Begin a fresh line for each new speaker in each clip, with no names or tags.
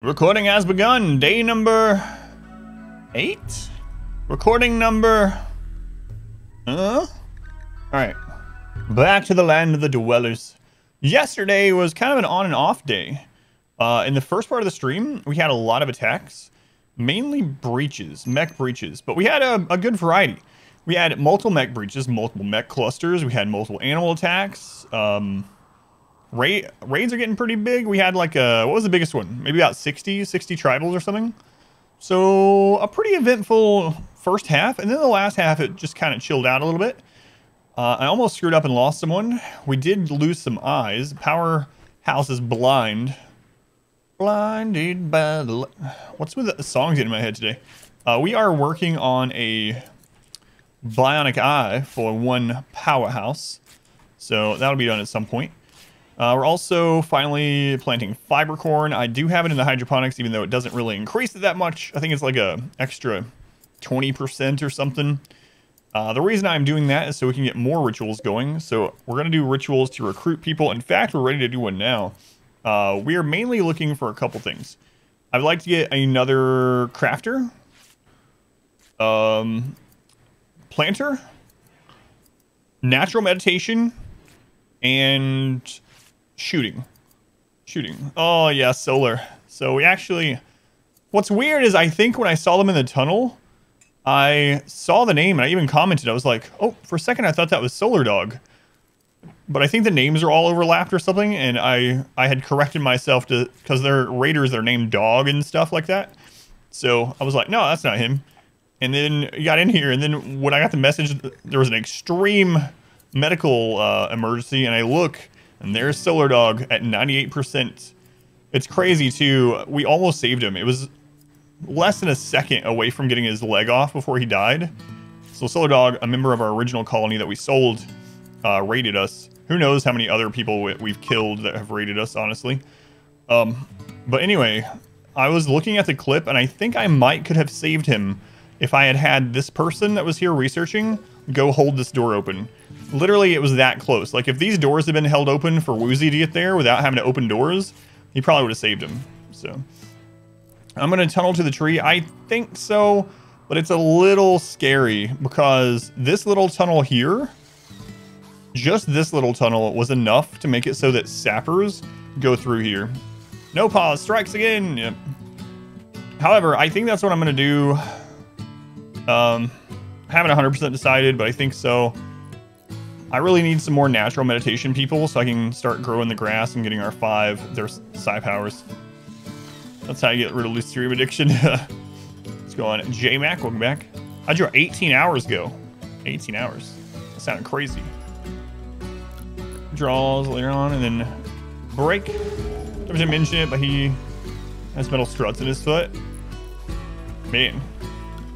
Recording has begun. Day number 8? Recording number... Alright. Back to the land of the dwellers. Yesterday was kind of an on and off day. In the first part of the stream, we had a lot of attacks. Mainly breaches, mech breaches. But we had a good variety. We had multiple mech breaches, multiple mech clusters. We had multiple animal attacks. Raids are getting pretty big. We had like what was the biggest one? Maybe about 60 tribals or something. So a pretty eventful first half. And then the last half, it just kind of chilled out a little bit. I almost screwed up and lost someone. We did lose some eyes. Powerhouse is blind. Blinded by the... What's with the songs in my head today? We are working on a bionic eye for one Powerhouse. So that'll be done at some point. We're also finally planting fiber corn. I do have it in the hydroponics, even though it doesn't really increase it that much. I think it's like a extra 20% or something. The reason I'm doing that is so we can get more rituals going. So we're going to do rituals to recruit people. In fact, we're ready to do one now. We are mainly looking for a couple things. I'd like to get another crafter. Planter. Natural meditation. And... Shooting. Oh, yeah, solar. So we actually... What's weird is I think when I saw them in the tunnel, I saw the name and I even commented. I was like, oh, for a second I thought that was Solar Dog. But I think the names are all overlapped or something, and I had corrected myself to... Because they're raiders, they're named Dog and stuff like that. So I was like, no, that's not him. And then he got in here, and then when I got the message, there was an extreme medical emergency, and I look... And there's Solar Dog at 98%. It's crazy, too. We almost saved him. It was less than a second away from getting his leg off before he died. So Solar Dog, a member of our original colony that we sold, raided us. Who knows how many other people we've killed that have raided us, honestly. But anyway, I was looking at the clip, and I think I could have saved him if I had this person that was here researching go hold this door open. Literally, it was that close. Like, if these doors had been held open for Woozy to get there without having to open doors, he probably would have saved him. So, I'm going to tunnel to the tree. I think so, but it's a little scary because this little tunnel here, just this little tunnel was enough to make it so that sappers go through here. No pause, strikes again. Yep. However, I think that's what I'm going to do. Haven't 100% decided, but I think so. I really need some more natural meditation people so I can start growing the grass and getting our their psi powers. That's how you get rid of loose stream addiction. Let's go on. J-Mac, welcome back. How'd your 18 hours go? 18 hours. That sounded crazy. Draws later on, and then break. I didn't mention it, but he has metal struts in his foot. Man,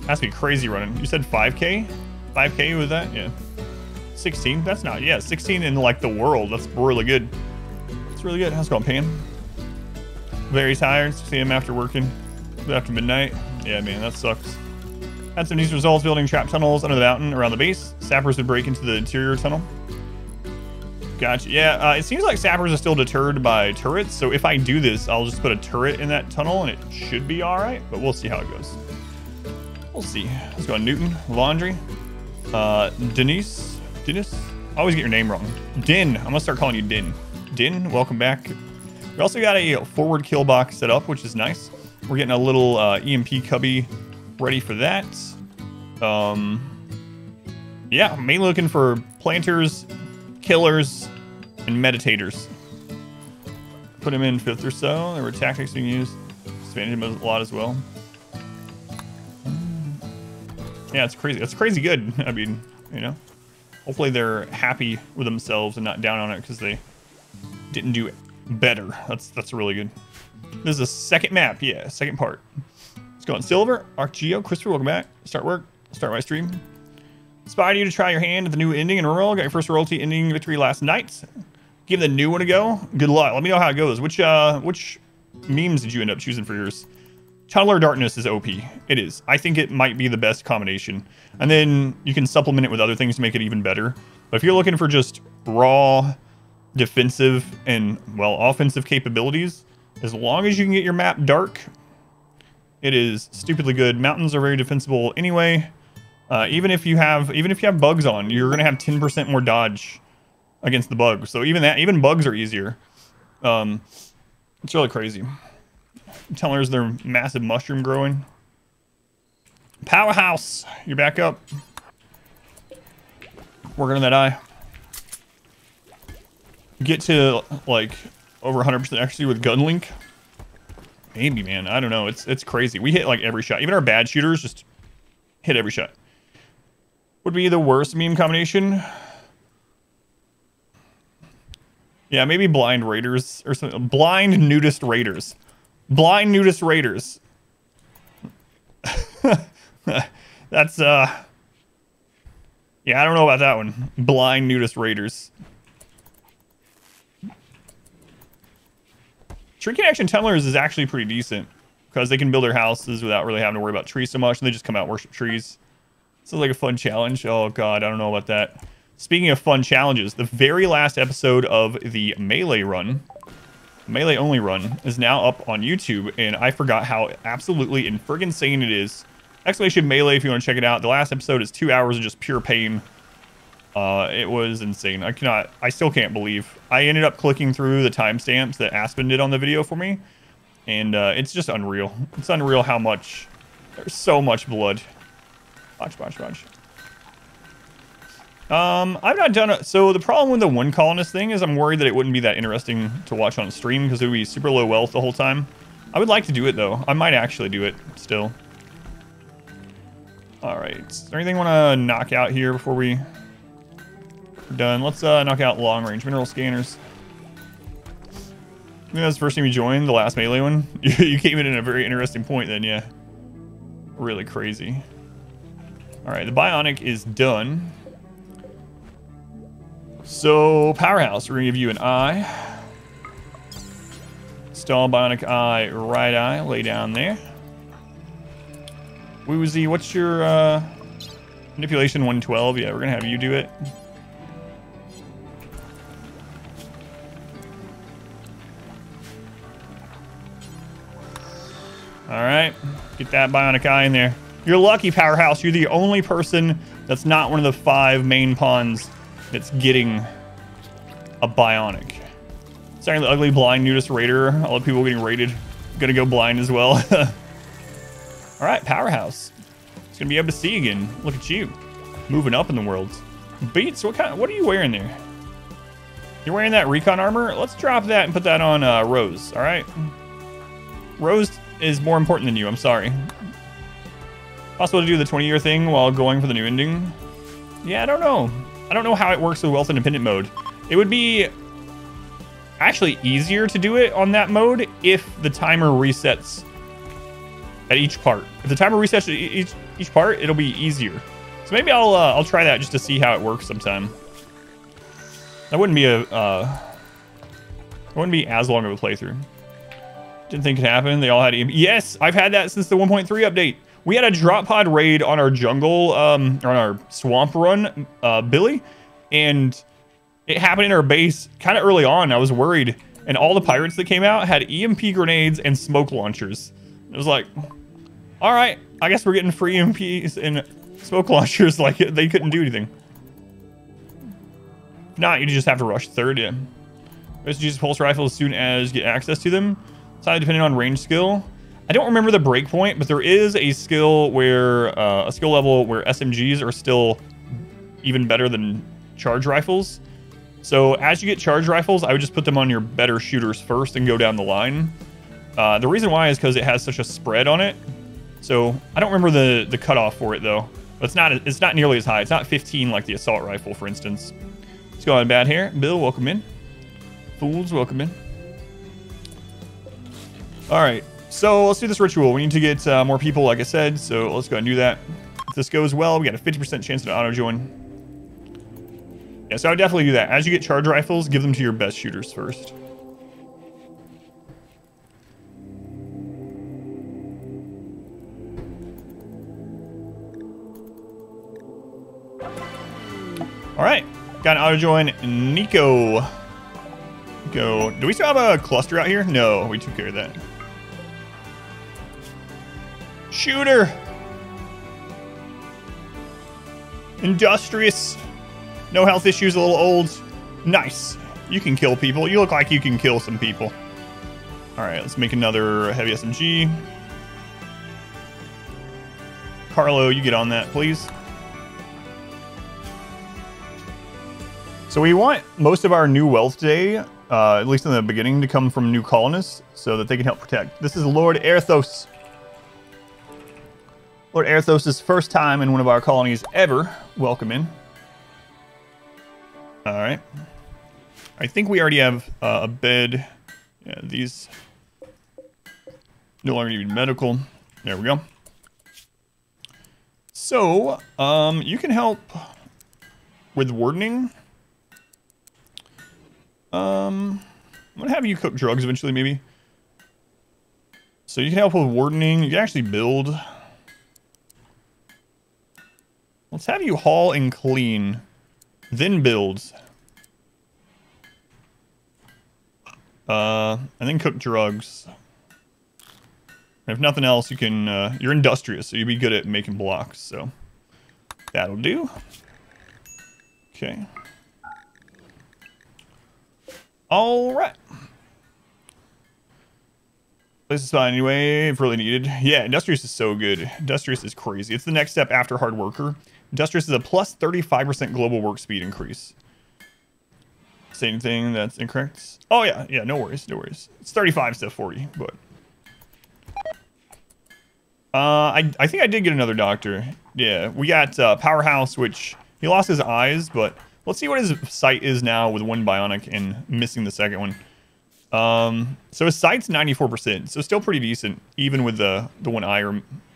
has to be crazy running. You said 5K? 5K with that? Yeah. 16? That's not, yeah, 16 in like the world. That's really good. It's really good. How's it going, Pam? Very tired. 6 a.m. after working. After midnight. Yeah, man, that sucks. Had some decent results building trap tunnels under the mountain around the base. Sappers would break into the interior tunnel. Gotcha. Yeah, it seems like sappers are still deterred by turrets. So if I do this, I'll just put a turret in that tunnel and it should be all right. But we'll see how it goes. We'll see. Let's go on Newton. Laundry. Denise. I always get your name wrong. Din. I'm gonna start calling you Din. Din, welcome back. We also got a forward kill box set up, which is nice. We're getting a little EMP cubby ready for that. Yeah, mainly looking for planters, killers, and meditators. Put them in 5th or so. There were tactics we can use. Expanded them a lot as well. Yeah, it's crazy. That's crazy good. I mean, you know. Hopefully they're happy with themselves and not down on it because they didn't do it better. That's really good. This is a second map. Yeah, second part. Let's go on Silver. Archo, Christopher, welcome back. Start work. Start my stream. Inspired you to try your hand at the new ending in RimWorld. Got your first royalty ending victory last night. Give the new one a go. Good luck. Let me know how it goes. Which memes did you end up choosing for yours? Tunneler Darkness is OP. It is. I think it might be the best combination. And then you can supplement it with other things to make it even better. But if you're looking for just raw defensive and, well, offensive capabilities, As long as you can get your map dark, it is stupidly good. Mountains are very defensible anyway. Even if you have bugs on, you're gonna have 10% more dodge against the bugs. So even bugs are easier. It's really crazy. Tellers, they're massive mushroom growing. Powerhouse, you're back up. Working on that eye. Get to like over 100% accuracy with gun link. Maybe, man. I don't know. It's crazy. We hit like every shot. Even our bad shooters just hit every shot. Would be the worst meme combination. Yeah, maybe blind raiders or something. Blind nudist raiders. Blind nudist raiders. That's yeah, I don't know about that one. Blind nudist raiders. Tree connection tunnelers is actually pretty decent because they can build their houses without really having to worry about trees so much, and they just come out and worship trees. Sounds like a fun challenge. Oh god, I don't know about that. Speaking of fun challenges, the very last episode of the Melee run, Melee only run, is now up on YouTube, and I forgot how absolutely friggin' insane it is. Exclamation Melee if you want to check it out. The last episode is 2 hours of just pure pain. It was insane. I still can't believe. I ended up clicking through the timestamps that Aspen did on the video for me, and it's just unreal. It's unreal how much, there's so much blood. Watch. I've not done it. So the problem with the one colonist thing is I'm worried that it wouldn't be that interesting to watch on stream because it would be super low wealth the whole time. I would like to do it though. I might actually do it still. All right. Is there anything I want to knock out here before we're done? Let's knock out long range mineral scanners. I think that's the first time you joined, the last Melee one. You came in a very interesting point then, yeah. Really crazy. All right, the bionic is done. So, Powerhouse, we're gonna give you an eye. Install bionic eye, right eye, lay down there. Woozy, what's your manipulation 112? Yeah, we're gonna have you do it. All right, get that bionic eye in there. You're lucky, Powerhouse. You're the only person that's not one of the 5 main pawns that's getting a bionic. Sorry, the ugly blind nudist raider. All the people getting raided gonna go blind as well. All right, Powerhouse. It's gonna be able to see again. Look at you, moving up in the world. Beats. What are you wearing there? You're wearing that recon armor. Let's drop that and put that on Rose. All right. Rose is more important than you. I'm sorry. Possible to do the 20-year thing while going for the new ending? Yeah, I don't know. I don't know how it works with wealth independent mode. It would be actually easier to do it on that mode if the timer resets at each part. If the timer resets at each part, it'll be easier. So maybe I'll try that just to see how it works sometime. That wouldn't be as long of a playthrough. Didn't think it happened. They all had EMP. Yes, I've had that since the 1.3 update. We had a drop pod raid on our jungle, or on our swamp run, Billy, and it happened in our base kind of early on. I was worried, and all the pirates that came out had EMP grenades and smoke launchers. It was like, all right, I guess we're getting free EMPs and smoke launchers. Like they couldn't do anything. If not, you just have to rush third. Yeah, just use pulse rifle as soon as you get access to them. It's highly dependent on range skill. I don't remember the breakpoint, but there is a skill where a skill level where SMGs are still even better than charge rifles. So as you get charge rifles, I would just put them on your better shooters first and go down the line. The reason why is because it has such a spread on it. So I don't remember the cutoff for it though. But it's not nearly as high. It's not 15 like the assault rifle, for instance. Let's go on bad here. Bill, welcome in. Fools, welcome in. All right. So let's do this ritual. We need to get more people, like I said, so let's go ahead and do that. If this goes well, we got a 50% chance to auto-join. Yeah, so I would definitely do that. As you get charge rifles, give them to your best shooters first. All right, got an auto-join. Nico go. Do we still have a cluster out here? No, we took care of that. Shooter. Industrious. No health issues, a little old. Nice. You can kill people. You look like you can kill some people. All right, let's make another heavy SMG. Carlo, you get on that, please. So we want most of our new wealth today, at least in the beginning, to come from new colonists so that they can help protect. This is Lord Erthos. Lord Erthos' first time in one of our colonies ever. Welcome in. All right. I think we already have a bed. Yeah, these no longer need medical. There we go. So, you can help with wardening. I'm gonna have you cook drugs eventually, maybe. So you can help with wardening. You can actually build. Let's have you haul and clean, then build. And then cook drugs. And if nothing else, you can, you're industrious, so you'll be good at making blocks, so that'll do. Okay. All right. Place is fine anyway, if really needed. Yeah, Industrious is so good. Industrious is crazy. It's the next step after Hard Worker. Industrious is a plus 35% global work speed increase. Say anything that's incorrect? Oh, yeah. Yeah, no worries. No worries. It's 35 instead of 40, but... I think I did get another doctor. Yeah, we got Powerhouse, which he lost his eyes, but let's see what his sight is now with one bionic and missing the second one. So his sight's 94%, so still pretty decent, even with the one eye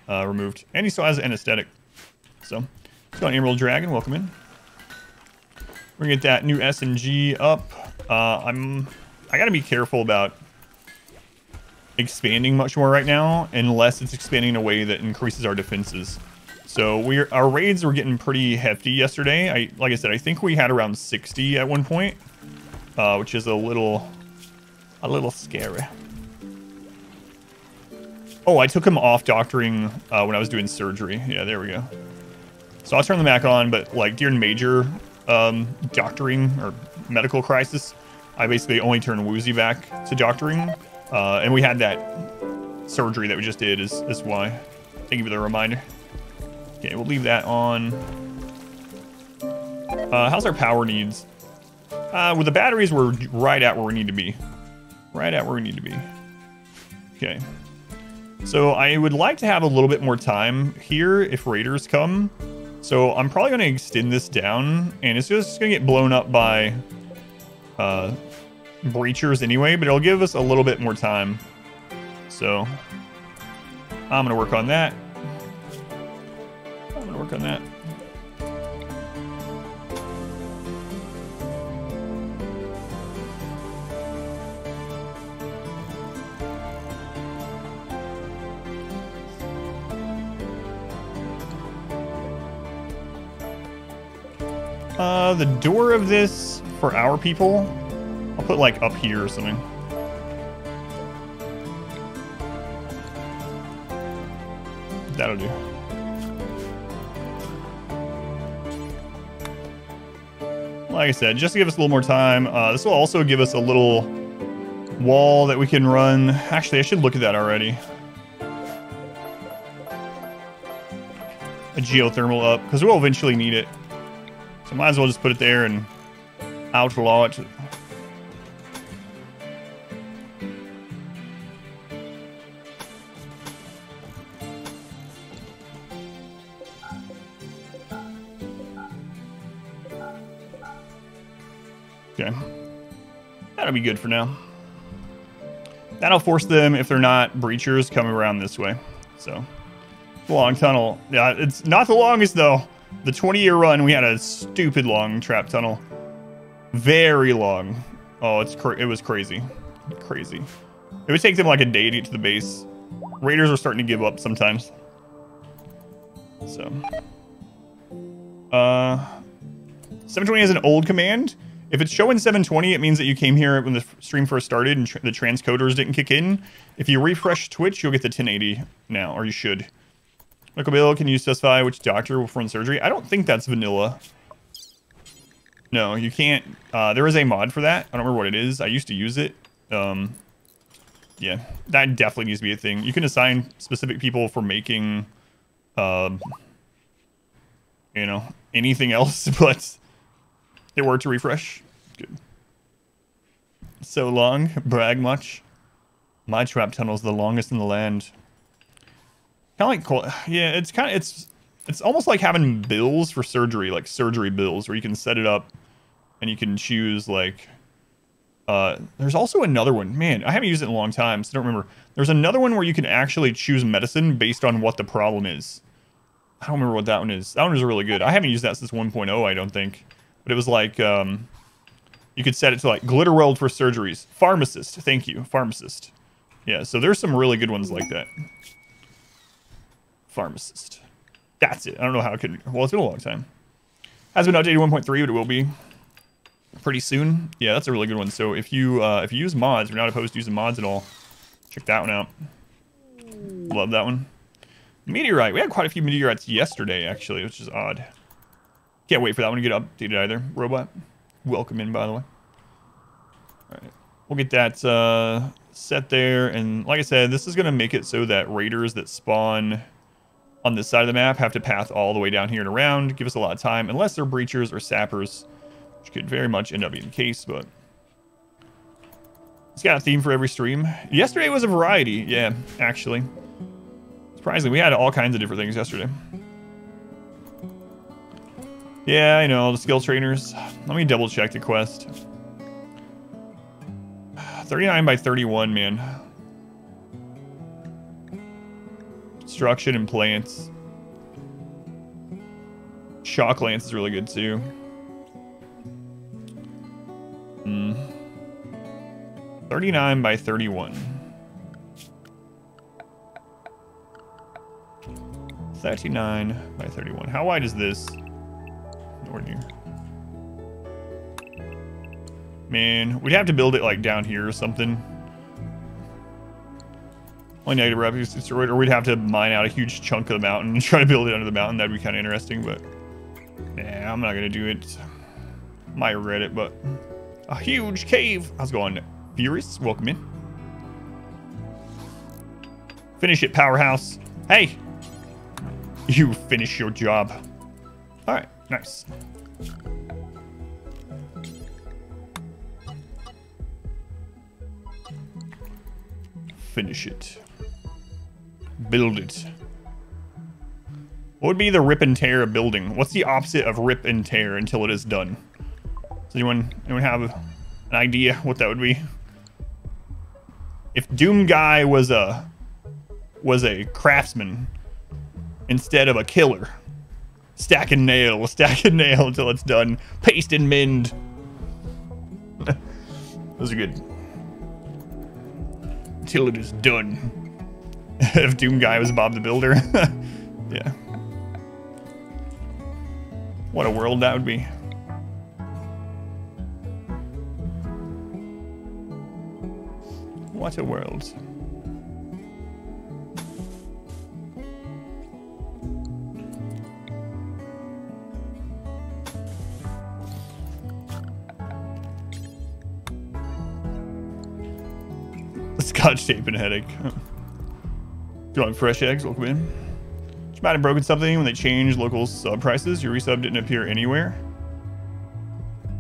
removed. And he still has anesthetic. So, let's go on Emerald Dragon. Welcome in. We're gonna get that new SMG up. I gotta be careful about expanding much more right now, unless it's expanding in a way that increases our defenses. So our raids were getting pretty hefty yesterday. Like I said, I think we had around 60 at one point, which is a little scary. Oh, I took him off doctoring when I was doing surgery. Yeah, there we go. So I'll turn them back on, but like during major doctoring or medical crisis, I basically only turn Woozy back to doctoring. And we had that surgery that we just did is why. Thank you for the reminder. Okay, we'll leave that on. How's our power needs? With the batteries, we're right at where we need to be. Right at where we need to be. Okay. So I would like to have a little bit more time here if raiders come. So I'm probably going to extend this down, and it's just going to get blown up by breachers anyway, but it'll give us a little bit more time. So I'm going to work on that. The door of this for our people, I'll put like up here or something. That'll do. Like I said, just to give us a little more time. This will also give us a little wall that we can run. Actually, I should look at that already. A geothermal up, because we'll eventually need it. So might as well just put it there and outlaw it. Okay. That'll be good for now. That'll force them, if they're not breachers, coming around this way. So, long tunnel. Yeah, it's not the longest though. The 20-year run, we had a stupid long trap tunnel. Very long. Oh, it was crazy. Crazy. It would take them like a day to get to the base. Raiders are starting to give up sometimes. So. 720 is an old command. If it's showing 720, it means that you came here when the stream first started and the transcoders didn't kick in. If you refresh Twitch, you'll get the 1080 now, or you should. Michael Bill, can you specify which doctor will perform surgery? I don't think that's vanilla. No, you can't. There is a mod for that. I don't remember what it is. I used to use it. Yeah, that definitely needs to be a thing. You can assign specific people for making, you know, anything else, but it worked to refresh. Good. So long, brag much. My trap tunnel's the longest in the land. Kind of like, yeah, it's almost like having bills for surgery, like surgery bills, where you can set it up and you can choose like. There's also another one. Man, I haven't used it in a long time, so I don't remember. There's another one where you can actually choose medicine based on what the problem is. I don't remember what that one is. That one is really good. I haven't used that since 1.0, I don't think. But it was like, you could set it to like Glitter World for surgeries. Pharmacist, thank you, pharmacist. Yeah, so there's some really good ones like that. Pharmacist. That's it. I don't know how it could. Well, it's been a long time. Hasn't been updated 1.3, but it will be pretty soon. Yeah, that's a really good one. So if you use mods, you're not opposed to using mods at all, check that one out. Love that one. Meteorite. We had quite a few meteorites yesterday, actually, which is odd. Can't wait for that one to get updated either. Robot, welcome in, by the way. All right, we'll get that set there. And like I said, this is going to make it so that raiders that spawn on this side of the map have to path all the way down here and around. Give us a lot of time, unless they're breachers or sappers, which could very much end up being the case, but it's got a theme for every stream. Yesterday was a variety. Yeah, actually. Surprisingly, we had all kinds of different things yesterday. Yeah, I know, the skill trainers. Let me double check the quest. 39 by 31, man. Construction and plants. Shock lance is really good too. 39 by 31. 39 by 31. How wide is this? Nowhere near. Man, we'd have to build it like down here or something. Only negative revenues destroyed, or we'd have to mine out a huge chunk of the mountain and try to build it under the mountain. That'd be kind of interesting, but nah, I'm not gonna do it. Might regret it, but a huge cave. How's it going, Furious? Welcome in. Finish it, Powerhouse. Hey, you finish your job. All right, nice. Finish it. Build it. What would be the rip and tear of building? What's the opposite of rip and tear until it is done? Does anyone have an idea what that would be? If Doom Guy was a craftsman instead of a killer, stack and nail until it's done. Paste and mend. Those are good. Until it is done. If Doom Guy was Bob the Builder. Yeah. What a world that would be. What a world. Scotch tape and headache. Do you want fresh eggs? Welcome in. You might have broken something when they changed local sub prices. Your resub didn't appear anywhere.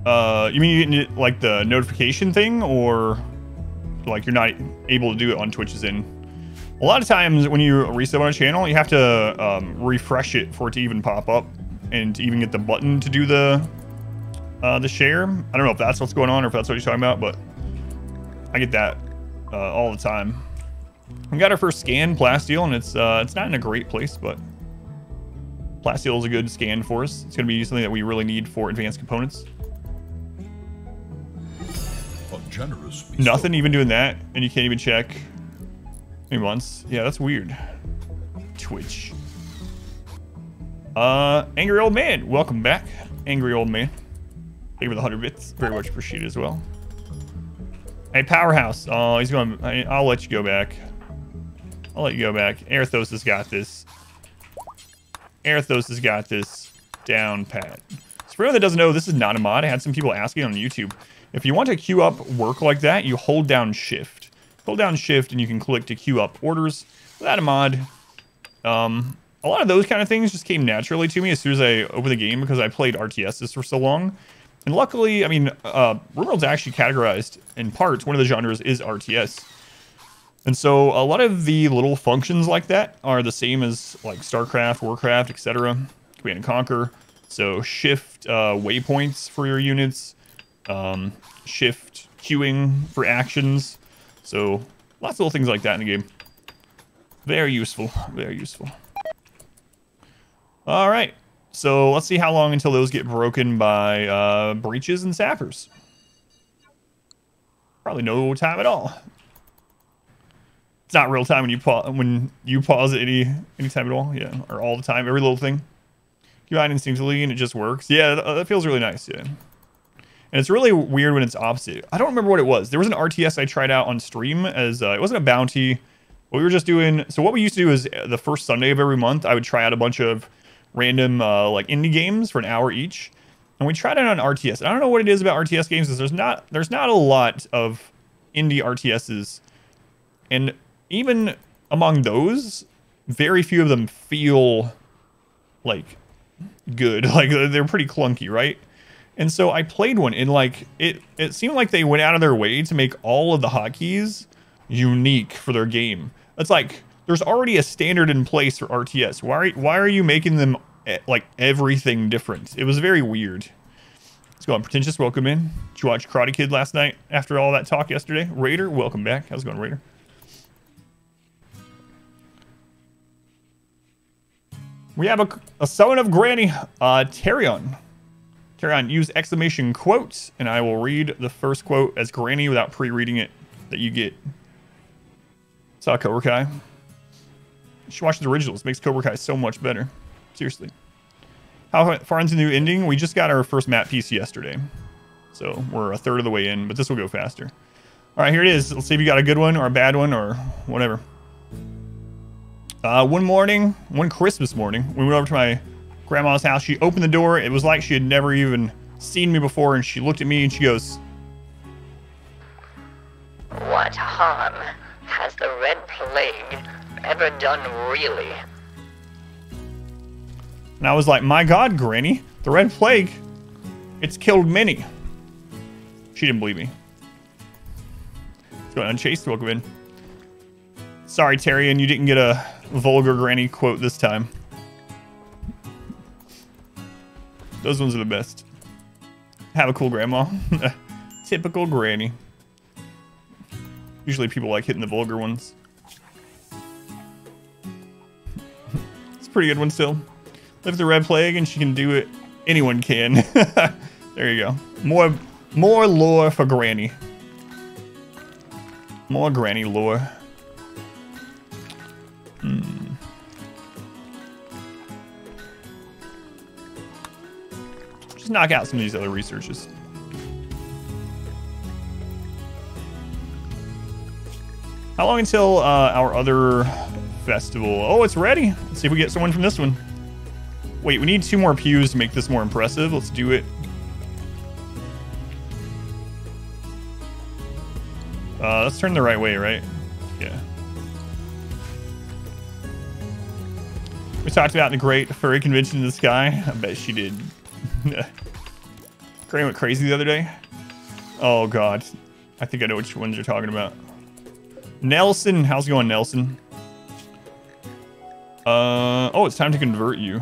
You mean you didn't get like the notification thing, or like you're not able to do it on Twitch's end? A lot of times when you resub on a channel, you have to refresh it for it to even pop up and to even get the button to do the share. I don't know if that's what's going on or if that's what you're talking about, but I get that all the time. We got our first scan, Plasteel, and it's not in a great place, but Plasteel is a good scan for us. It's going to be something that we really need for advanced components. Nothing, even doing that, and you can't even check maybe once. Yeah, that's weird. Twitch. Angry Old Man, welcome back, Angry Old Man. Thank you for the 100 bits. Very much appreciated as well. Hey, Powerhouse. Oh, he's going. I'll let you go back. I'll let you go back. Aerthos has got this. Aerthos has got this down pat. So for anyone that doesn't know, this is not a mod. I had some people asking on YouTube. If you want to queue up work like that, you hold down shift. Hold down shift and you can click to queue up orders without a mod. A lot of those kind of things just came naturally to me as soon as I opened the game because I played RTSs for so long. And luckily, I mean, RimWorld's actually categorized in parts. One of the genres is RTS. And so a lot of the little functions like that are the same as like StarCraft, Warcraft, etc. Command and Conquer. So shift waypoints for your units. Shift queuing for actions. So lots of little things like that in the game. Very useful. Very useful. All right. So let's see how long until those get broken by breaches and sappers. Probably no time at all. It's not real time when you pause at any time at all. Yeah, or all the time, every little thing. You hide instinctively and it just works. Yeah, that feels really nice. Yeah. And it's really weird when it's opposite. I don't remember what it was. There was an RTS I tried out on stream as it wasn't a bounty. What we were just doing. So what we used to do is the first Sunday of every month, I would try out a bunch of random like indie games for an hour each. And we tried it on RTS. I don't know what it is about RTS games is there's not a lot of indie RTSs. And even among those, very few of them feel like good. Like they're pretty clunky, right? And so I played one and like it seemed like they went out of their way to make all of the hotkeys unique for their game. It's like there's already a standard in place for RTS. Why are you making them like everything different? It was very weird. Let's go on. Pretentious, welcome in. Did you watch Karate Kid last night after all that talk yesterday? Raider, welcome back. How's it going, Raider? We have a summon of Granny. Terion. Terion, use exclamation quotes, and I will read the first quote as Granny without pre-reading it that you get. Saw Cobra Kai. You should watch the originals. It makes Cobra Kai so much better. Seriously. How far into the new ending? We just got our first map piece yesterday. So we're a third of the way in, but this will go faster. All right, here it is. Let's see if you got a good one or a bad one or whatever. One Christmas morning, we went over to my grandma's house. She opened the door. It was like she had never even seen me before, and she looked at me and she goes,
"What harm has the Red Plague ever done, really?"
And I was like, "My God, Granny, the Red Plague, it's killed many." She didn't believe me. Let's go Unchased, welcome in. Sorry, Terry, and you didn't get a vulgar Granny quote this time. Those ones are the best. Have a cool grandma. Typical Granny. Usually people like hitting the vulgar ones. It's a pretty good one still. Live the Red Plague and she can do it. Anyone can. There you go. More lore for Granny. More Granny lore. Just knock out some of these other researches. How long until our other festival? Oh, it's ready. Let's see if we get someone from this one. Wait, we need 2 more pews to make this more impressive. Let's do it. Let's turn the right way, right? Yeah. We talked about the great furry convention in the sky. I bet she did. Granny went crazy the other day. Oh, God. I think I know which ones you're talking about. Nelson. How's it going, Nelson? Oh, it's time to convert you.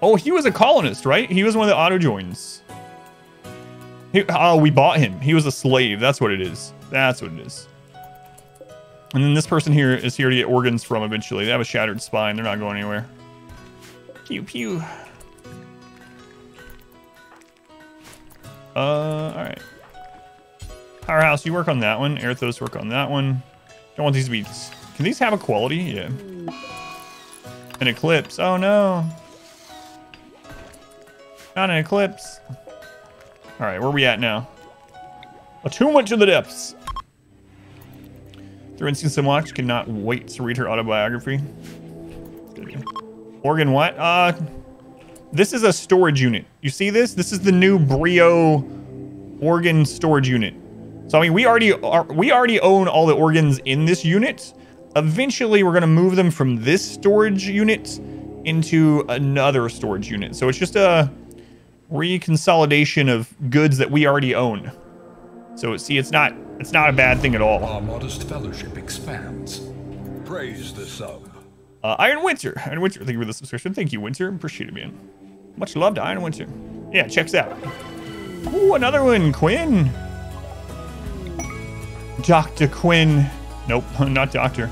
Oh, he was a colonist, right? He was one of the auto joins. Oh, we bought him. He was a slave. That's what it is. That's what it is. And then this person here is here to get organs from eventually. They have a shattered spine. They're not going anywhere. Pew, pew. All right. Powerhouse, you work on that one. Aerthos, work on that one. Don't want these to be... Can these have a quality? Yeah. An Eclipse. Oh, no. Not an eclipse. All right, where are we at now? Attunement to the depths. Through instinct so much, cannot wait to read her autobiography. Organ what? This is a storage unit. You see this? This is the new Brio organ storage unit. So I mean, we already own all the organs in this unit. Eventually, we're gonna move them from this storage unit into another storage unit. So it's just a reconsolidation of goods that we already own. So see, it's not a bad thing at all.
Our modest fellowship expands. Praise the sub.
Iron Winter, thank you for the subscription. Thank you, Winter. Appreciate it, man. Much love to Iron Winter. Yeah, checks out. Ooh, another one, Quinn. Dr. Quinn. Nope, not Doctor.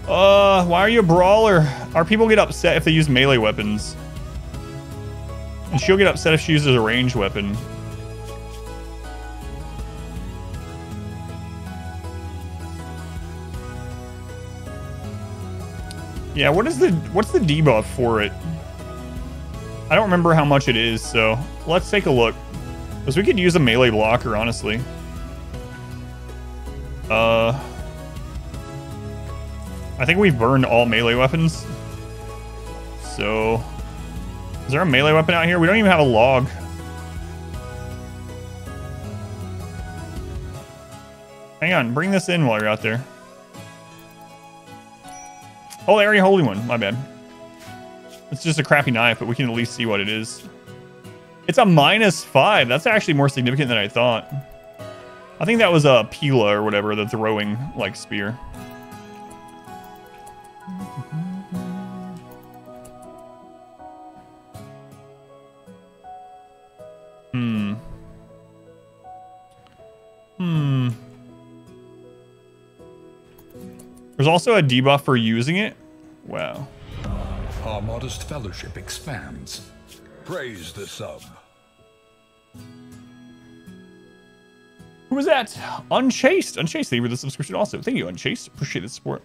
Why are you a brawler? Our people get upset if they use melee weapons. And she'll get upset if she uses a ranged weapon. Yeah, what's the debuff for it? I don't remember how much it is, so let's take a look. Because we could use a melee blocker, honestly. I think we've burned all melee weapons. So, is there a melee weapon out here? We don't even have a log. Hang on, bring this in while you're out there. Oh, they already holding one. My bad. It's just a crappy knife, but we can at least see what it is. It's a -5. That's actually more significant than I thought. I think that was a Pila or whatever, the throwing, like, spear. There's also a debuff for using it. Wow.
Our modest fellowship expands. Praise the sub.
Who was that? Unchased. Unchased, thank you for the subscription also. Thank you, Unchased. Appreciate the support.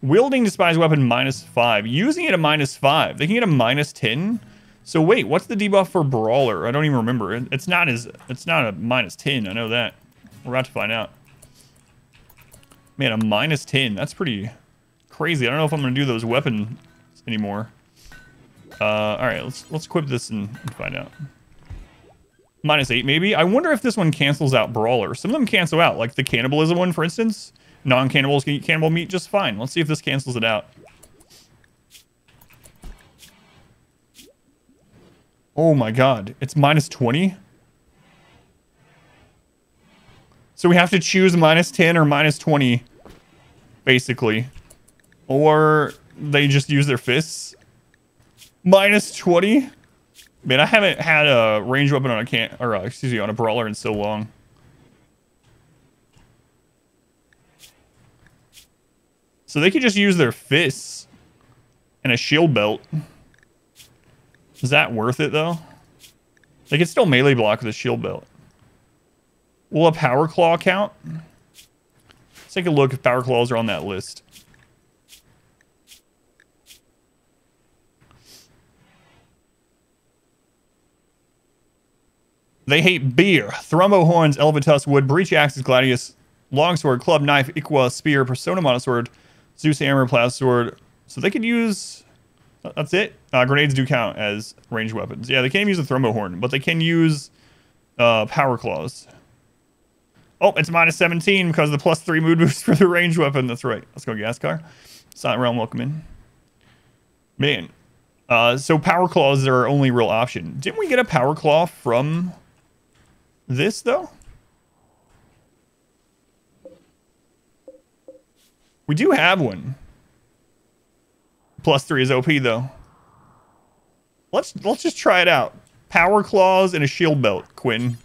Wielding despised weapon -5. Using it a -5. They can get a -10. So wait, what's the debuff for Brawler? I don't even remember. It's not a -10. I know that. We're about to find out. Man, a -10. That's pretty crazy. I don't know if I'm gonna do those weapons anymore. All right, let's equip this and find out. -8 maybe. I wonder if this one cancels out Brawler. Some of them cancel out, like the cannibalism one, for instance. Non-cannibals can eat cannibal meat just fine. Let's see if this cancels it out. Oh my god, it's -20. So we have to choose -10 or -20, basically. Or they just use their fists. -20? Man, I haven't had a ranged weapon on a on a brawler in so long. So they could just use their fists and a shield belt. Is that worth it, though? They could still melee block with a shield belt. Will a power claw count? Let's take a look if power claws are on that list. They hate beer. Thrumbo horns, Elevatus wood, breach axes, gladius, longsword, club, knife, Iqua, spear, persona monosword, Zeus hammer, plasma sword. So they could use. That's it. Grenades do count as ranged weapons. Yeah, they can't use a Thrumbo horn, but they can use power claws. Oh, it's -17 because of the +3 mood boost for the ranged weapon. That's right. Let's go, gas car. Silent Realm, welcome in. Man. So power claws are our only real option. Didn't we get a power claw from this, though? We do have one. +3 is OP, though. Let's just try it out. Power claws and a shield belt, Quinn.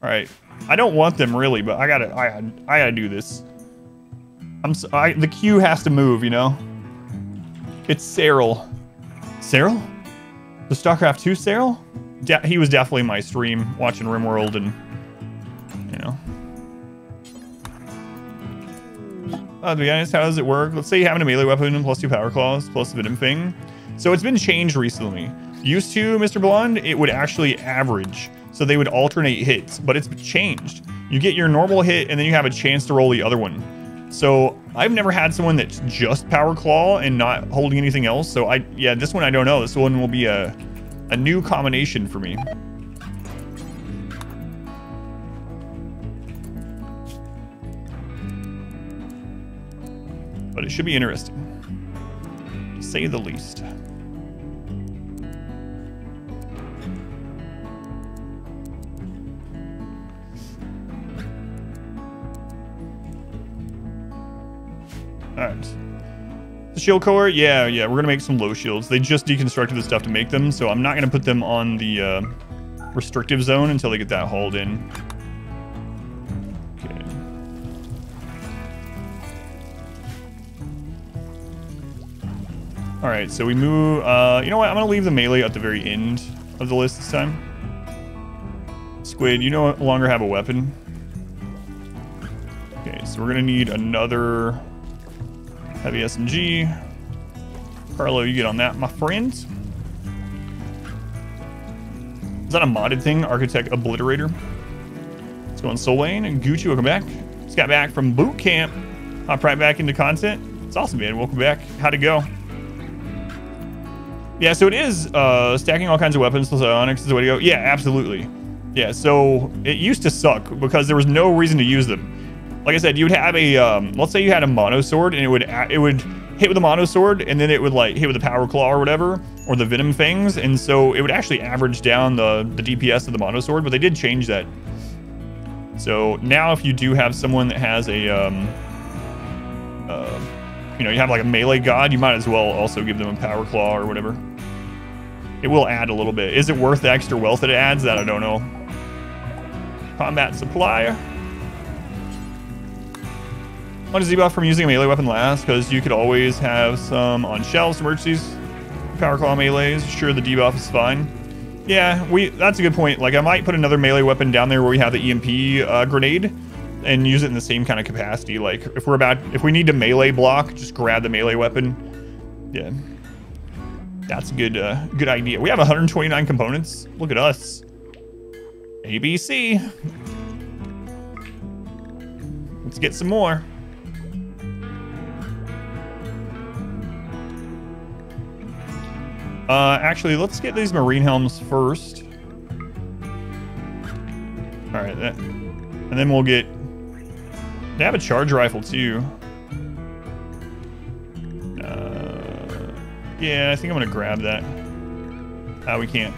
All right. I don't want them really, but I gotta do this. The queue has to move, you know. It's Cyril. Cyril? The StarCraft 2 Cyril? He was definitely my stream watching RimWorld, and you know. To be honest, how does it work? Let's say you have a melee weapon and +2 power claws plus the venom thing. So it's been changed recently. Used to, Mr. Blonde, it would actually average. So they would alternate hits, but it's changed. You get your normal hit and then you have a chance to roll the other one. So I've never had someone that's just Power Claw and not holding anything else. So yeah, this one I don't know. This one will be a new combination for me. But it should be interesting, to say the least. All right. The shield core, yeah, we're gonna make some low shields. They just deconstructed the stuff to make them, so I'm not gonna put them on the restrictive zone until they get that hauled in. Okay. All right, so we move. You know what? I'm gonna leave the melee at the very end of the list this time. Squid, you no longer have a weapon. Okay, so we're gonna need another heavy SMG. Carlo, you get on that, my friend. Is that a modded thing? Architect Obliterator. Let's go on Soul Lane. And Gucci, welcome back. Just got back from boot camp. Hop right back into content. It's awesome, man. Welcome back. How'd it go? Yeah, so it is stacking all kinds of weapons plus Onyx is the way to go. Yeah, absolutely. Yeah, so it used to suck because there was no reason to use them. Like I said, you would have a, let's say you had a mono sword and it would hit with a mono sword and then it would like hit with a power claw or whatever, or the venom fangs. And so it would actually average down the DPS of the mono sword, but they did change that. So now if you do have someone that has a, you know, you have like a melee god, you might as well also give them a power claw or whatever. It will add a little bit. Is it worth the extra wealth that it adds? That I don't know. Combat supply. On a debuff from using a melee weapon last, because you could always have some on shelves, emergencies, power claw melees. Sure, the debuff is fine. Yeah, that's a good point. Like, I might put another melee weapon down there where we have the EMP grenade and use it in the same kind of capacity. Like, if we need to melee block, just grab the melee weapon. Yeah, that's a good idea. We have 129 components. Look at us. ABC. Let's get some more. Actually, let's get these marine helms first. All right, and then we'll get. They have a charge rifle too. Yeah, I think I'm gonna grab that. We can't.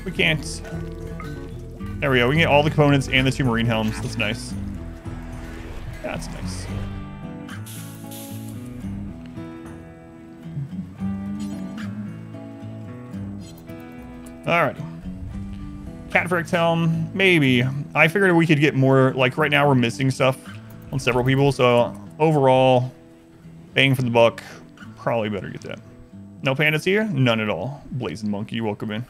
We can't. There we go. We can get all the components and the 2 marine helms. That's nice. That's nice. Alrighty. Catfrix helm, maybe. I figured we could get more, like right now we're missing stuff on several people, so overall, bang for the buck, probably better get that. No pandas here? None at all. Blazing Monkey, welcome in.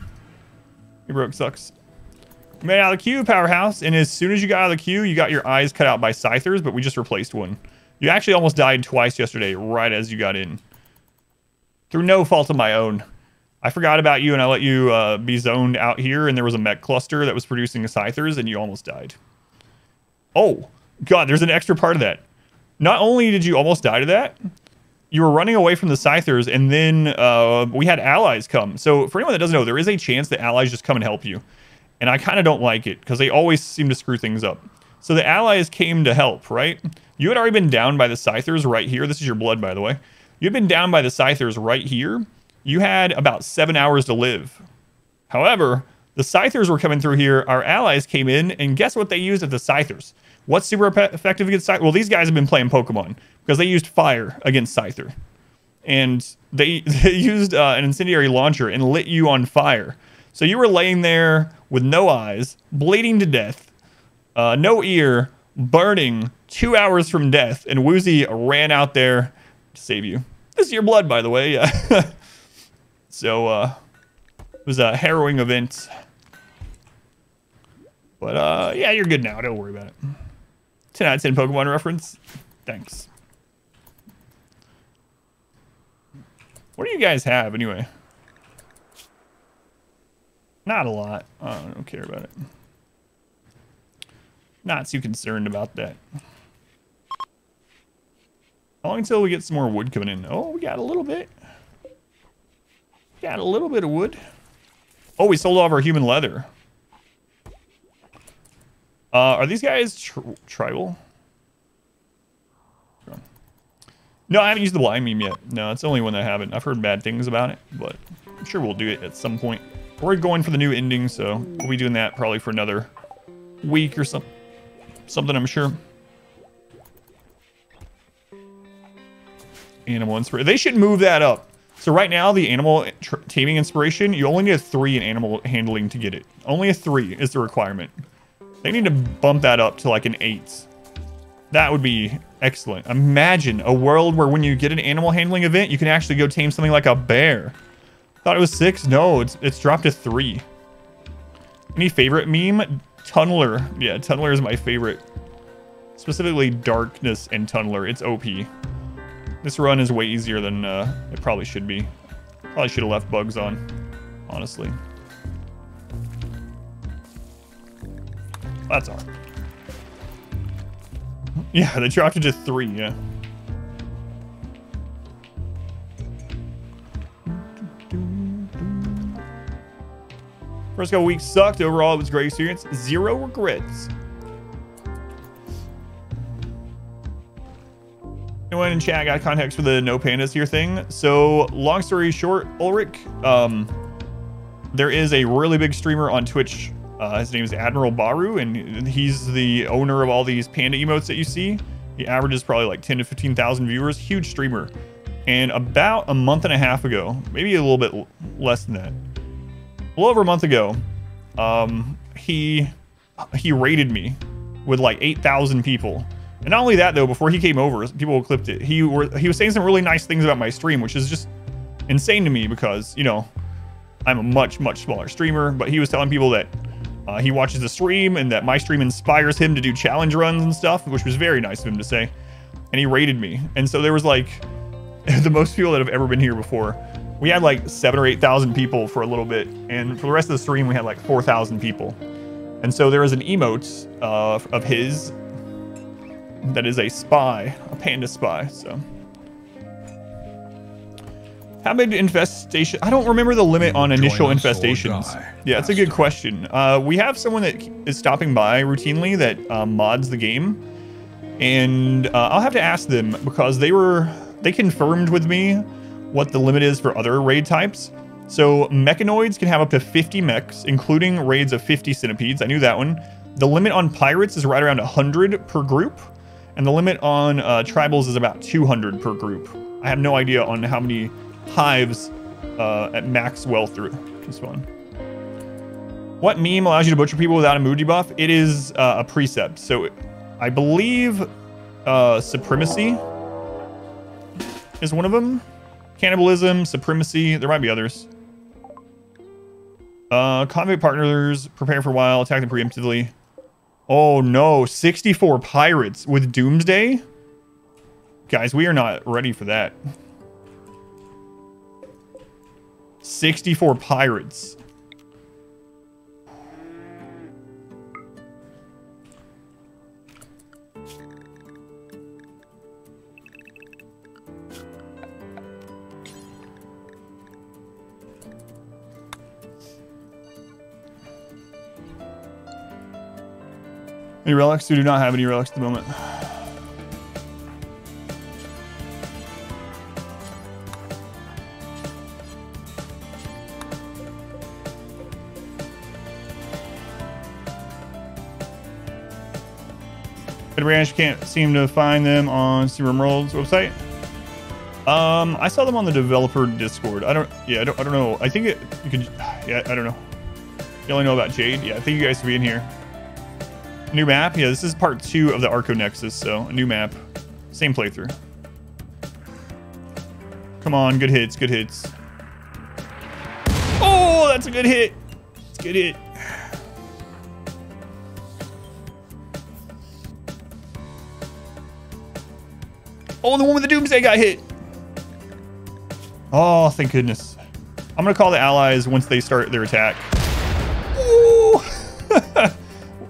Your broke sucks. You made it out of the queue, Powerhouse, and as soon as you got out of the queue, you got your eyes cut out by Scythers, but we just replaced one. You actually almost died twice yesterday, right as you got in. Through no fault of my own. I forgot about you and I let you be zoned out here and there was a mech cluster that was producing Scythers and you almost died. Oh, God, there's an extra part of that. Not only did you almost die to that, you were running away from the Scythers and then we had allies come. So for anyone that doesn't know, there is a chance that allies just come and help you. And I kind of don't like it because they always seem to screw things up. So the allies came to help, right? You had already been down by the Scythers right here. This is your blood, by the way. You've been down by the Scythers right here. You had about 7 hours to live. However, the Scythers were coming through here. Our allies came in, and guess what they used at the Scythers? What's super effective against Scyther? Well, these guys have been playing Pokemon because they used fire against Scyther. And they used an incendiary launcher and lit you on fire. So you were laying there with no eyes, bleeding to death, no ear, burning, 2 hours from death, and Woozy ran out there to save you. This is your blood, by the way. Yeah. So, it was a harrowing event. But, yeah, you're good now. Don't worry about it. 10 out of 10 Pokemon reference. Thanks. What do you guys have, anyway? Not a lot. I don't care about it. Not too concerned about that. How long until we get some more wood coming in? Oh, we got a little bit. Got a little bit of wood. Oh, we sold all of our human leather. Are these guys tribal? No, I haven't used the blind meme yet. No, it's the only one that I haven't. I've heard bad things about it, but I'm sure we'll do it at some point. We're going for the new ending, so we'll be doing that probably for another week or something, I'm sure. Animal inspiration. They should move that up. So right now, the animal taming inspiration, you only need a 3 in animal handling to get it. Only a 3 is the requirement. They need to bump that up to like an 8. That would be excellent. Imagine a world where when you get an animal handling event, you can actually go tame something like a bear. Thought it was 6. No, it's dropped to 3. Any favorite meme? Tunneler. Yeah, Tunneler is my favorite. Specifically Darkness and Tunneler. It's OP. This run is way easier than it probably should be. Probably should have left bugs on, honestly. That's all right. Yeah, they dropped it to 3, yeah. First couple weeks sucked. Overall, it was a great experience. 0 regrets. Anyone in chat got context for the no pandas here thing? So, long story short, Ulrich, there is a really big streamer on Twitch. His name is Admiral Baru, and he's the owner of all these panda emotes that you see. He averages probably like 10 to 15,000 viewers. Huge streamer. And about a month and a half ago, maybe a little bit less than that, a little over a month ago, he raided me with like 8,000 people. And not only that, though, before he came over, people clipped it. He was saying some really nice things about my stream, which is just insane to me because, you know, I'm a much, much smaller streamer. But he was telling people that he watches the stream and that my stream inspires him to do challenge runs and stuff, which was very nice of him to say. And he raided me. And so there was like the most people that have ever been here before. We had like 7,000 or 8,000 people for a little bit. And for the rest of the stream, we had like 4,000 people. And so there was an emote of his that is a spy, a panda spy. So how big infestation? I don't remember the limit on initial infestations. Yeah, it's a good question. We have someone that is stopping by routinely that mods the game, and I'll have to ask them because they confirmed with me what the limit is for other raid types. So mechanoids can have up to 50 mechs, including raids of 50 centipedes. I knew that one. The limit on pirates is right around 100 per group. And the limit on tribals is about 200 per group. I have no idea on how many hives at max well through. It's fun. What meme allows you to butcher people without a mood debuff? It is a precept. So I believe Supremacy is one of them. Cannibalism, Supremacy. There might be others. Convict partners, prepare for a while, attack them preemptively. Oh no, 64 pirates with Doomsday? Guys, we are not ready for that. 64 pirates. Any relics? We do not have any relics at the moment. RimWorld can't seem to find them on RimWorld's website. I saw them on the developer Discord. I don't know. I think you could. Yeah, I don't know. You only know about Jade. Yeah, I think you guys should be in here. New map? Yeah, this is part 2 of the Archonexus, so a new map. Same playthrough. Come on, good hits, good hits. Oh, that's a good hit. It's a good hit. Oh, the one with the Doomsday got hit. Oh, thank goodness. I'm going to call the allies once they start their attack.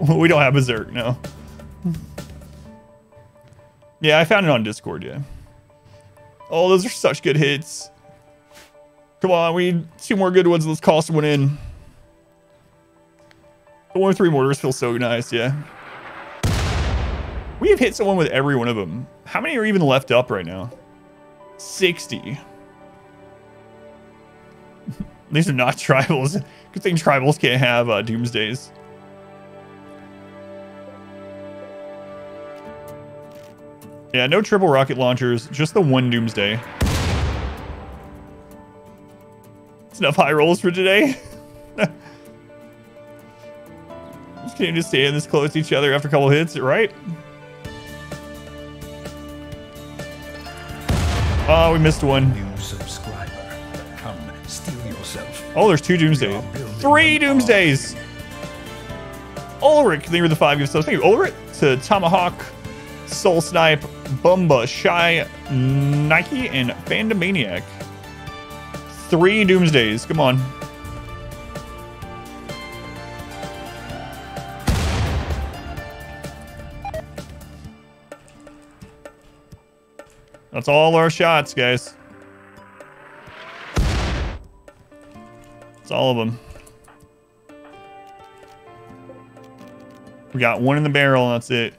We don't have Berserk, no. Yeah, I found it on Discord, yeah. Oh, those are such good hits. Come on, we need 2 more good ones. Let's call someone in. The 1 with 3 mortars feels so nice, yeah. We have hit someone with every one of them. How many are even left up right now? 60. These are not tribals. Good thing tribals can't have Doomsdays. Yeah, no triple rocket launchers, just the 1 Doomsday. It's enough high rolls for today. Just can't just stand this close to each other after a couple hits, right? Oh, we missed one.
New subscriber. Come, steal yourself.
Oh, there's 2 Doomsdays. 3 Doomsdays! Ulrich, they were the 5 gifts. So thank you, Ulrich, to Tomahawk, Soul Snipe, Bumba, Shy, Nike, and Fandomaniac. 3 Doomsdays. Come on. That's all our shots, guys. That's all of them. We got 1 in the barrel, and that's it.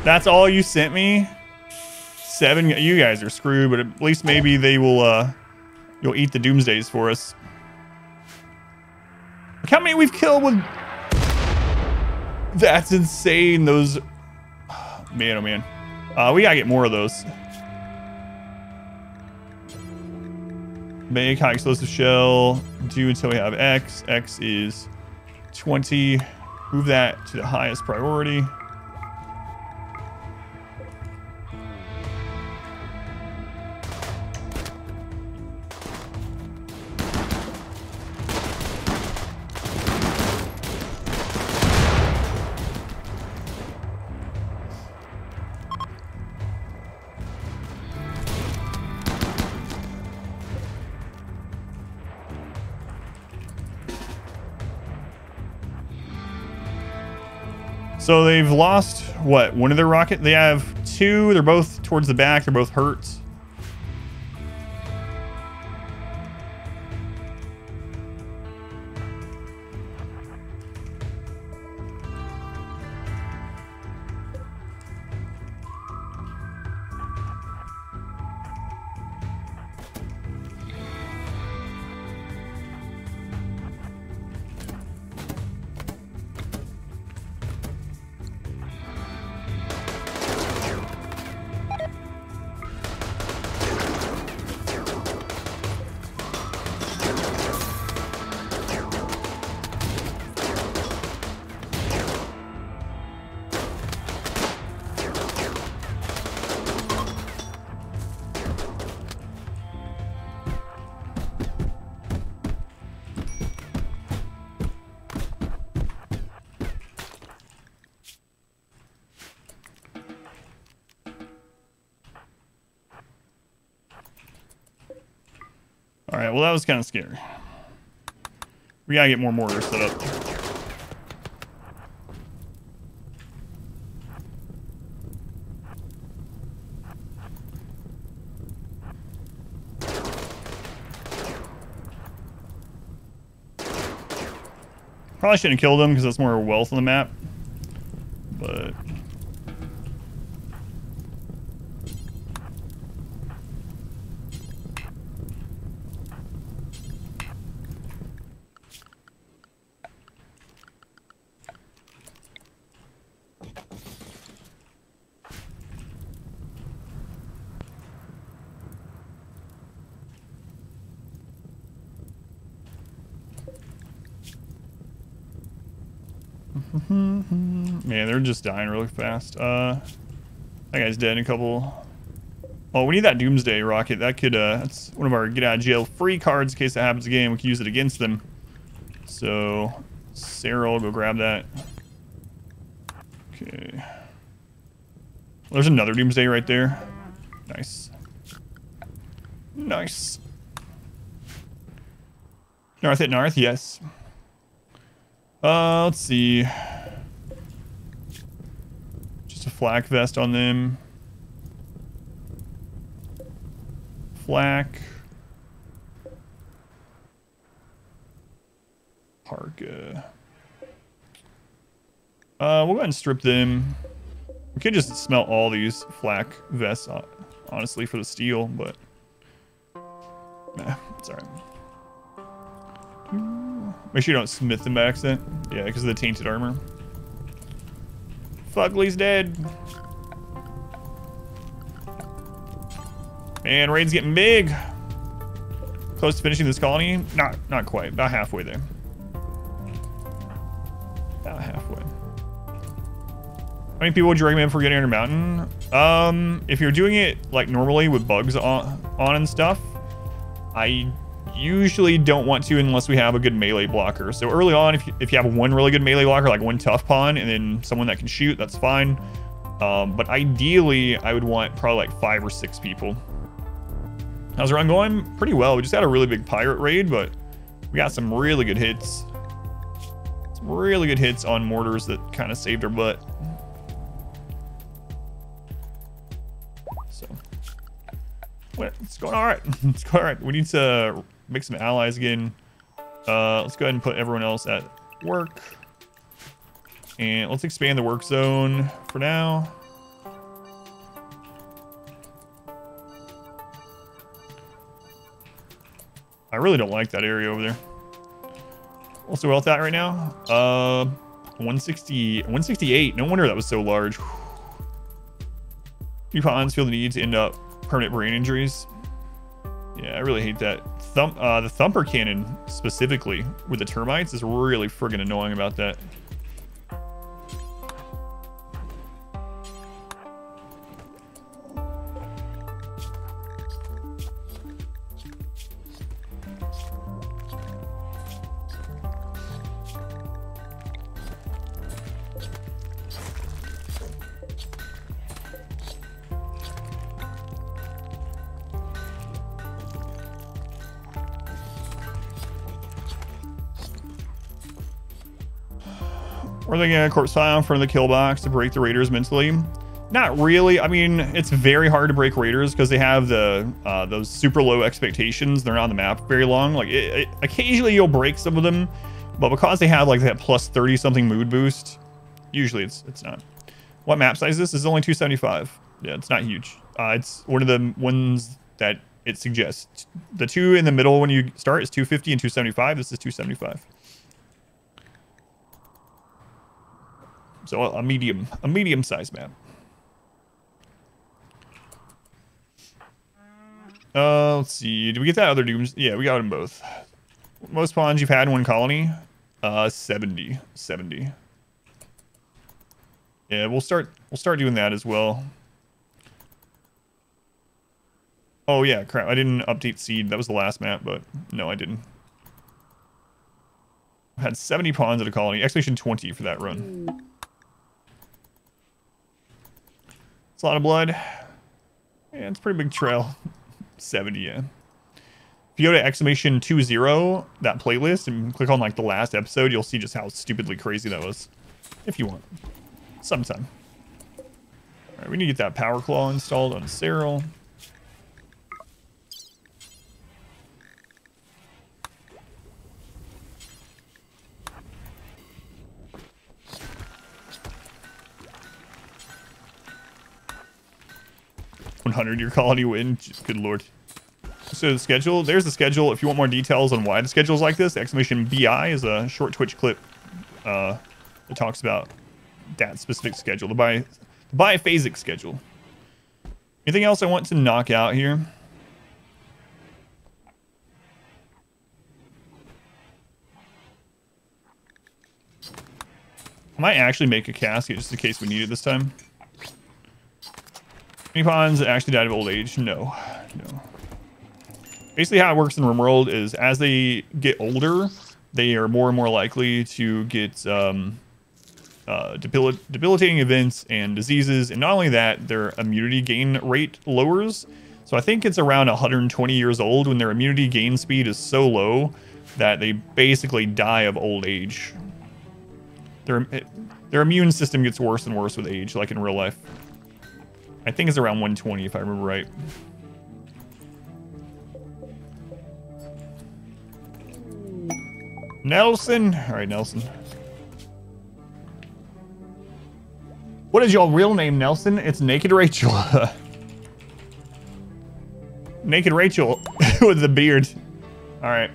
That's all you sent me? 7? You guys are screwed, but at least maybe they will, you'll eat the Doomsdays for us. Look how many we've killed with... That's insane. Those... Man, oh man. We gotta get more of those. Make high explosive shell. Do until we have X. X is 20. Move that to the highest priority. So they've lost, what, 1 of their rocket? They have 2. They're both towards the back. They're both hurt. All right, well, that was kind of scary. We gotta get more mortars set up. Probably shouldn't have killed them because that's more wealth on the map. But... Man, they're just dying really fast. That guy's dead in a couple. Oh, we need that Doomsday rocket. That could, that's one of our get out of jail free cards in case that happens again. We can use it against them. So, Sarah will go grab that. Okay. Well, there's another Doomsday right there. Nice. Nice. North at north, yes. Let's see. Just a flak vest on them. Flak. Parka. We'll go ahead and strip them. We could just smelt all these flak vests, honestly, for the steel, but nah, it's alright. Make sure you don't smith them by accident. Yeah, because of the tainted armor. Fugly's dead. Man, raid's getting big. Close to finishing this colony? Not quite. About halfway there. About halfway. How many people would you recommend for getting under mountain? If you're doing it like normally with bugs on and stuff, I usually don't want to unless we have a good melee blocker. So early on, if you have one really good melee blocker, like one tough pawn, and then someone that can shoot, that's fine. But ideally, I would want probably like 5 or 6 people. How's the run going? Pretty well. We just had a really big pirate raid, but we got some really good hits. Some really good hits on mortars that kind of saved our butt. So, it's going all right. It's going all right. We need to make some allies again. Let's go ahead and put everyone else at work. And let's expand the work zone for now. I really don't like that area over there. What's the wealth at right now? 168. No wonder that was so large. Few pawns feel the need to end up permanent brain injuries. Yeah, I really hate that. The thumper cannon specifically with the termites is really friggin' annoying about that. We're thinking a corpse pile in front of the kill box to break the raiders mentally. Not really. I mean, it's very hard to break raiders because they have the those super low expectations. They're not on the map very long. Like occasionally you'll break some of them, but because they have like that plus 30 something mood boost, usually it's not. What map size is this? This is only 275. Yeah, it's not huge. It's one of the ones that it suggests. The two in the middle when you start is 250 and 275. This is 275. So a medium-sized map. Let's see. Did we get that other Dooms? Yeah, we got them both. Most pawns you've had in one colony? 70. Yeah, we'll start doing that as well. Oh yeah, crap. I didn't update seed. That was the last map, but no, I didn't. I had 70 pawns at a colony. Expedition 20 for that run. A lot of blood. Yeah, it's a pretty big trail. 70, yeah. If you go to exclamation 20, that playlist, and click on like the last episode, you'll see just how stupidly crazy that was. If you want. Sometime. Alright, we need to get that power claw installed on Cyril. Your colony win. Good lord. So the schedule, there's the schedule. If you want more details on why the schedule is like this, exclamation BI is a short Twitch clip that talks about that specific schedule, the biphasic schedule. Anything else I want to knock out here? I might actually make a casket just in case we need it this time. Any pawns that actually died of old age? No. Basically how it works in RimWorld is as they get older, they are more and more likely to get debilitating events and diseases. And not only that, their immunity gain rate lowers. So I think it's around 120 years old when their immunity gain speed is so low that they basically die of old age. Their immune system gets worse and worse with age, like in real life. I think it's around 120 if I remember right. Nelson. All right, Nelson. What is your real name, Nelson? It's NakedRachel. NakedRachel with the beard. All right.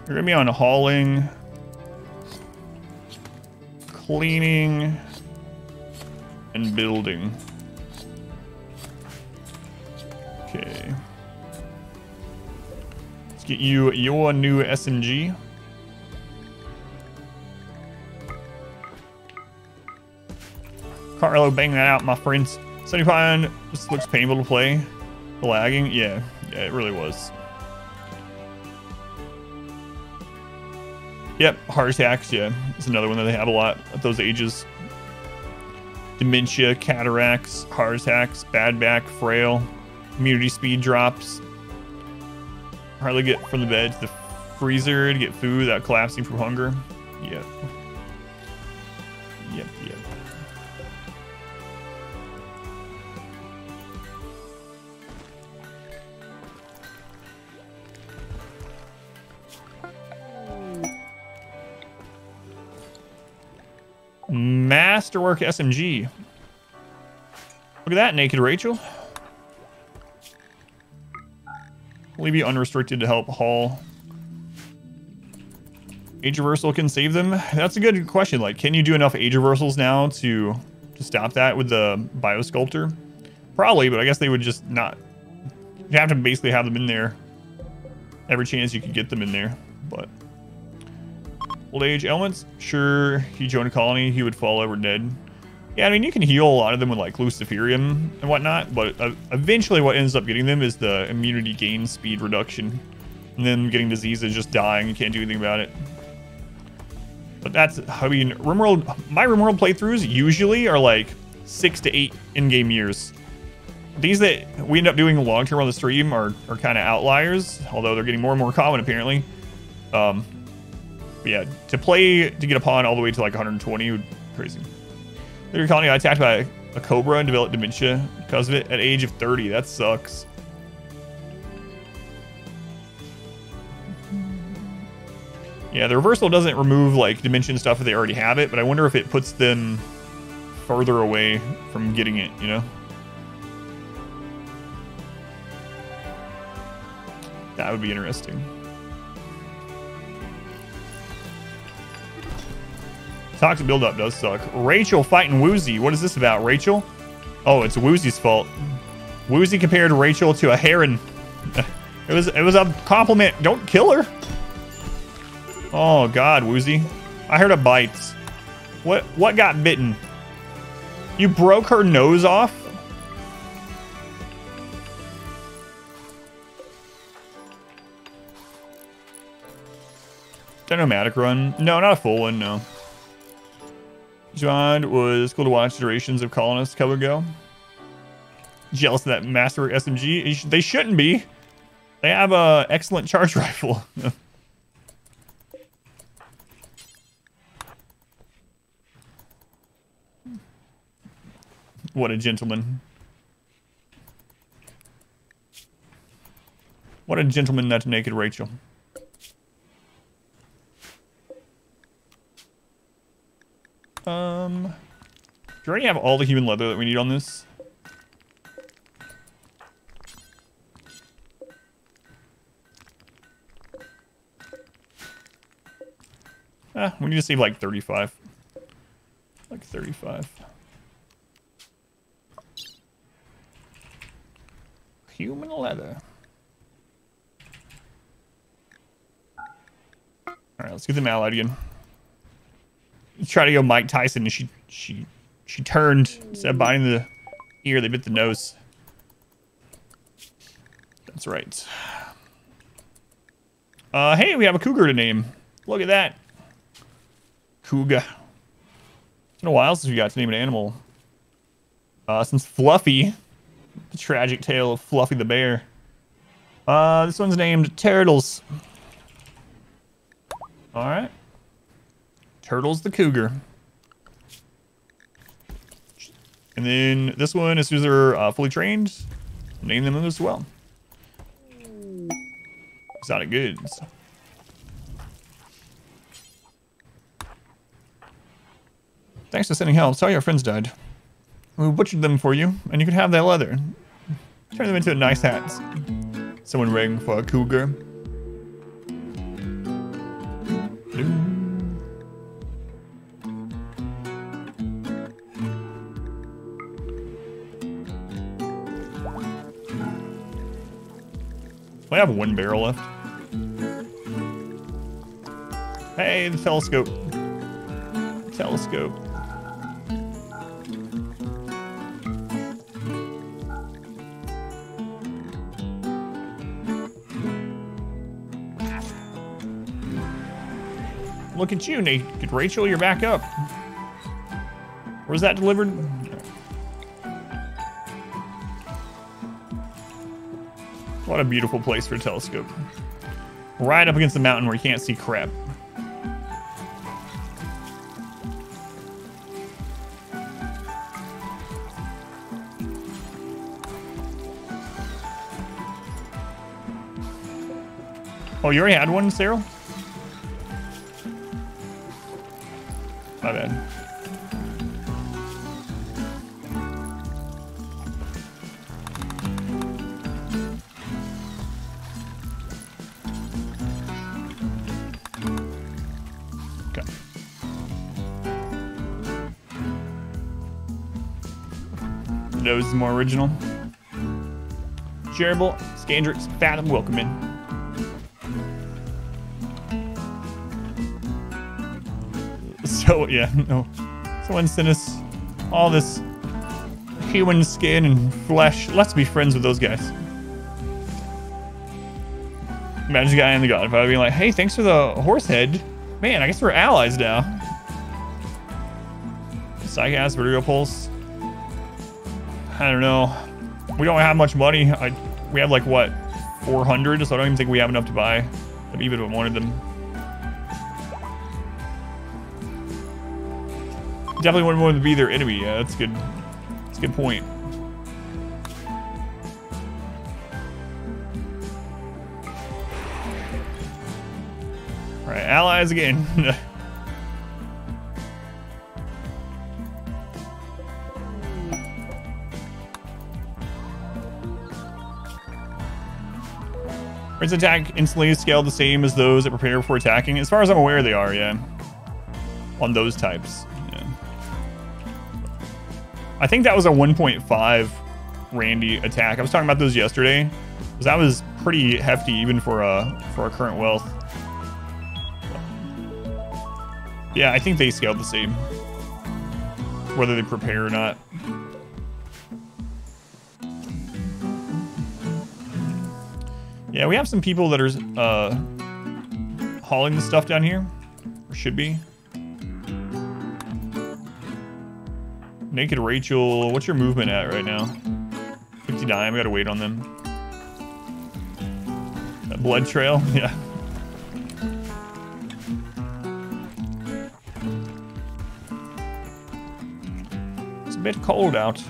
You're gonna be on hauling, cleaning, and building. Okay. Let's get you your new SMG. Carlo, bang that out, my friends. Sunny Pine, this looks painful to play. The lagging, yeah, it really was. Yep, heart attacks, yeah. It's another one that they have a lot at those ages. Dementia, cataracts, heart attacks, bad back, frail, immunity speed drops. Hardly get from the bed to the freezer to get food without collapsing from hunger. Yep. Yep, yep. Masterwork SMG. Look at that, NakedRachel. Leave you unrestricted to help haul. Age reversal can save them. That's a good question. Like, can you do enough age reversals now to stop that with the biosculptor? Probably, but I guess they would just not. You have to basically have them in there every chance you could get them in there. But old age elements, sure. He joined a colony, he would fall over dead. Yeah, I mean, you can heal a lot of them with like Luciferium and whatnot, but eventually what ends up getting them is the immunity gain speed reduction. And then getting diseases, just dying, you can't do anything about it. But that's, I mean, RimWorld, my RimWorld playthroughs usually are like 6 to 8 in-game years. These that we end up doing long-term on the stream are kind of outliers, although they're getting more and more common apparently. But yeah, to get upon all the way to like 120 would be crazy. Your colony got attacked by a cobra and developed dementia because of it at age of 30. That sucks. Yeah, the reversal doesn't remove like dimension stuff if they already have it, but I wonder if it puts them further away from getting it, you know? That would be interesting. Toxic buildup does suck. Rachel fighting Woozy. What is this about, Rachel? Oh, it's Woozy's fault. Woozy compared Rachel to a heron. It was a compliment. Don't kill her. Oh God, Woozy. I heard a bite. What got bitten? You broke her nose off? Nomadic run? No, not a full one, no. John was cool to watch iterations of colonists come and go. Jealous of that Masterwork SMG? They shouldn't be. They have a excellent charge rifle. What a gentleman. What a gentleman, that NakedRachel. Do you already have all the human leather that we need on this? We need to save like 35. Like 35. Human leather. Alright, let's get them allied again. Try to go Mike Tyson, and she turned. Instead of biting the ear, they bit the nose. That's right. Hey, we have a cougar to name. Look at that. Cougar. It's been a while since we got to name an animal. Since Fluffy. The tragic tale of Fluffy the bear. This one's named Turtles. Alright. Turtles the cougar. And then this one, as soon as they're fully trained, name them as well. Exotic goods. Thanks for sending help. Sorry our friends died. We butchered them for you, and you can have that leather. Turn them into nice hats. Someone rang for a cougar. I have one barrel left. Hey, the telescope. Telescope. Look at you, NakedRachel, you're back up. Where's that delivered? What a beautiful place for a telescope. Right up against the mountain where you can't see crap. Oh, you already had one, Cyril? My bad. Okay. Nose is more original. Shareable, Scandrix, Fathom, welcome in. So, yeah, no. Someone sent us all this human skin and flesh. Let's be friends with those guys. Imagine the guy in the Godfather being like, hey, thanks for the horse head. Man, I guess we're allies now. Psychass, Vertigo Pulse. I don't know. We don't have much money. We have like, what, 400? So I don't even think we have enough to buy them, even if we wanted them. Definitely wouldn't want to be their enemy. Yeah, that's good. That's a good point. All right, allies again. Its attack instantly scaled the same as those that prepare before attacking. As far as I'm aware, they are, yeah. On those types. I think that was a 1.5 Randy attack. I was talking about those yesterday, because that was pretty hefty even for our current wealth. Yeah, I think they scaled the same, whether they prepare or not. Yeah, we have some people that are hauling the stuff down here, or should be. NakedRachel, what's your movement at right now? 59, we gotta wait on them. That blood trail, yeah. It's a bit cold out.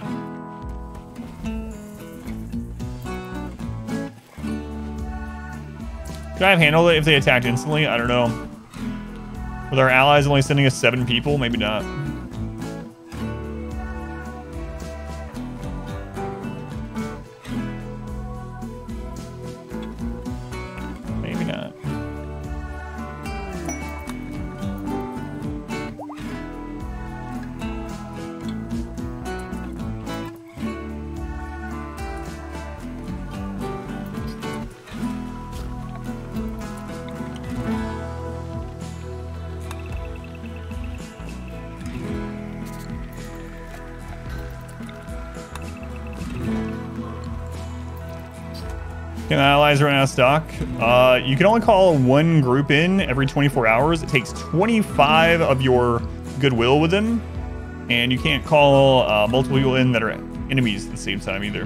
Could I have handled it if they attacked instantly? I don't know. With our allies only sending us 7 people, maybe not. Can allies run out of stock? You can only call one group in every 24 hours. It takes 25 of your goodwill with them. And you can't call multiple people in that are enemies at the same time either.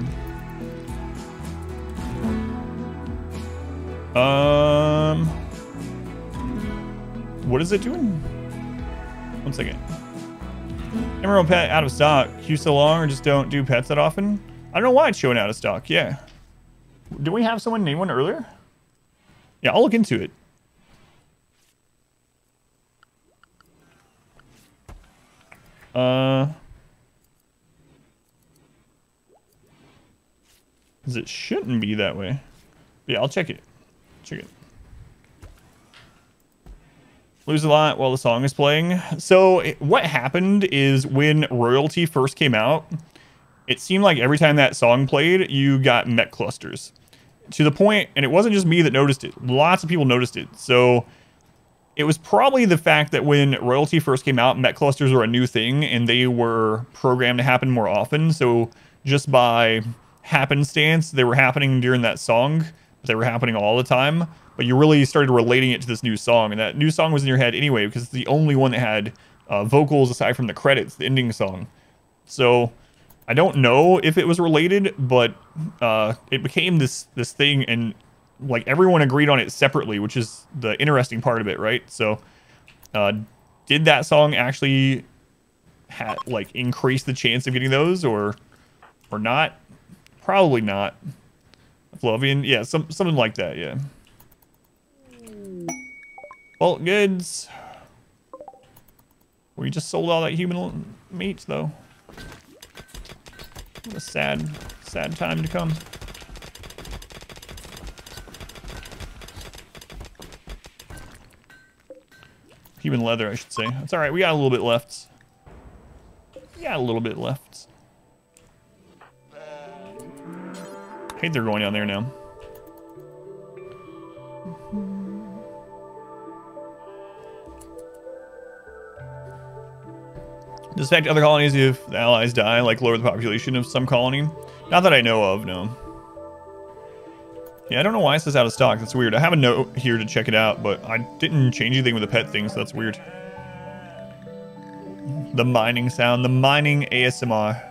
What is it doing? 1 second. Emerald pet out of stock. Queue so long or just don't do pets that often? I don't know why it's showing out of stock. Yeah. Did we have someone name one earlier? Yeah, I'll look into it. Because it shouldn't be that way. But yeah, I'll check it. Check it. Lose a lot while the song is playing. So what happened is when Royalty first came out, it seemed like every time that song played, you got MECH clusters. To the point, and it wasn't just me that noticed it. Lots of people noticed it. So it was probably the fact that when Royalty first came out, MECH clusters were a new thing, and they were programmed to happen more often. So just by happenstance, they were happening during that song. They were happening all the time. But you really started relating it to this new song, and that new song was in your head anyway because it's the only one that had vocals aside from the credits, the ending song. So I don't know if it was related, but it became this thing, and like everyone agreed on it separately, which is the interesting part of it, right? So did that song actually like increase the chance of getting those, or not? Probably not. Flavian, yeah, something like that, yeah. Bulk goods. We just sold all that human meat, though. What a sad time to come. Human leather, I should say. That's all right. We got a little bit left. I hate they're going down there now. Does it affect other colonies if the allies die, like lower the population of some colony? Not that I know of, no. Yeah, I don't know why it says out of stock. That's weird. I have a note here to check it out, but I didn't change anything with the pet thing, so that's weird. The mining sound, the mining ASMR.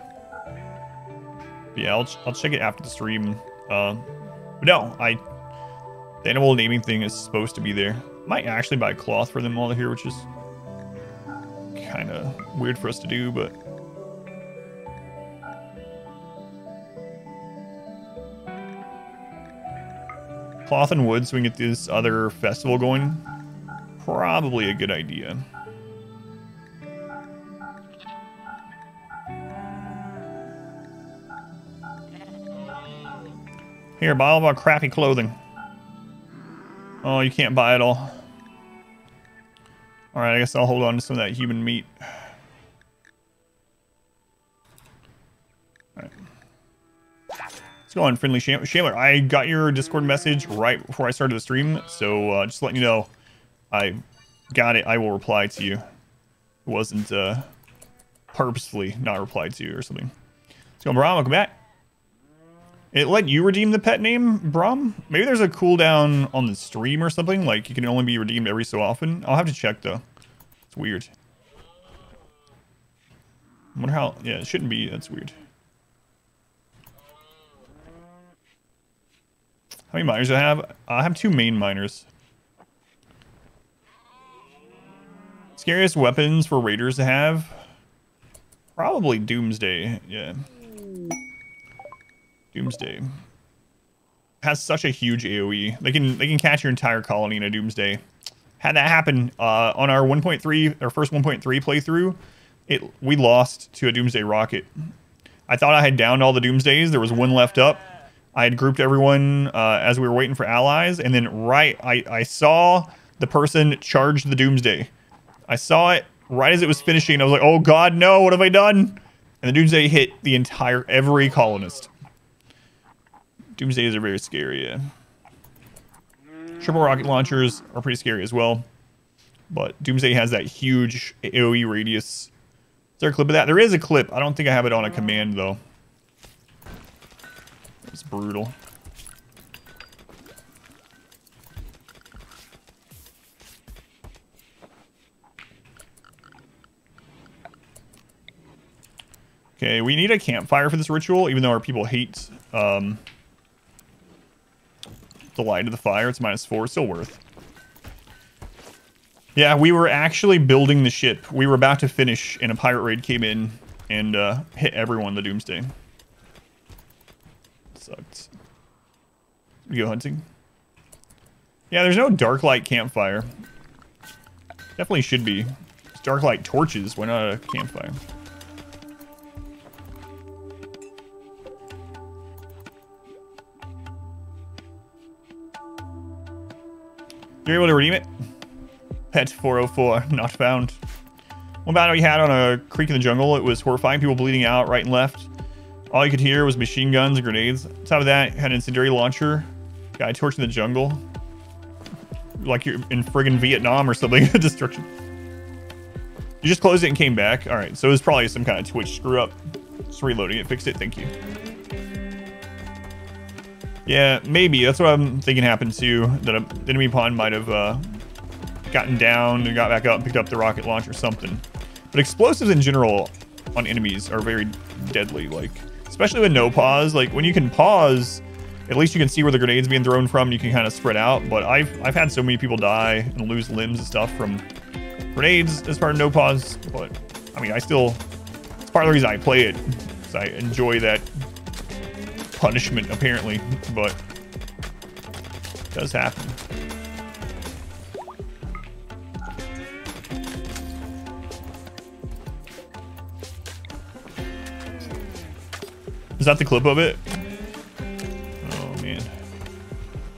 But yeah, I'll check it after the stream. But no, the animal naming thing is supposed to be there. Might actually buy cloth for them while they're here, which is kind of weird for us to do, but cloth and wood so we can get this other festival going. Probably a good idea. Here, buy all of our crappy clothing. Oh, you can't buy it all. Alright, I guess I'll hold on to some of that human meat. Alright. Let's go on, friendly Shambler. I got your Discord message right before I started the stream, so just letting you know I got it. I will reply to you. It wasn't purposefully not replied to you or something. Let's go, Brom. Welcome back. It let you redeem the pet name, Brom? Maybe there's a cooldown on the stream or something. Like, you can only be redeemed every so often. I'll have to check, though. It's weird. I wonder how... Yeah, it shouldn't be. That's weird. How many miners do I have? I have 2 main miners. Scariest weapons for raiders to have? Probably Doomsday, yeah. Doomsday has such a huge AoE. They can catch your entire colony in a Doomsday. Had that happen on our 1.3, our first 1.3 playthrough, we lost to a Doomsday rocket. I thought I had downed all the Doomsdays. There was one left up. I had grouped everyone as we were waiting for allies, and then I saw the person charge the Doomsday. I saw it right as it was finishing. I was like, oh god, no, what have I done? And the Doomsday hit every colonist. Doomsdays are very scary, yeah. Triple rocket launchers are pretty scary as well. But Doomsday has that huge AoE radius. Is there a clip of that? There is a clip. I don't think I have it on a command, though. It's brutal. Okay, we need a campfire for this ritual, even though our people hate the light of the fire. It's -4, still worth. Yeah, we were actually building the ship. We were about to finish, and a pirate raid came in and hit everyone the Doomsday. Sucked. We go hunting. Yeah, there's no dark light campfire. Definitely should be. It's dark light torches. Why not a campfire? You're able to redeem it? Pet 404, not found. One battle you had on a creek in the jungle, it was horrifying. People bleeding out right and left. All you could hear was machine guns and grenades. On top of that, you had an incendiary launcher. Guy torching the jungle. Like you're in friggin' Vietnam or something. Destruction. You just closed it and came back? Alright, so it was probably some kind of Twitch screw up. Just reloading it, fixed it, thank you. Yeah, maybe. That's what I'm thinking happened too. That the enemy pawn might have gotten down and got back up and picked up the rocket launch or something. But explosives in general on enemies are very deadly. Like, especially with no pause. Like, when you can pause, at least you can see where the grenade's being thrown from. And you can kind of spread out. But I've had so many people die and lose limbs and stuff from grenades as part of no pause. But, I mean, it's part of the reason I play it. Because I enjoy that punishment, apparently. But it does happen. Is that the clip of it? Oh, man.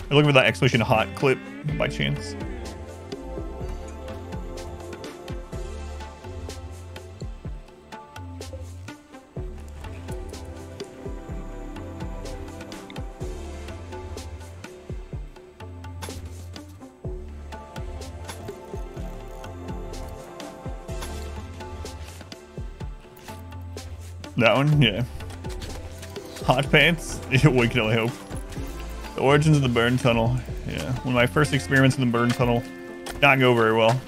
I'm looking for that exclamation hot clip by chance. That one? Yeah. Hot pants? We can only hope. The origins of the burn tunnel. Yeah, one of my first experiments in the burn tunnel. Not go very well.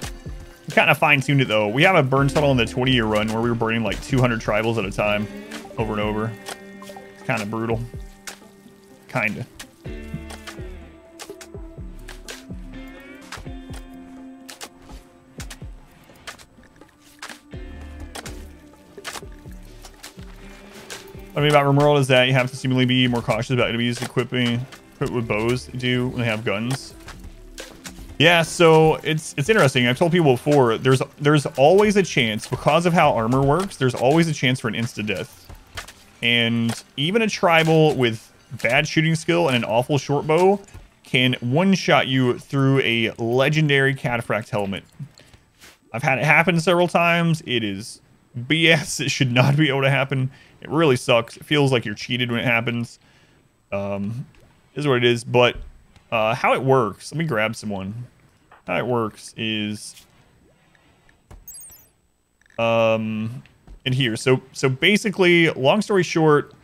We kind of fine-tuned it though. We have a burn tunnel in the 20-year run where we were burning like 200 tribals at a time. Over and over. It's kind of brutal. Kinda. What I mean about RimWorld is that you have to seemingly be more cautious about enemies equipped with bows they do when they have guns. Yeah, so it's interesting. I've told people before, there's always a chance, because of how armor works, there's always a chance for an insta-death. And even a tribal with bad shooting skill and an awful short bow can one-shot you through a legendary cataphract helmet. I've had it happen several times. It is BS. It should not be able to happen. It really sucks. It feels like you're cheated when it happens. Is what it is. But how it works, let me grab someone. How it works is in here. So basically, long story short,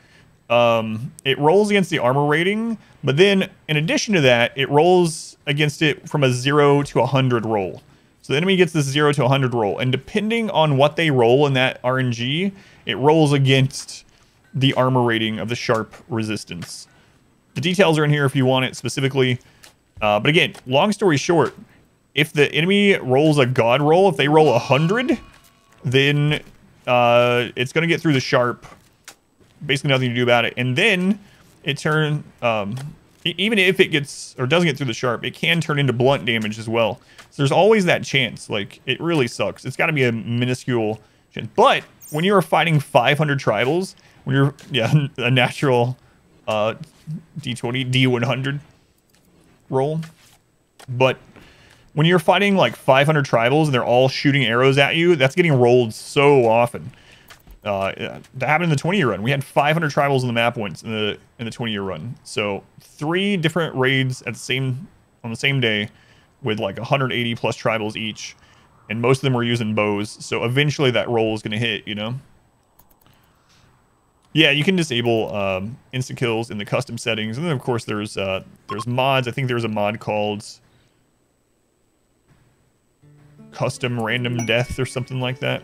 it rolls against the armor rating, but then in addition to that, it rolls against it from a 0 to 100 roll. So the enemy gets this 0 to 100 roll, and depending on what they roll in that RNG, it rolls against the armor rating of the sharp resistance. The details are in here if you want it specifically. But again, long story short, if the enemy rolls a god roll, if they roll 100, then it's going to get through the sharp. Basically nothing to do about it. And then it turns, even if it gets, or doesn't get through the sharp, it can turn into blunt damage as well. So there's always that chance. Like, it really sucks. It's got to be a minuscule chance. But when you are fighting 500 tribals, when you're, yeah, a natural D20, D100 roll. But when you're fighting like 500 tribals and they're all shooting arrows at you, that's getting rolled so often. That happened in the 20-year run. We had 500 tribals on the map once in the 20-year run. So 3 different raids at on the same day with like 180 plus tribals each. And most of them were using bows. So eventually that roll is going to hit, you know? Yeah, you can disable insta kills in the custom settings. And then of course there's mods. I think there's a mod called custom random death or something like that.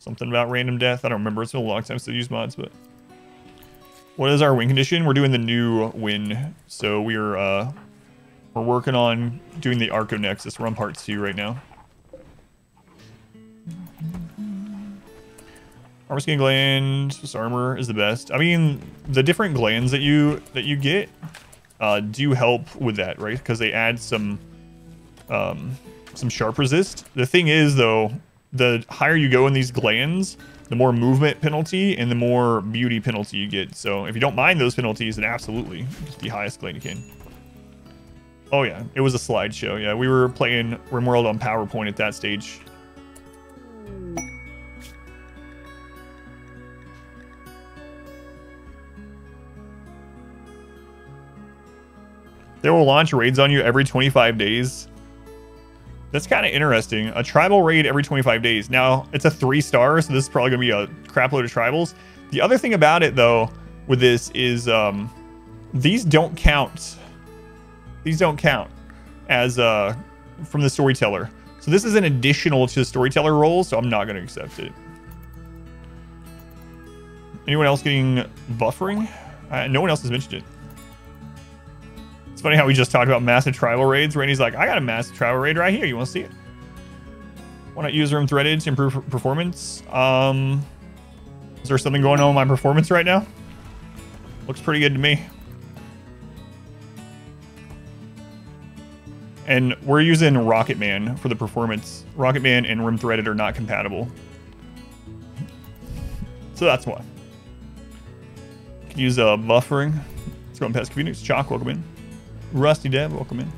Something about random death. I don't remember. It's been a long time since I used mods, but what is our win condition? We're doing the new win, so we're working on doing the Archonexus. We're on part 2 right now. Armor skin gland, Swiss armor is the best. I mean, the different glands that you get do help with that, right? Because they add some sharp resist. The thing is, though, the higher you go in these glands, the more movement penalty and the more beauty penalty you get. So if you don't mind those penalties, then absolutely get the highest gland you can. Oh yeah, it was a slideshow. Yeah, we were playing RimWorld on PowerPoint at that stage. They will launch raids on you every 25 days. That's kind of interesting. A tribal raid every 25 days. Now, it's a 3-star, so this is probably going to be a crap load of tribals. The other thing about it, though, with this is these don't count. These don't count as from the storyteller. So this is an additional to the storyteller role, so I'm not going to accept it. Anyone else getting buffering? No one else has mentioned it. It's funny how we just talked about massive tribal raids. Randy's like, I got a massive tribal raid right here. You want to see it? Why not use room threaded to improve performance? Is there something going on with my performance right now? Looks pretty good to me. And we're using Rocket Man for the performance. Rocket Man and room threaded are not compatible. So that's why. Can use buffering. Let's go on past convenience. Chalk, welcome in. Rusty Dev, welcome in.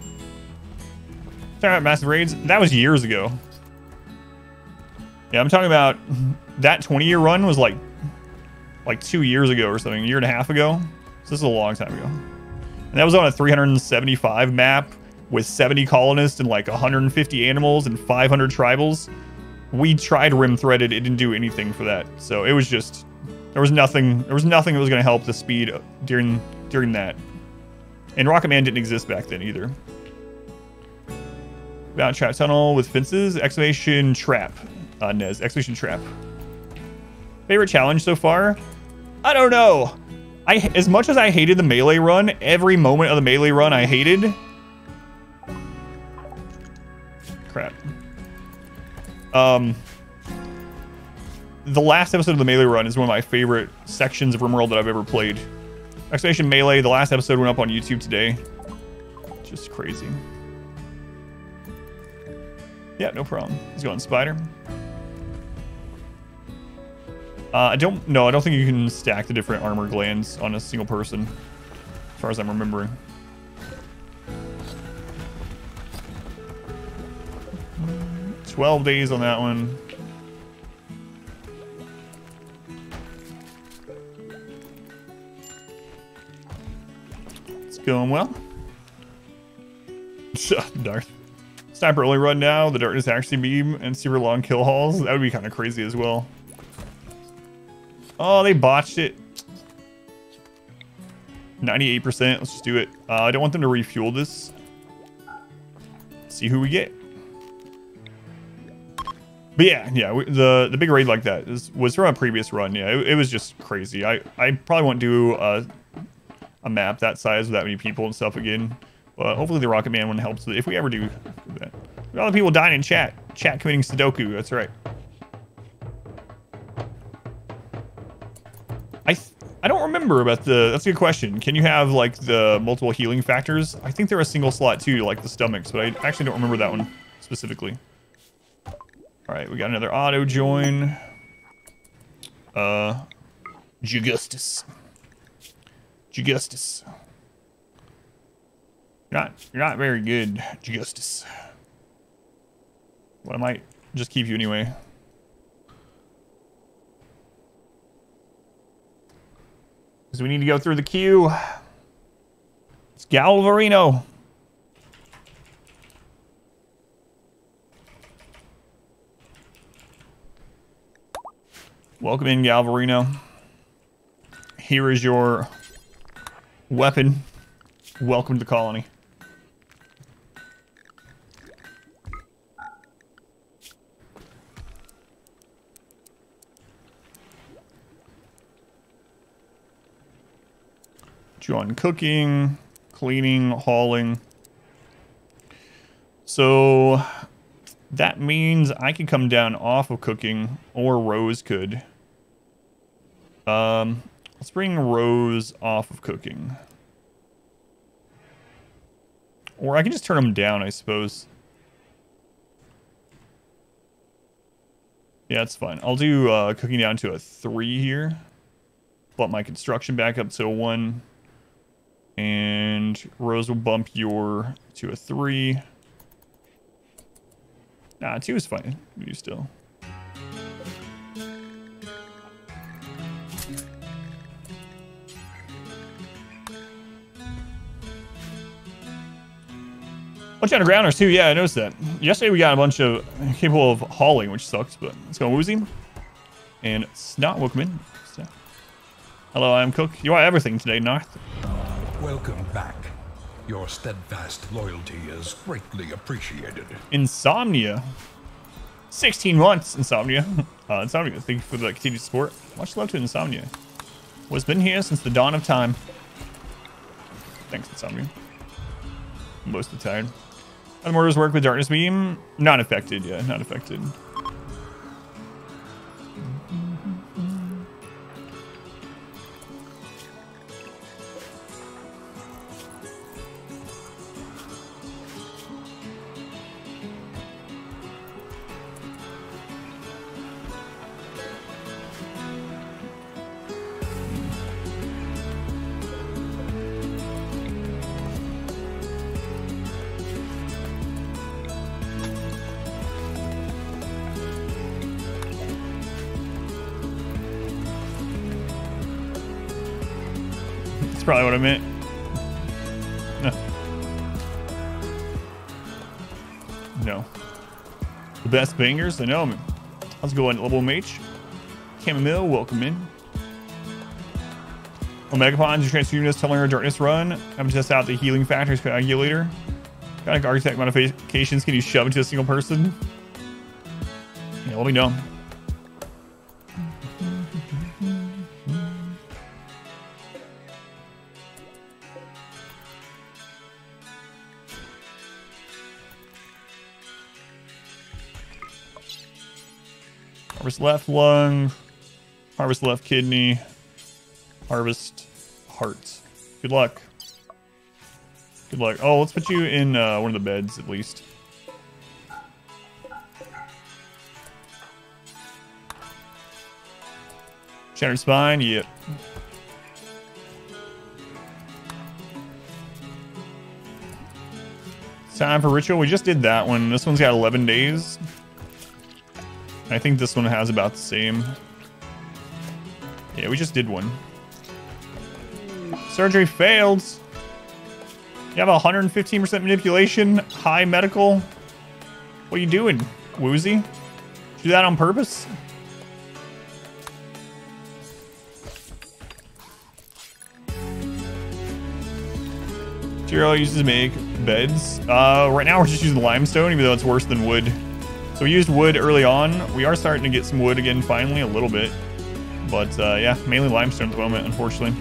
Talking about massive raids, that was years ago. Yeah, I'm talking about that 20-year run was like 2 years ago or something, a year and a half ago. So this is a long time ago. And that was on a 375 map with 70 colonists and like 150 animals and 500 tribals. We tried rim threaded, it didn't do anything for that. So it was just, there was nothing that was going to help the speed during that. And Rocket Man didn't exist back then either. Bound trap tunnel with fences. Excavation trap. Nez. Excavation trap. Favorite challenge so far? I don't know. As much as I hated the melee run, every moment of the melee run I hated. Crap. The last episode of the melee run is one of my favorite sections of RimWorld that I've ever played. Exclamation Melee, the last episode went up on YouTube today. Just crazy. Yeah, no problem. Let's go on Spider. I don't think you can stack the different armor glands on a single person, as far as I'm remembering. "12 days on that one. Going well. Darth. Sniper only run now. The darkness actually beam and super long kill hauls. That would be kind of crazy as well. Oh, they botched it. 98%. Let's just do it. I don't want them to refuel this. See who we get. But yeah. The big raid like that was from a previous run. Yeah, it was just crazy. I probably won't do a map that size with that many people and stuff again, but hopefully the Rocket Man one helps if we ever do that. All the people dying in chat committing Sudoku. That's right. I don't remember about that's a good question. Can you have like the multiple healing factors? I think they're a single slot too, like the stomachs, but I actually don't remember that one specifically. All right, we got another auto join. Jugustus. Jugustus. You're not very good, Jugustus. Well, I might just keep you anyway. Because we need to go through the queue. It's Galvarino. Welcome in, Galvarino. Here is your weapon. Welcome to the colony. Put you on cooking, cleaning, hauling. So that means I can come down off of cooking, or Rose could. Let's bring Rose off of cooking. Or I can just turn them down, I suppose. Yeah, that's fine. I'll do cooking down to a 3 here. Bump my construction back up to a 1. And Rose will bump your to a 3. Nah, 2 is fine. We do still. Bunch of undergrounders too. Yeah, I noticed that. Yesterday we got a bunch of capable of hauling, which sucks, but let's go Woozy. And Snot, welcome in. Hello, I'm Cook. You are everything today, Narth.
Welcome back. Your steadfast loyalty is greatly appreciated.
Insomnia. 16 months, Insomnia. Insomnia, thank you for the continued support. Much love to Insomnia. Was been here since the dawn of time. Thanks, Insomnia. Most of the time. How do mortars work with Darkness Beam? Not affected, yeah, not affected. Probably what I meant. No. The best bangers? I know. Let's go on level MECH. Chamomile, welcome in. Omegapons, your transfusionist, telling her darkness run. I'm to test out the healing factors coagulator. Got architect modifications can you shove into a single person? Yeah, let me know. Harvest left lung, harvest left kidney, harvest heart. Good luck. Good luck. Oh, let's put you in one of the beds at least. Shattered spine, yep. Time for ritual. We just did that one. This one's got 11 days. I think this one has about the same. Yeah, we just did one. Surgery failed. You have 115% manipulation, high medical. What are you doing, Woozy? Did you do that on purpose? Material uses to make beds. Right now we're just using limestone, even though it's worse than wood. So we used wood early on. We are starting to get some wood again, finally, a little bit. But yeah, mainly limestone at the moment, unfortunately.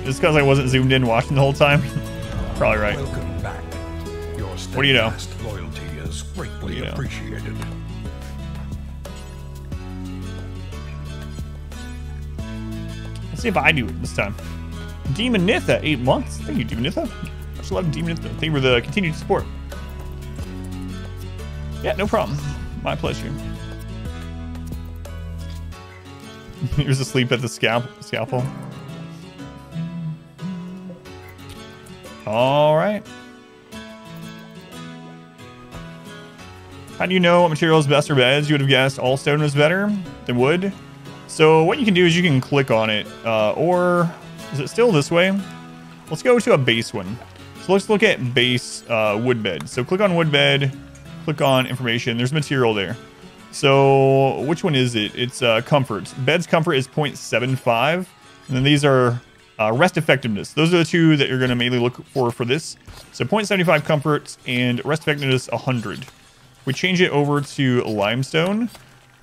It's because I wasn't zoomed in watching the whole time. Probably right.
Welcome back. Your
What do you know?
Loyalty is greatly appreciated.
Let's see if I do it this time. Demonitha, 8 months. Thank you, Demonitha. Much love, Demonitha. Thank you for the continued support. Yeah, no problem. My pleasure. He was asleep at the scalpel. All right. How do you know what material is best for beds? You would have guessed all stone was better than wood. So what you can do is you can click on it, or is it still this way? Let's go to a base one. So let's look at base wood bed. So click on wood bed. Click on information. There's material there. So which one is it? It's comfort. Bed's comfort is 0.75. And then these are rest effectiveness. Those are the two that you're going to mainly look for this. So 0.75 comfort and rest effectiveness 100. We change it over to limestone.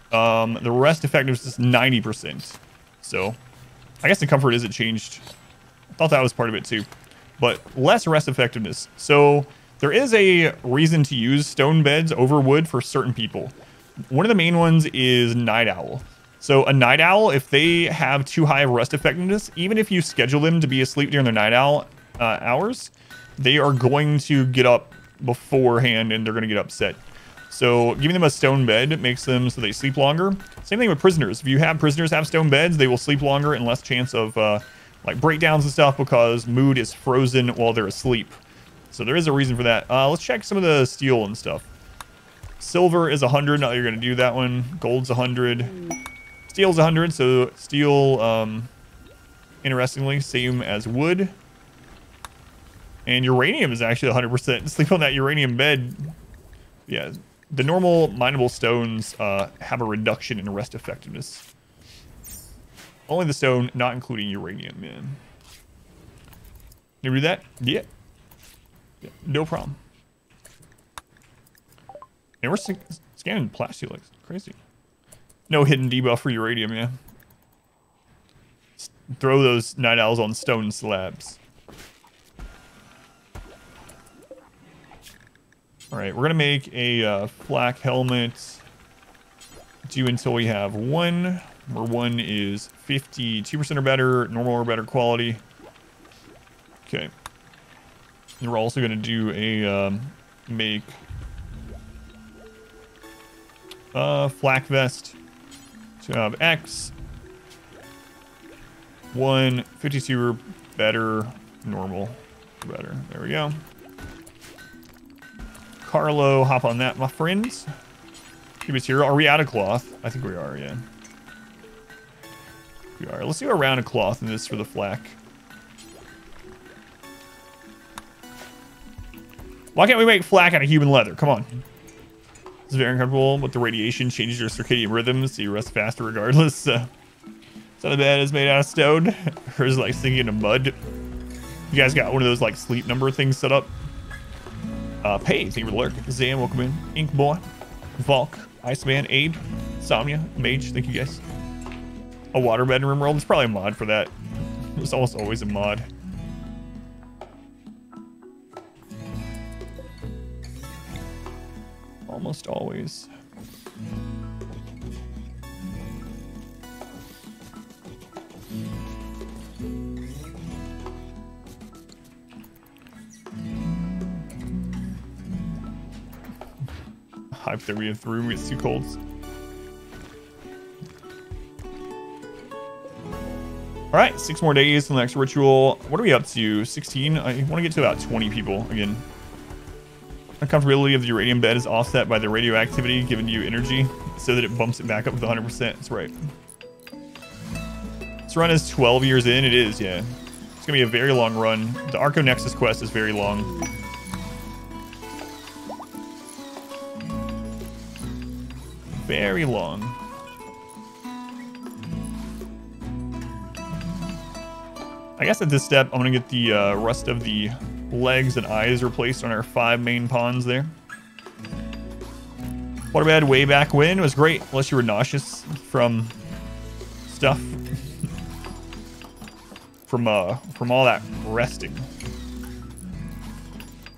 The rest effectiveness is 90%. So I guess the comfort isn't changed. I thought that was part of it too. But less rest effectiveness. So there is a reason to use stone beds over wood for certain people. One of the main ones is Night Owl. So a Night Owl, if they have too high of rest effectiveness, even if you schedule them to be asleep during their Night Owl hours, they are going to get up beforehand and they're going to get upset. So giving them a stone bed makes them so they sleep longer. Same thing with prisoners. If you have prisoners have stone beds, they will sleep longer and less chance of like breakdowns and stuff because mood is frozen while they're asleep. So there is a reason for that. Let's check some of the steel and stuff. Silver is 100. Not that you're going to do that one. Gold's 100. Steel's 100. So steel, interestingly, same as wood. And uranium is actually 100%. Sleep on that uranium bed. Yeah, the normal mineable stones have a reduction in rest effectiveness. Only the stone, not including uranium, man. You read that? Yeah. No problem. And we're scanning plastic like crazy. No hidden debuff for uranium, yeah. Just throw those Night Owls on stone slabs. Alright, we're going to make a flak helmet do until we have one, where one is 52% or better, normal or better quality. Okay. And we're also going to do a make flak vest to have X, 1, 52 or better, normal or better. There we go. Carlo, hop on that, my friends. Keep us here. Are we out of cloth? I think we are, yeah. We are. Let's do a round of cloth in this for the flak. Why can't we make flak out of human leather? Come on. It's very uncomfortable, but the radiation changes your circadian rhythms, so you rest faster regardless. It's not as bad as made out of stone. Hers like sinking into mud. You guys got one of those like sleep number things set up? Pay, thank you for the lurk. Zan, welcome in. Ink Boy, Volk, Iceman, Abe, Samya, Mage, thank you guys. A waterbed in RimWorld, there's probably a mod for that. There's almost always a mod. Almost always. Hypothermia if the room gets too cold. Alright, 6 more days till the next ritual. What are we up to? 16? I want to get to about 20 people again. The comfortability of the uranium bed is offset by the radioactivity giving you energy so that it bumps it back up to 100%. That's right. This run is 12 years in. It is, yeah. It's going to be a very long run. The Archonexus quest is very long. Very long. I guess at this step, I'm going to get the rest of the legs and eyes replaced on our 5 main pawns there. Waterbed way back when was great, unless you were nauseous from stuff. from all that resting.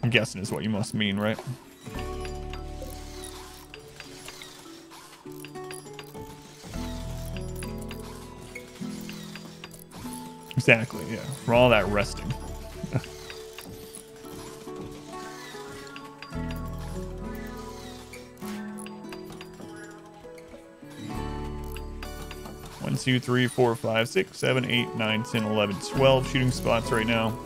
I'm guessing is what you must mean, right? Exactly, yeah. From all that resting. One, 2, 3, 4, 5, 6, 7, 8, 9, 10, 11, 12 shooting spots right now.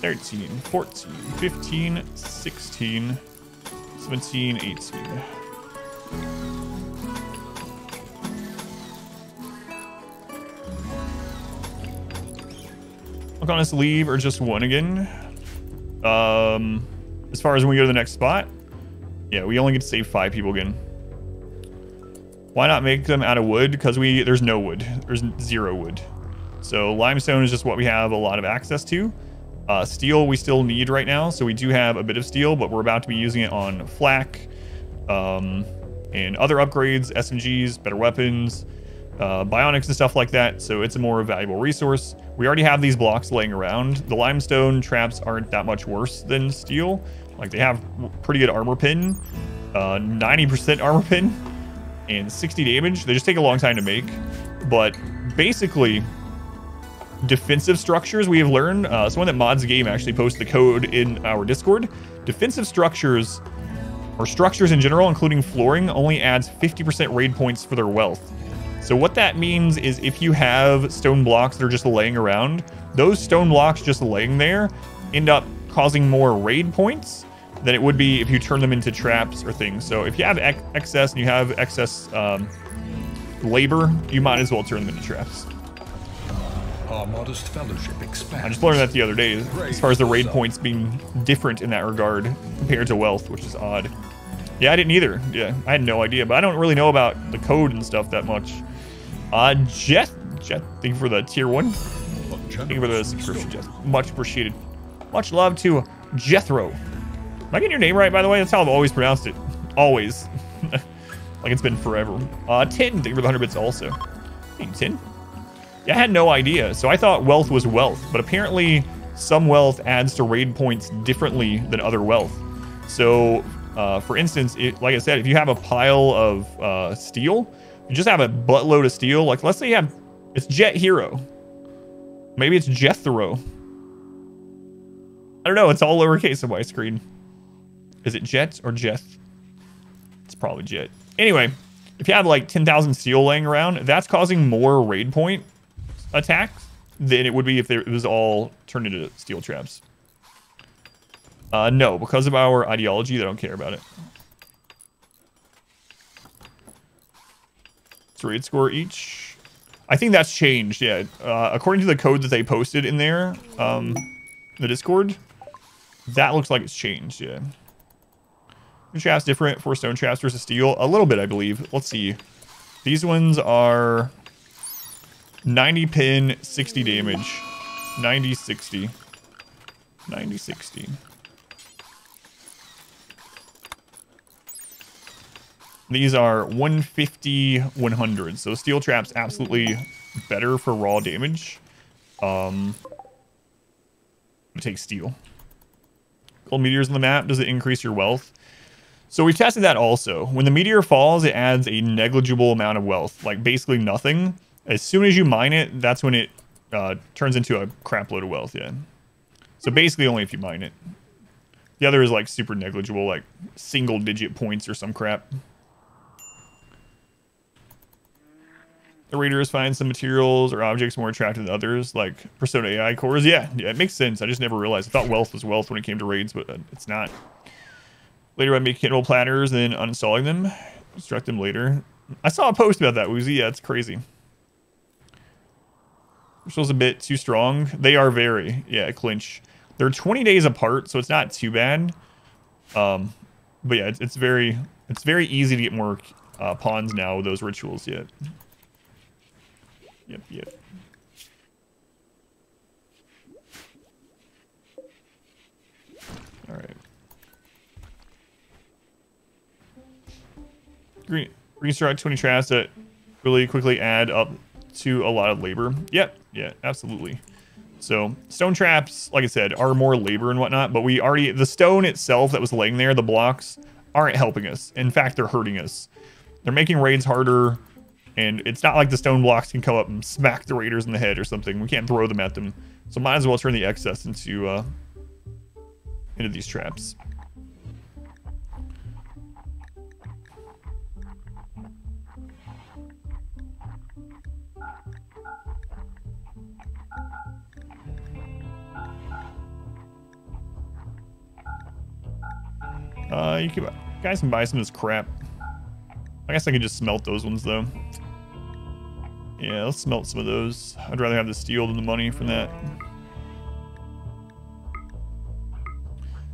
13, 14, 15, 16, 17, 18. Look on us leave or just one again. As far as when we go to the next spot, yeah, we only get to save 5 people again. Why not make them out of wood? Because there's no wood. There's 0 wood. So limestone is just what we have a lot of access to. Steel we still need right now, so we do have a bit of steel, but we're about to be using it on flak and other upgrades, SMGs, better weapons, bionics and stuff like that, so it's a more valuable resource. We already have these blocks laying around. The limestone traps aren't that much worse than steel. Like, they have pretty good armor pin, 90% armor pin, and 60 damage. They just take a long time to make. But basically, defensive structures we have learned. Someone that mods the game actually posted the code in our Discord. Defensive structures, or structures in general, including flooring, only adds 50% raid points for their wealth. So what that means is if you have stone blocks that are just laying around, those stone blocks just laying there end up causing more raid points than it would be if you turn them into traps or things. So if you have excess and you have excess labor, you might as well turn them into traps.
Our modest fellowship expands.
I just learned that the other day, as far as the raid points being different in that regard compared to wealth, which is odd. Yeah, I didn't either. Yeah, I had no idea, but I don't really know about the code and stuff that much. Jet, thank you for the tier 1. Thank you for the subscription, Jet. Much appreciated. Much love to Jethro. Am I getting your name right, by the way? That's how I've always pronounced it. Always. Like it's been forever. Tin, thank you for the 100 bits also. Hey, Tin. Yeah, I had no idea. So I thought wealth was wealth, but apparently some wealth adds to raid points differently than other wealth. So, for instance, like I said, if you have a pile of steel, you just have a buttload of steel. Like, let's say you have, it's Jet Hero. Maybe it's Jethro. I don't know. It's all lowercase on my screen. Is it Jet or Jeth? It's probably Jet. Anyway, if you have like 10,000 steel laying around, that's causing more raid point attacks than it would be if it was all turned into steel traps. No, because of our ideology, they don't care about it. It's raid score each. I think that's changed, yeah. According to the code that they posted in there, the Discord, that looks like it's changed, yeah. The traps different for stone traps versus steel. A little bit, I believe. Let's see. These ones are 90 pin, 60 damage. 90, 60. 90, 60. These are 150, 100. So steel traps absolutely better for raw damage. I'm gonna take steel. Gold meteors on the map, does it increase your wealth? So we tested that also. When the meteor falls, it adds a negligible amount of wealth, like basically nothing. As soon as you mine it, that's when it turns into a crap load of wealth, yeah. So basically only if you mine it. The other is like super negligible, like single digit points or some crap. The raiders find some materials or objects more attractive than others, like Persona AI cores. Yeah, it makes sense. I just never realized. I thought wealth was wealth when it came to raids, but it's not. Later, I make kindle platters and then uninstalling them. Destruct them later. I saw a post about that, Woozy. Yeah, it's crazy. Crystal's a bit too strong. They are very, yeah, clinch. They're 20 days apart, so it's not too bad. But yeah, it's very easy to get more pawns now with those rituals. Yeah. Yep. All right. Green strike 20 traps that really quickly add up to a lot of labor. Yep. Yeah, absolutely. So stone traps, like I said, are more labor and whatnot, but we already, the stone itself that was laying there, the blocks, aren't helping us. In fact, they're hurting us. They're making raids harder. And it's not like the stone blocks can come up and smack the raiders in the head or something. We can't throw them at them. So might as well turn the excess into these traps. Guys can buy some of this crap. I guess I could just smelt those ones though. Yeah, let's smelt some of those. I'd rather have the steel than the money from that.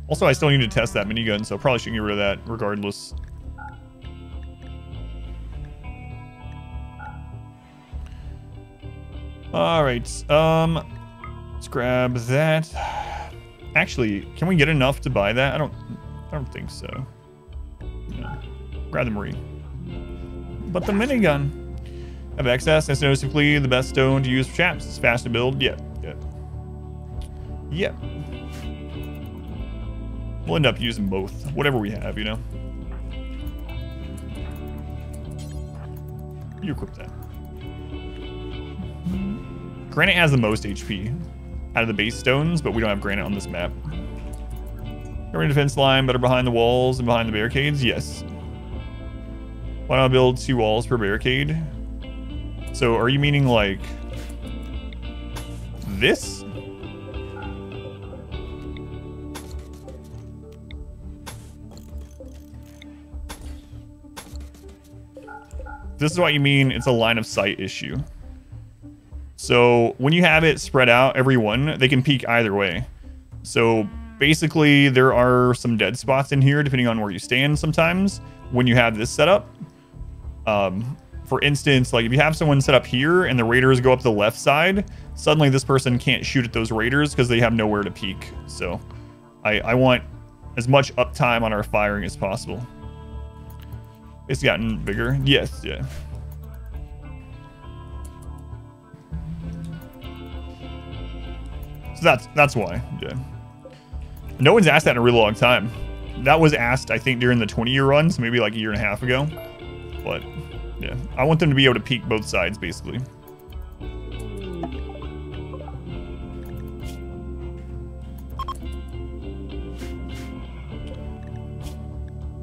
Also, I still need to test that minigun, so I probably shouldn't get rid of that regardless. Alright, let's grab that. Actually, can we get enough to buy that? I don't think so. No. Grab the Marine. But the minigun. Have excess. That's noticeably the best stone to use for chaps. It's fast to build. Yep. Yep. Yep. We'll end up using both. Whatever we have, you know. You equip that. Granite has the most HP out of the base stones, but we don't have granite on this map. Covering defense line, better behind the walls and behind the barricades? Yes. Why not build 2 walls per barricade? So are you meaning like this? This is what you mean it's a line of sight issue. So when you have it spread out, every one, they can peek either way. So basically there are some dead spots in here depending on where you stand sometimes when you have this set up. For instance, like if you have someone set up here and the raiders go up the left side, suddenly this person can't shoot at those raiders because they have nowhere to peek. So I want as much uptime on our firing as possible. It's gotten bigger. Yes, yeah. So that's why. Yeah. No one's asked that in a really long time. That was asked, I think, during the 20-year run, so maybe like a year and a half ago. But yeah, I want them to be able to peek both sides, basically.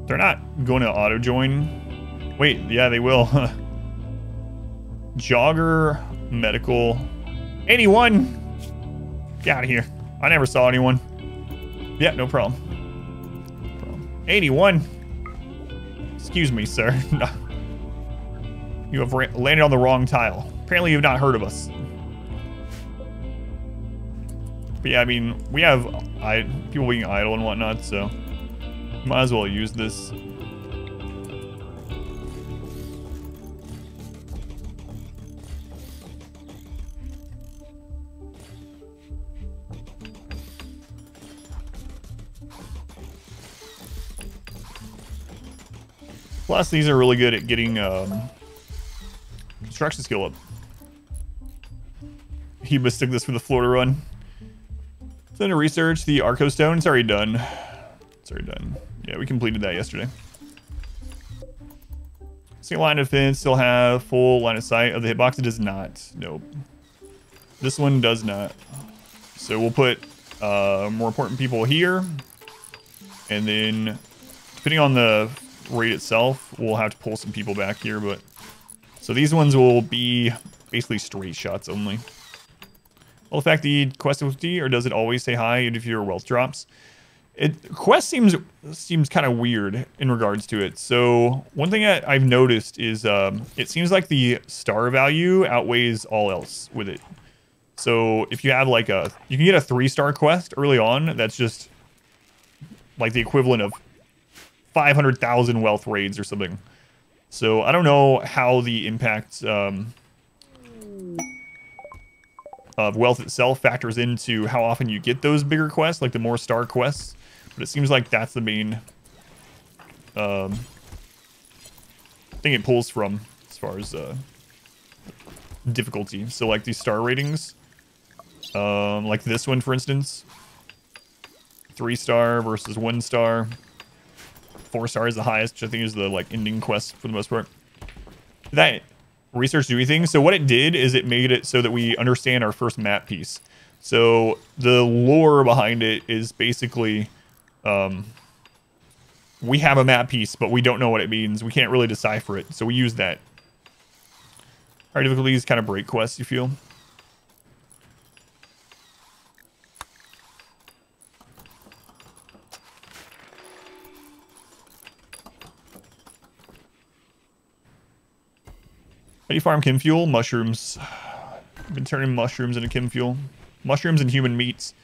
They're not going to auto join. Wait, yeah, they will. Jogger, medical, 81. Get out of here. I never saw anyone. Yeah, no problem. 81. Excuse me, sir. You have landed on the wrong tile. Apparently you've not heard of us. But yeah, I mean, we have people being idle and whatnot, so might as well use this. Plus, these are really good at getting construction skill up. He mistook this for the Florida run. So to research the Archo stone. It's already done. It's already done. Yeah, we completed that yesterday. Single line of defense still have full line of sight of the hitbox. It does not. Nope. This one does not. So we'll put more important people here. And then, depending on the raid itself, we'll have to pull some people back here. But so these ones will be basically straight shots only. Will affect the quest difficulty, or does it always say high even if your wealth drops? Quest seems kind of weird in regards to it. So one thing that I've noticed is it seems like the star value outweighs all else with it. So if you have like you can get a 3-star quest early on that's just like the equivalent of 500,000 wealth raids or something. So I don't know how the impact of wealth itself factors into how often you get those bigger quests, like the more star quests. But it seems like that's the main thing it pulls from as far as difficulty. So like these star ratings, like this one, for instance, 3-star versus 1-star. 4-star is the highest, which I think is the like ending quest for the most part. That research do anything? So what it did is it made it so that we understand our first map piece. So the lore behind it is basically we have a map piece, but we don't know what it means. We can't really decipher it, so we use that. Our difficulties kind of break quests, you feel? How do you farm chem fuel? Mushrooms. I've been turning mushrooms into chem fuel. Mushrooms and human meats.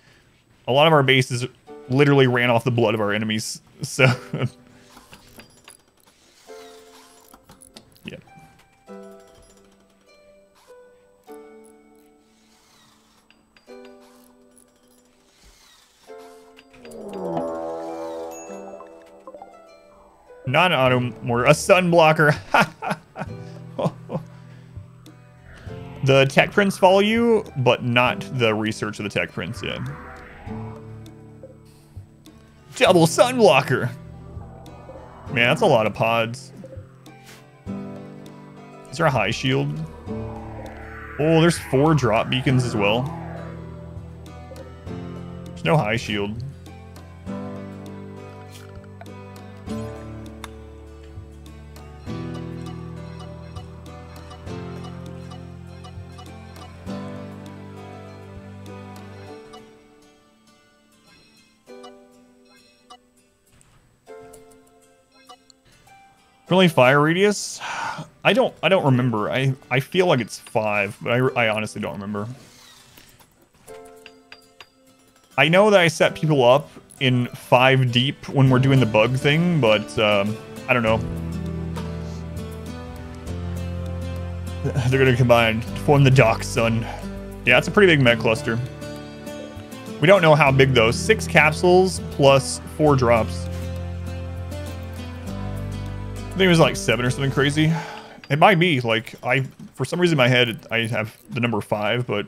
A lot of our bases literally ran off the blood of our enemies. So, yeah. Not an auto mortar, a sun blocker. The tech prints follow you, but not the research of the tech prints, yeah. Double sunblocker. Man, that's a lot of pods. Is there a high shield? Oh, there's 4 drop beacons as well. There's no high shield. Friendly fire radius? I don't remember. I feel like it's 5, but I honestly don't remember. I know that I set people up in 5 deep when we're doing the bug thing, but I don't know. They're gonna combine to form the Dock Sun. Yeah, it's a pretty big mech cluster. We don't know how big though. 6 capsules plus 4 drops. I think it was like 7 or something crazy. It might be like for some reason in my head I have the number 5, but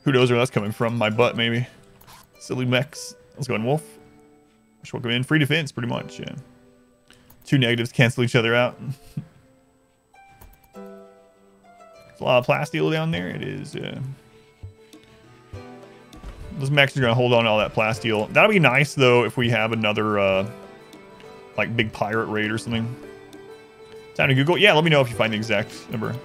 who knows where that's coming from? My butt maybe. Silly mechs. Let's go in Wolf. Just welcome in. Free defense pretty much. Yeah. 2 negatives cancel each other out. There's a lot of plasteel down there. It is. Those mechs are gonna hold on to all that plasteel. That'll be nice though if we have another. Like big pirate raid or something. Time to Google. Yeah, let me know if you find the exact number.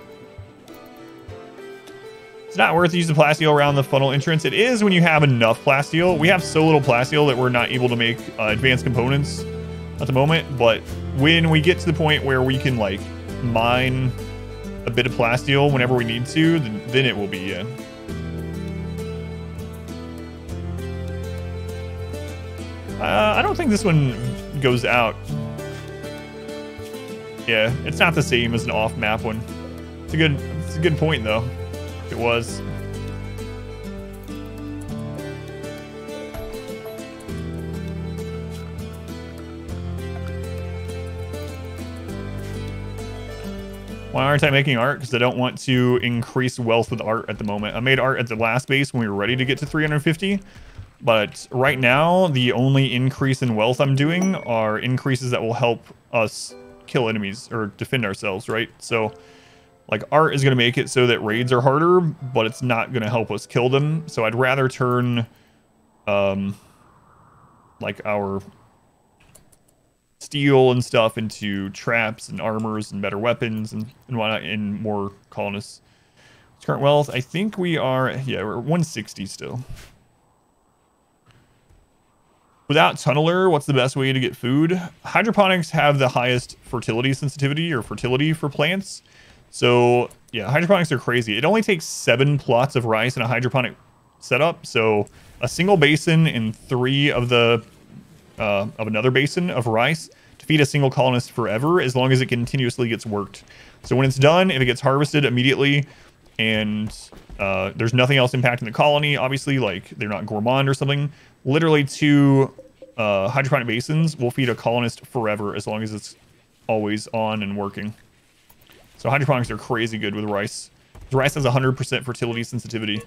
It's not worth using plasteel around the funnel entrance. It is when you have enough plasteel. We have so little plasteel that we're not able to make advanced components at the moment. But when we get to the point where we can like mine a bit of plasteel whenever we need to, then it will be, yeah. I don't think this one goes out. Yeah, it's not the same as an off-map one. It's a good point though. If it was. Why aren't I making art? Because I don't want to increase wealth with art at the moment. I made art at the last base when we were ready to get to 350. But right now, the only increase in wealth I'm doing are increases that will help us kill enemies or defend ourselves, right? So, like, art is going to make it so that raids are harder, but it's not going to help us kill them. So I'd rather turn, like, our steel and stuff into traps and armors and better weapons and whatnot, and more colonists. Current wealth, I think we are, yeah, we're 160 still. Without tunneler, what's the best way to get food? Hydroponics have the highest fertility sensitivity or fertility for plants. So yeah, hydroponics are crazy. It only takes 7 plots of rice in a hydroponic setup. So a single basin and 3 of the of another basin of rice to feed a single colonist forever, as long as it continuously gets worked. So when it's done, if it gets harvested immediately and there's nothing else impacting the colony, obviously, like they're not gourmand or something, literally 2 hydroponic basins will feed a colonist forever as long as it's always on and working. So hydroponics are crazy good with rice. Rice has 100% fertility sensitivity.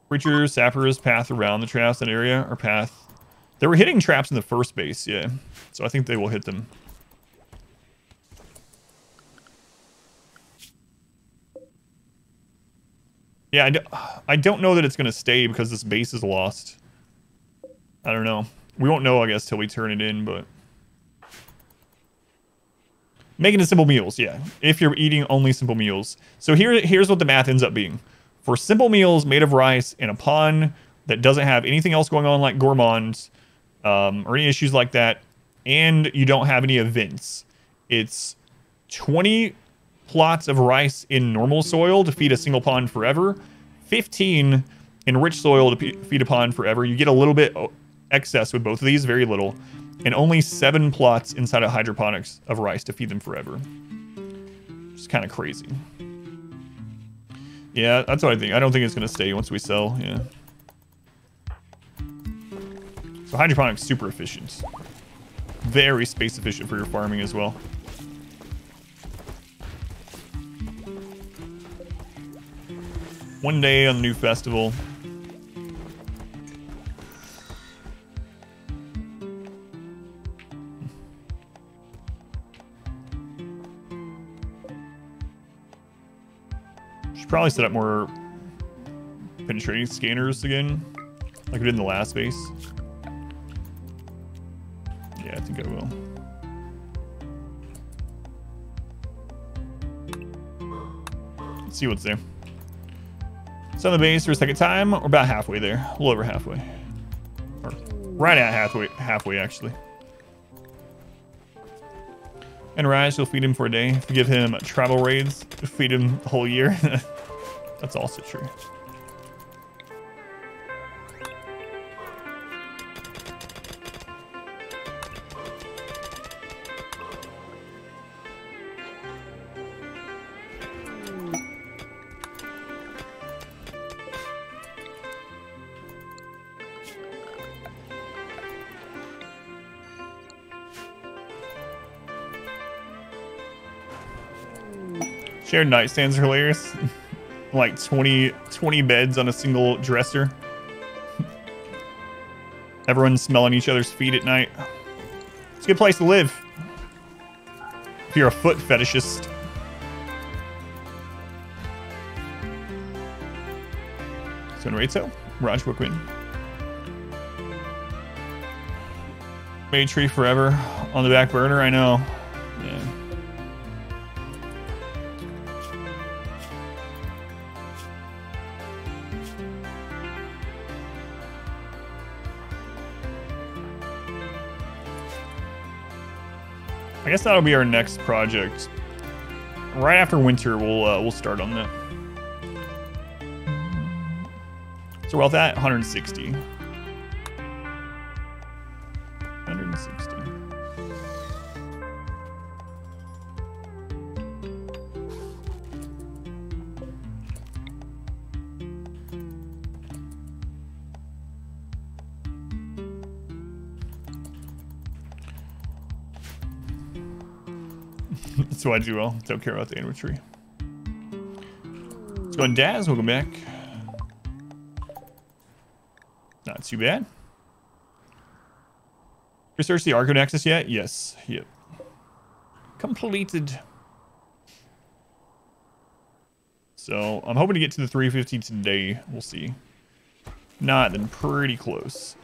Creatures, sappers, path around the traps, that area, or path. They were hitting traps in the first base, yeah. So I think they will hit them. Yeah, I don't know that it's going to stay because this base is lost. I don't know. We won't know, I guess, till we turn it in, but... Making it simple meals, yeah. If you're eating only simple meals. So here's what the math ends up being. For simple meals made of rice in a pond that doesn't have anything else going on like gourmands, or any issues like that, and you don't have any events, it's 20... plots of rice in normal soil to feed a single pond forever, 15 in rich soil to feed a pond forever. You get a little bit excess with both of these, very little, and only 7 plots inside of hydroponics of rice to feed them forever. It's kind of crazy. Yeah, that's what I think. I don't think it's going to stay once we sell, yeah. So hydroponics super efficient. Very space efficient for your farming as well. One day on the new festival. Should probably set up more penetrating scanners again, like we did in the last base. Yeah, I think I will. Let's see what's there. So on the base for a second time. We're about halfway there. A little over halfway. Or right at halfway actually. And Raj will feed him for a day. If you give him travel raids, feed him the whole year. That's also true. Shared nightstands are hilarious. Like 20 beds on a single dresser. Everyone's smelling each other's feet at night. It's a good place to live. If you're a foot fetishist. So rate so. Raj will win. Made tree forever on the back burner, I know. Yeah. I guess that'll be our next project. Right after winter, we'll start on that. So we're at that 160. 160. That's why I do well. Don't care about the inventory. Let's go on Daz. Welcome back. Not too bad. Research the Archonexus yet? Yes. Yep. Completed. So I'm hoping to get to the 350 today. We'll see. Not, then pretty close.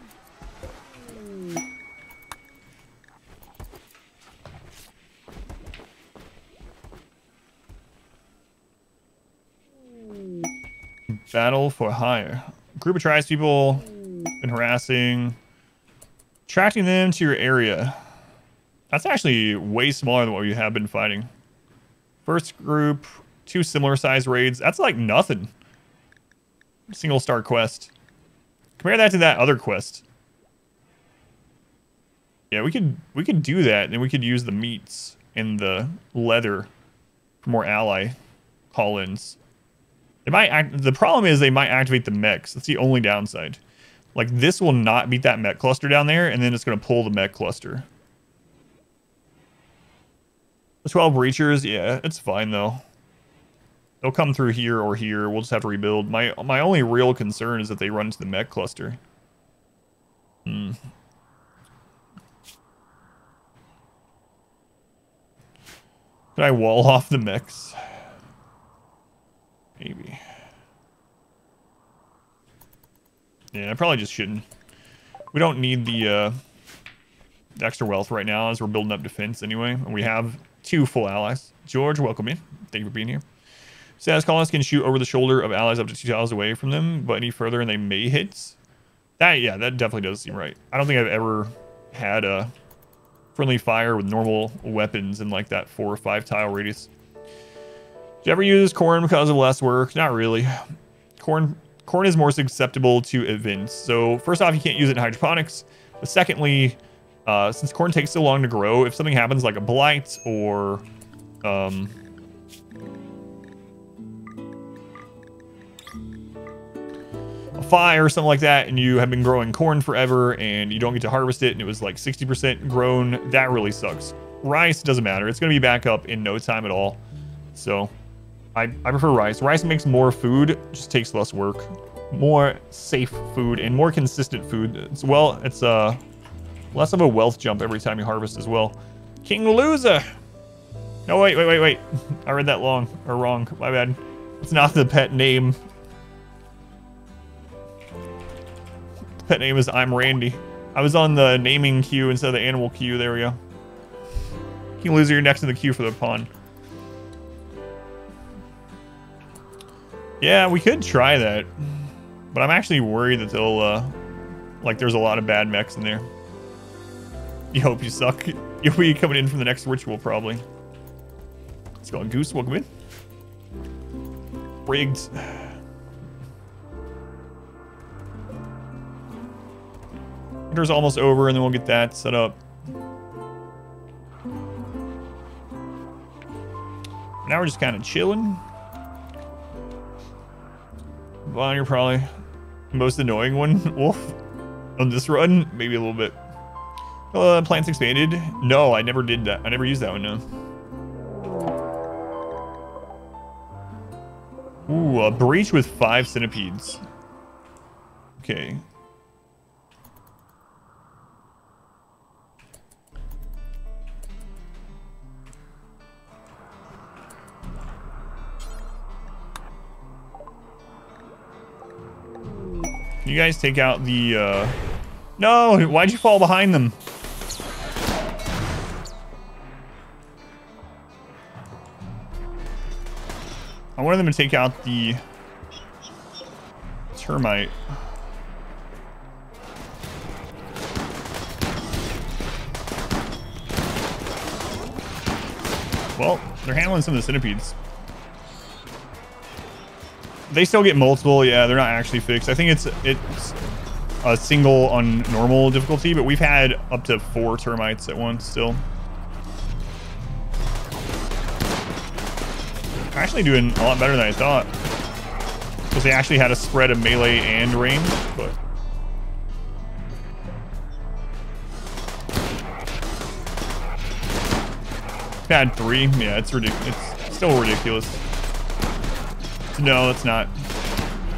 Battle for hire. Group of tribes people been harassing, attracting them to your area. That's actually way smaller than what we have been fighting. First group, 2 similar sized raids. That's like nothing. Single star quest. Compare that to that other quest. Yeah, we could do that, and we could use the meats and the leather for more ally call-ins. They might the problem is they might activate the mechs. That's the only downside. Like, this will not beat that mech cluster down there, and then it's going to pull the mech cluster. The 12 breachers, yeah, it's fine, though. They'll come through here or here. We'll just have to rebuild. My only real concern is that they run into the mech cluster. Could I wall off the mechs? Maybe. Yeah, I probably just shouldn't. We don't need the extra wealth right now as we're building up defense anyway. And we have 2 full allies. George, welcome in. Thank you for being here. Status colonists can shoot over the shoulder of allies up to 2 tiles away from them, but any further and they may hit. That definitely does seem right. I don't think I've ever had a friendly fire with normal weapons in like that 4 or 5 tile radius. Do you ever use corn because of less work? Not really. Corn is more susceptible to events. So first off, you can't use it in hydroponics. But secondly, since corn takes so long to grow, if something happens like a blight or a fire or something like that, and you have been growing corn forever and you don't get to harvest it and it was like 60% grown, that really sucks. Rice doesn't matter. It's going to be back up in no time at all. So I prefer rice. Rice makes more food, just takes less work. More safe food and more consistent food. It's less of a wealth jump every time you harvest as well. King Loser. No, wait. I read that wrong. My bad. It's not the pet name. The pet name is I'm Randy. I was on the naming queue instead of the animal queue. There we go. King Loser, you're next in the queue for the pawn. Yeah, we could try that. But I'm actually worried that they'll, like, there's a lot of bad mechs in there. You hope you suck. You'll be coming in from the next ritual, probably. Let's go on, Goose. Welcome in. Rigged. Winter's almost over, and then we'll get that set up. Now we're just kind of chilling. Vaughn, you're probably the most annoying one, Wolf, on this run. Maybe a little bit. Plants expanded. No, I never did that. I never used that one, no. Ooh, a breach with 5 centipedes. Okay. Can you guys take out the, No, why'd you fall behind them? I wanted them to take out the termite. Well, they're handling some of the centipedes. They still get multiple. Yeah, they're not actually fixed. I think it's a single on normal difficulty, but we've had up to 4 termites at once still. Actually doing a lot better than I thought, because they actually had a spread of melee and range, but had 3. Yeah, it's ridiculous. It's still ridiculous. No, it's not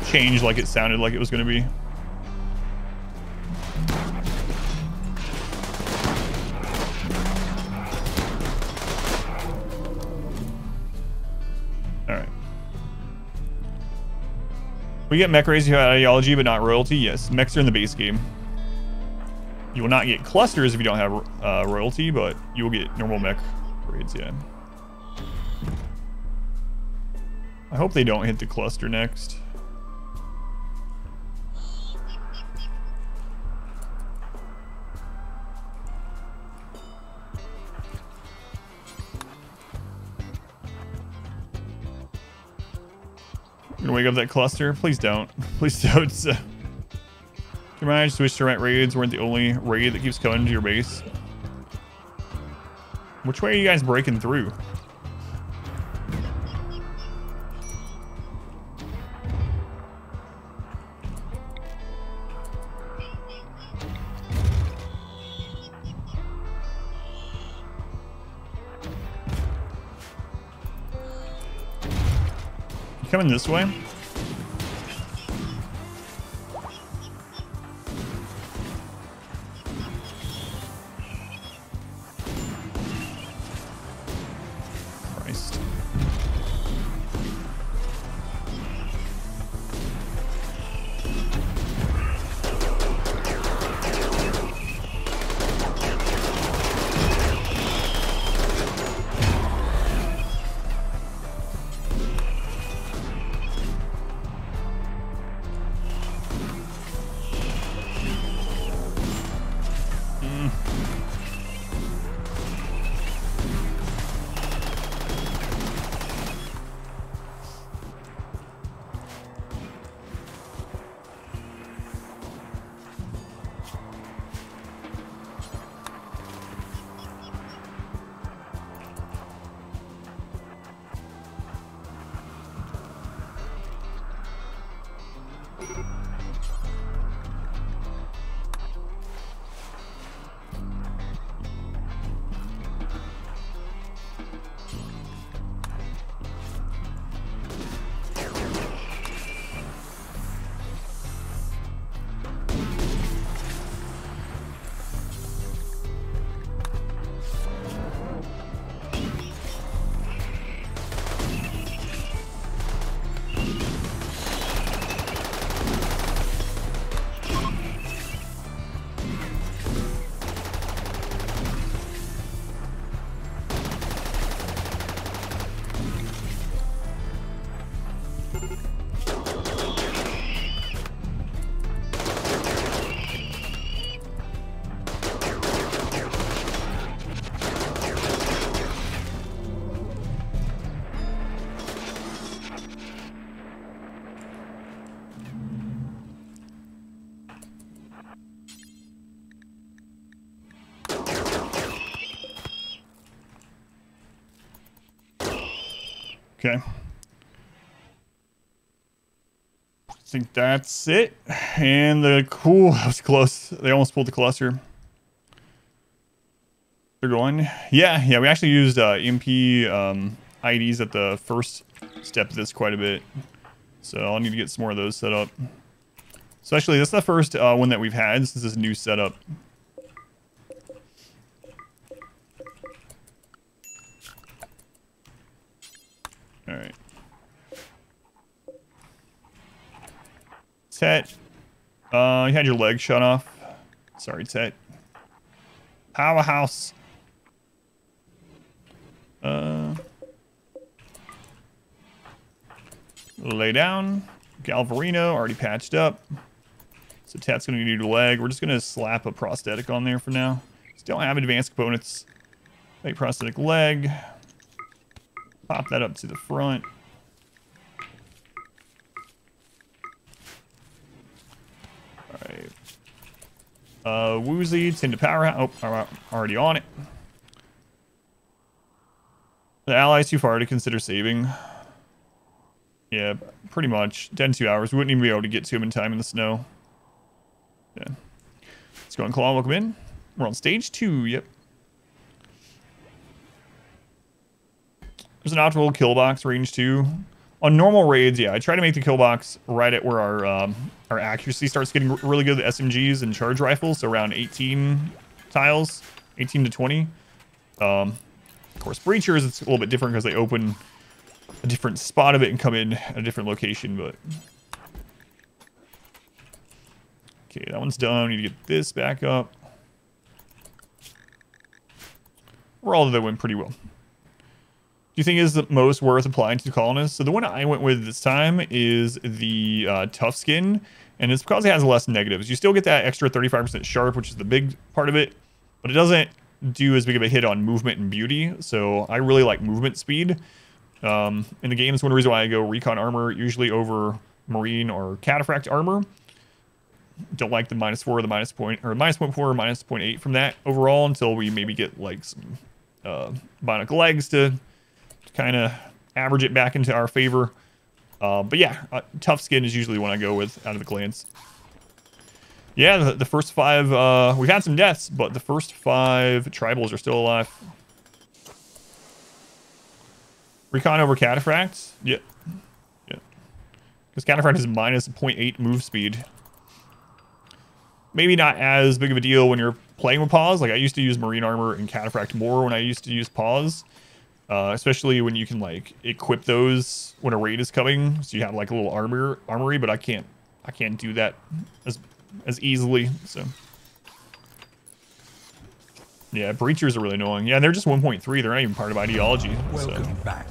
changed like it sounded like it was going to be. Alright. We get mech raids if you have ideology, but not royalty. Yes, mechs are in the base game. You will not get clusters if you don't have royalty, but you will get normal mech raids, yeah. I hope they don't hit the cluster next. Gonna wake up that cluster? Please don't. Please don't. Termite, switch termite raids weren't the only raid that keeps coming to your base. Which way are you guys breaking through? Coming this way. Christ. Okay. I think that's it. And the cool, that was close. They almost pulled the cluster. They're going. Yeah. We actually used EMP IDs at the first step of this quite a bit. So I'll need to get some more of those set up. Especially, this is the first one that we've had since this new setup. Alright. Tet. You had your leg shut off. Sorry, Tet. Powerhouse. Lay down. Galvarino, already patched up. So Tet's going to need a leg. We're just going to slap a prosthetic on there for now. Still have advanced components. Make prosthetic leg. Pop that up to the front. Alright. Woozy, tend to Powerhouse. Oh, I'm already on it. The allies too far to consider saving. Yeah, pretty much. 10 2 hours. We wouldn't even be able to get to him in time in the snow. Yeah. Let's go and claw. Welcome in. We're on stage 2. Yep. There's an optimal kill box range too. On normal raids, yeah, I try to make the kill box right at where our accuracy starts getting really good. The SMGs and charge rifles, so around 18 tiles, 18 to 20. Of course, breachers, it's a little bit different because they open a different spot of it and come in at a different location, but... Okay, that one's done. We need to get this back up. Overall, they went pretty well. Do you think is the most worth applying to the colonists? So the one I went with this time is the tough skin, and it's because it has less negatives. You still get that extra 35% sharp, which is the big part of it, but it doesn't do as big of a hit on movement and beauty. So I really like movement speed. In the game, it's one reason why I go recon armor usually over marine or cataphract armor. Don't like the -4 or the -0.4 or -0.8 from that overall until we maybe get like some bionic legs to kind of average it back into our favor. But yeah, tough skin is usually one I go with out of the clans. Yeah, the first 5, we've had some deaths, but the first 5 tribals are still alive. Recon over Cataphract? Yep. Yeah. Because Cataphract is -0.8 move speed. Maybe not as big of a deal when you're playing with paws. Like, I used to use marine armor and Cataphract more when I used to use paws. Especially when you can, like, equip those when a raid is coming. So you have, like, a little armory, but I can't do that as easily, so... Yeah, breachers are really annoying. Yeah, they're just 1.3. They're not even part of ideology.
Welcome back.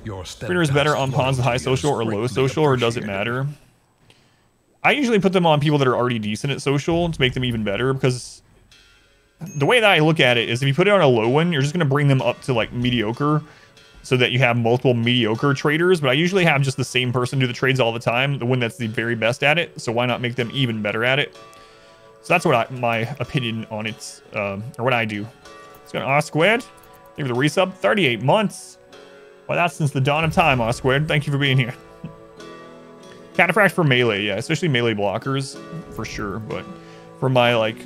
Breeder is better on pawns with high social or low social, or does it matter? I usually put them on people that are already decent at social to make them even better, because the way that I look at it is if you put it on a low one, you're just going to bring them up to like mediocre so that you have multiple mediocre traders. But I usually have just the same person do the trades all the time, the one that's the very best at it. So why not make them even better at it? So that's what my opinion on it, or what I do. It's got R squared. Thank you for the resub. 38 months. Well, that's since the dawn of time, R squared. Thank you for being here. Cataphract for melee, yeah, especially melee blockers, for sure. But for my, like,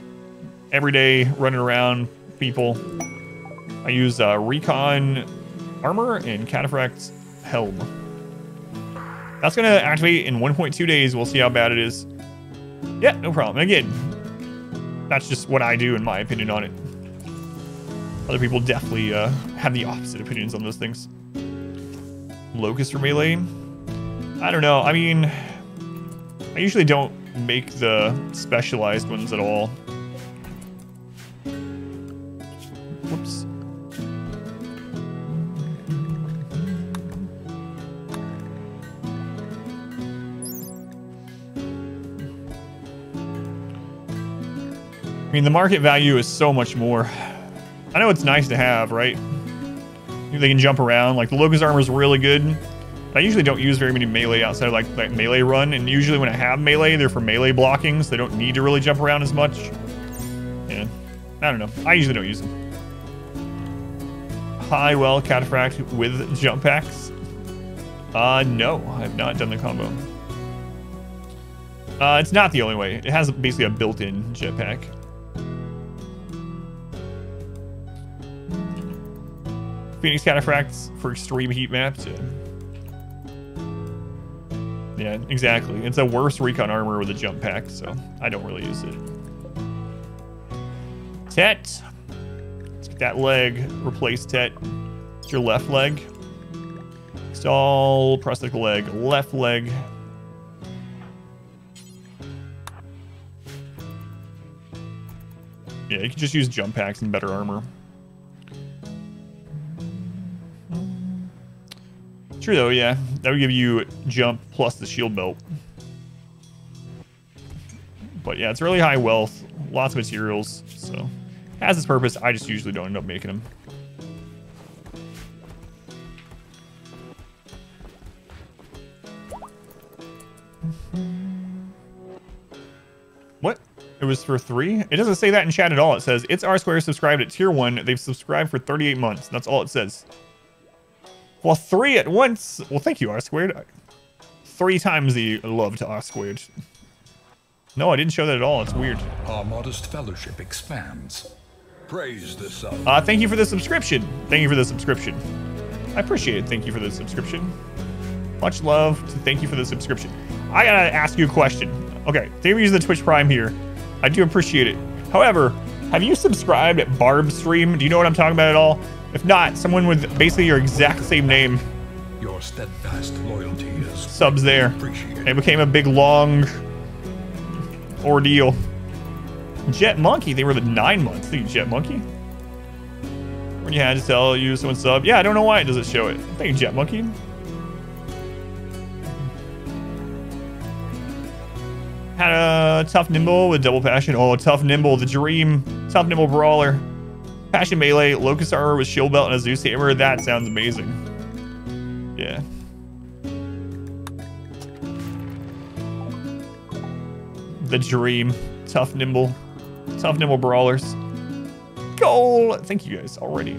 everyday running around people, I use Recon Armor and Cataphract Helm. That's going to activate in 1.2 days. We'll see how bad it is. Yeah, no problem. Again, that's just what I do in my opinion on it. Other people definitely have the opposite opinions on those things. Locust for melee? I don't know. I mean, I usually don't make the specialized ones at all. Whoops. I mean, the market value is so much more. I know it's nice to have, right? They can jump around. Like, the Locust armor is really good. I usually don't use very many melee outside of like melee run, and usually when I have melee, they're for melee blocking, so they don't need to really jump around as much. Yeah, I don't know. I usually don't use them. Hi, well, Cataphract with jump packs. No, I have not done the combo. It's not the only way. It has basically a built-in jetpack. Phoenix Cataphracts for extreme heat maps. Yeah, exactly. It's a worse recon armor with a jump pack, so I don't really use it. Tet. Let's get that leg. Replace Tet. It's your left leg. Install prosthetic leg. Left leg. Yeah, you can just use jump packs and better armor. True though, yeah. That would give you jump plus the shield belt. But yeah, it's really high wealth, lots of materials, so has its purpose. I just usually don't end up making them. What? It was for 3? It doesn't say that in chat at all. It says, it's R Square subscribed at tier 1. They've subscribed for 38 months. That's all it says. Well, 3 at once. Well, thank you, R Squared. 3 times the love to R Squared. No, I didn't show that at all. It's weird.
Our modest fellowship expands. Praise the sun.
Thank you for the subscription. Thank you for the subscription. I appreciate it. Thank you for the subscription. Much love to thank you for the subscription. I gotta ask you a question. Okay, thank you for using the Twitch Prime here. I do appreciate it. However, have you subscribed at Barb's stream? Do you know what I'm talking about at all? If not, someone with basically your exact same name.
Your steadfast loyalty is
subs there.
appreciated.
It became a big long ordeal. Jet Monkey, they were the 9 months. Thank you, Jet Monkey. When you had to tell you someone sub. Yeah, I don't know why it doesn't show it. Thank you, Jet Monkey. Had a Tough Nimble with double passion. Oh, Tough Nimble, the dream. Tough Nimble Brawler. Passion Melee, Locust Armor with Shield Belt and a Zeus Hammer. That sounds amazing. Yeah. The dream. Tough Nimble. Tough Nimble Brawlers. Goal! Thank you guys already.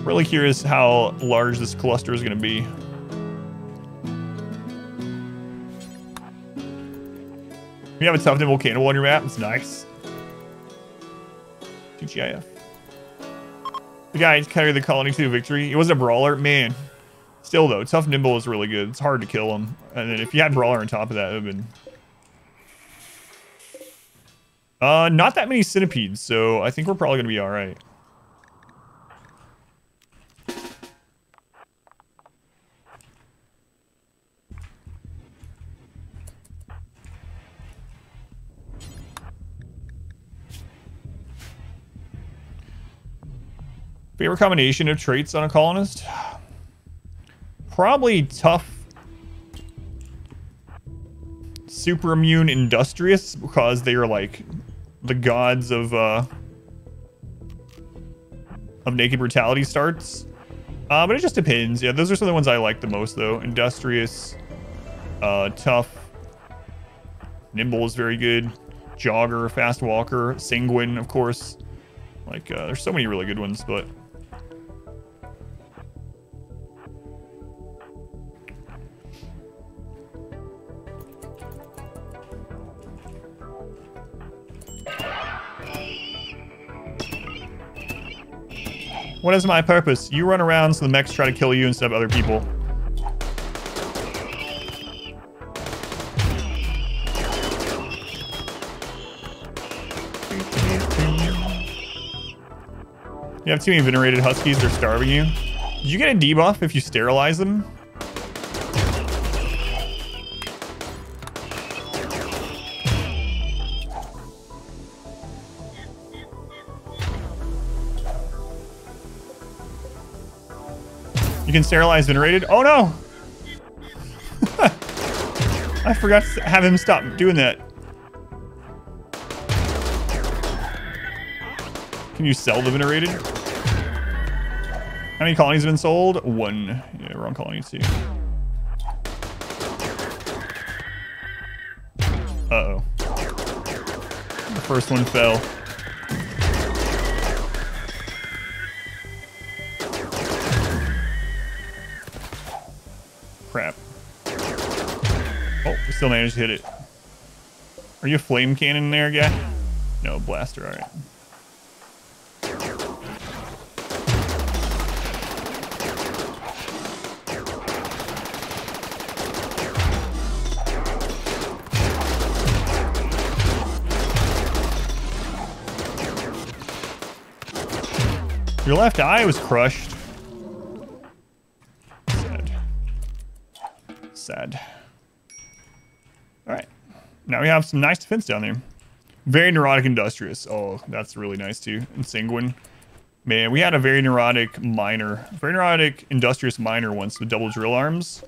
Really curious how large this cluster is going to be. You have a Tough Nimble Cannibal on your map. It's nice. TGIF. The guy carried the colony to victory. He wasn't a brawler. Man. Still, though, Tough Nimble is really good. It's hard to kill him. And then if you had Brawler on top of that, it would have been... not that many centipedes, so I think we're probably going to be alright. Favorite combination of traits on a colonist? Probably tough, super immune, industrious, because they are like the gods of naked brutality starts. But it just depends. Yeah, those are some of the ones I like the most, though. Industrious, tough, nimble is very good. Jogger, fast walker, sanguine, of course. Like, there's so many really good ones, but. What is my purpose? You run around so the mechs try to kill you instead of other people. You have too many venerated huskies, they're starving you. Did you get a debuff if you sterilize them? You can sterilize venerated? Oh no! I forgot to have him stop doing that. Can you sell the venerated? How many colonies have been sold? 1. Yeah, wrong colony too. Uh-oh. The first one fell. still managed to hit it. Are you a flame cannon there, guy? No, blaster, alright. Your left eye was crushed. Sad. Sad. Alright. Now we have some nice defense down there. Very neurotic industrious. Oh, that's really nice too. And sanguine. Man, we had a very neurotic miner. Very neurotic industrious miner once with double drill arms.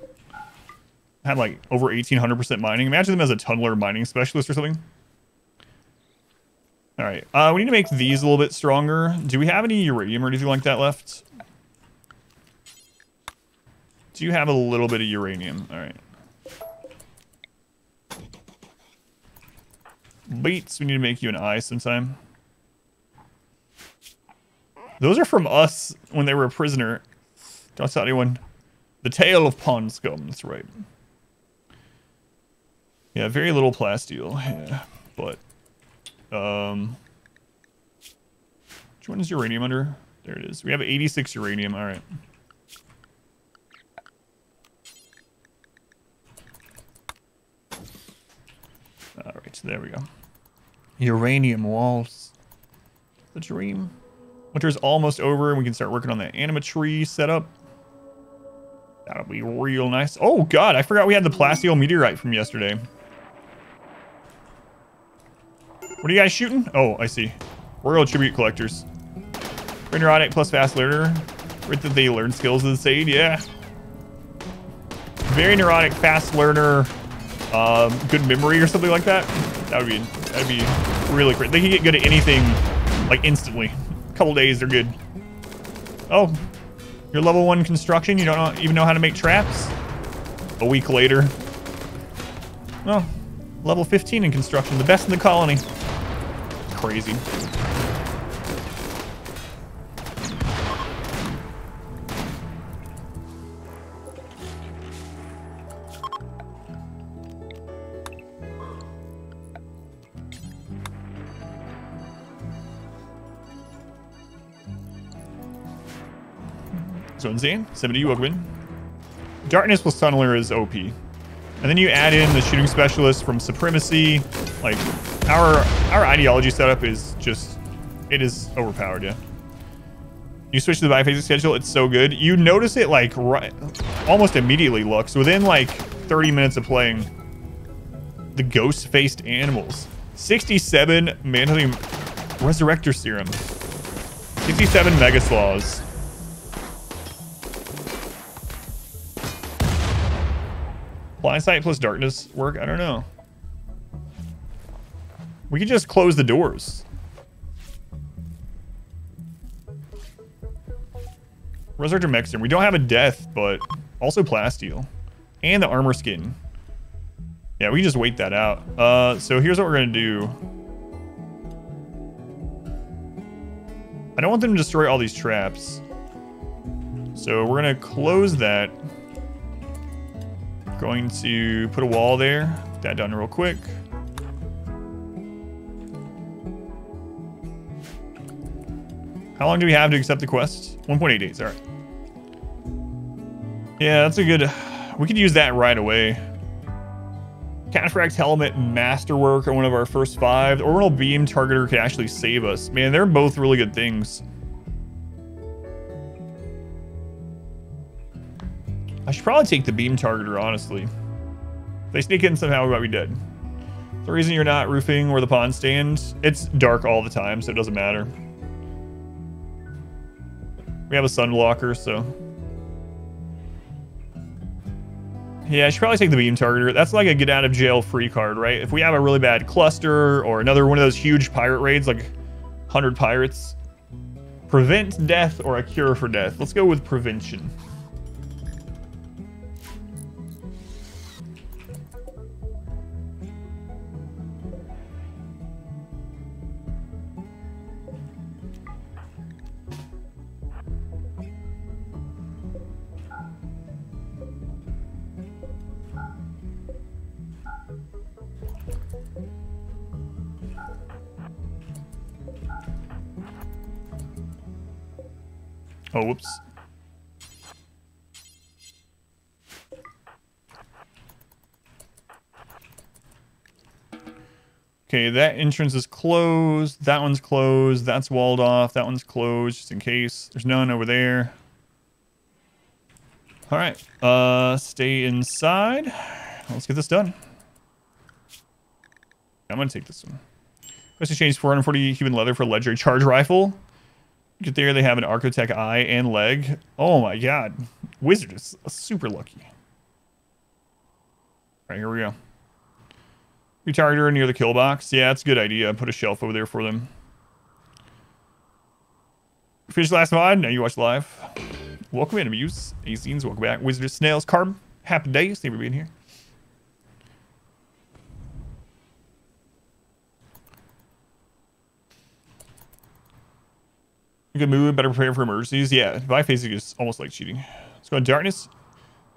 Had like over 1800% mining. Imagine them as a tunneler mining specialist or something. Alright, we need to make these a little bit stronger. Do we have any uranium or anything like that left? Do you have a little bit of uranium? Alright. Beats, we need to make you an eye sometime. Those are from us when they were a prisoner. Don't tell anyone. The tale of Pond Scum, that's right. Yeah, very little plasteel. Yeah, but... which one is uranium under? There it is. We have 86 uranium. All right. All right. There we go. Uranium walls. The dream. Winter's almost over, and we can start working on the animatree setup. That'll be real nice. Oh God, I forgot we had the plasteel meteorite from yesterday. What are you guys shooting? Oh, I see. Royal Tribute Collectors. Very neurotic plus fast learner. Right that they learn skills of the Sade, yeah. Very neurotic, fast learner, good memory or something like that. That'd be really great. They can get good at anything like instantly. A couple days, they're good. Oh, you're level 1 construction. You don't even know how to make traps. A week later. Oh, level 15 in construction, the best in the colony. Crazy. So insane. 70 Wugman. Darkness plus Tunneler is OP. And then you add in the shooting specialist from Supremacy. Like, our ideology setup is just, it is overpowered, yeah. You switch to the biphasic schedule, it's so good. You notice it like right, almost immediately, Lux. Within like 30 minutes of playing the ghost-faced animals. 67 Manhunting Resurrector Serum. 67 Mega Slaws. Blind Sight plus Darkness work? I don't know. We could just close the doors. Resurrector Mech Serum. We don't have a death, but also plasteel. And the armor skin. Yeah, we can just wait that out. So here's what we're going to do. I don't want them to destroy all these traps. So we're going to close that. Going to put a wall there. Get that done real quick. How long do we have to accept the quest? 1.8 days, all right. Yeah, that's a good... We could use that right away. Cataphract's Helmet and Masterwork are one of our first 5. The Orbital Beam Targeter could actually save us. Man, they're both really good things. I should probably take the Beam Targeter, honestly. If they sneak in somehow, we might be dead. The reason you're not roofing where the pond stands, it's dark all the time, so it doesn't matter. We have a sun blocker, so... Yeah, I should probably take the Beam Targeter. That's like a get out of jail free card, right? If we have a really bad cluster or another one of those huge pirate raids, like 100 pirates. Prevent death or a cure for death. Let's go with prevention. Oh, whoops. Okay, that entrance is closed. That one's closed. That's walled off. That one's closed just in case. There's none over there. All right. Stay inside. Let's get this done. I'm going to take this one. Let's exchange 440 human leather for a legendary charge rifle. Get there. They have an Archotech eye and leg. Oh my god. Wizard is super lucky. All right, here we go. Retargeter near the kill box. Yeah, that's a good idea. Put a shelf over there for them. Finish last mod. Now you watch live. Welcome in, Abuse. Azines, welcome back. Wizard Snails, Carb. Happy days. Thank you for being here. Good mood, better prepare for emergencies. Yeah, byphasing is almost like cheating. Let's go in darkness.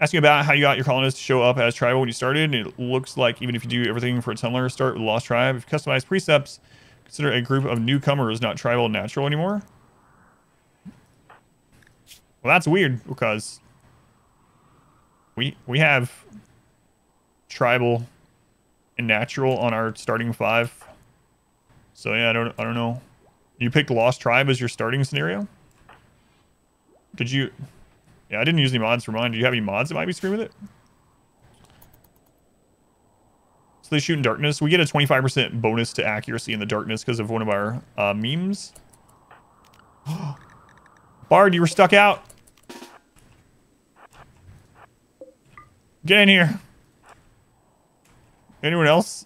Asking about how you got your colonists to show up as tribal when you started. And it looks like even if you do everything for a tunnler, start with Lost Tribe. If you customize precepts, consider a group of newcomers not tribal and natural anymore. Well, that's weird because we have tribal and natural on our starting 5. So yeah, I don't know. You picked Lost Tribe as your starting scenario? Did you? Yeah, I didn't use any mods for mine. Do you have any mods that might be screwing with it? So they shoot in darkness. We get a 25% bonus to accuracy in the darkness because of one of our memes. Bard, you were stuck out. Get in here. Anyone else?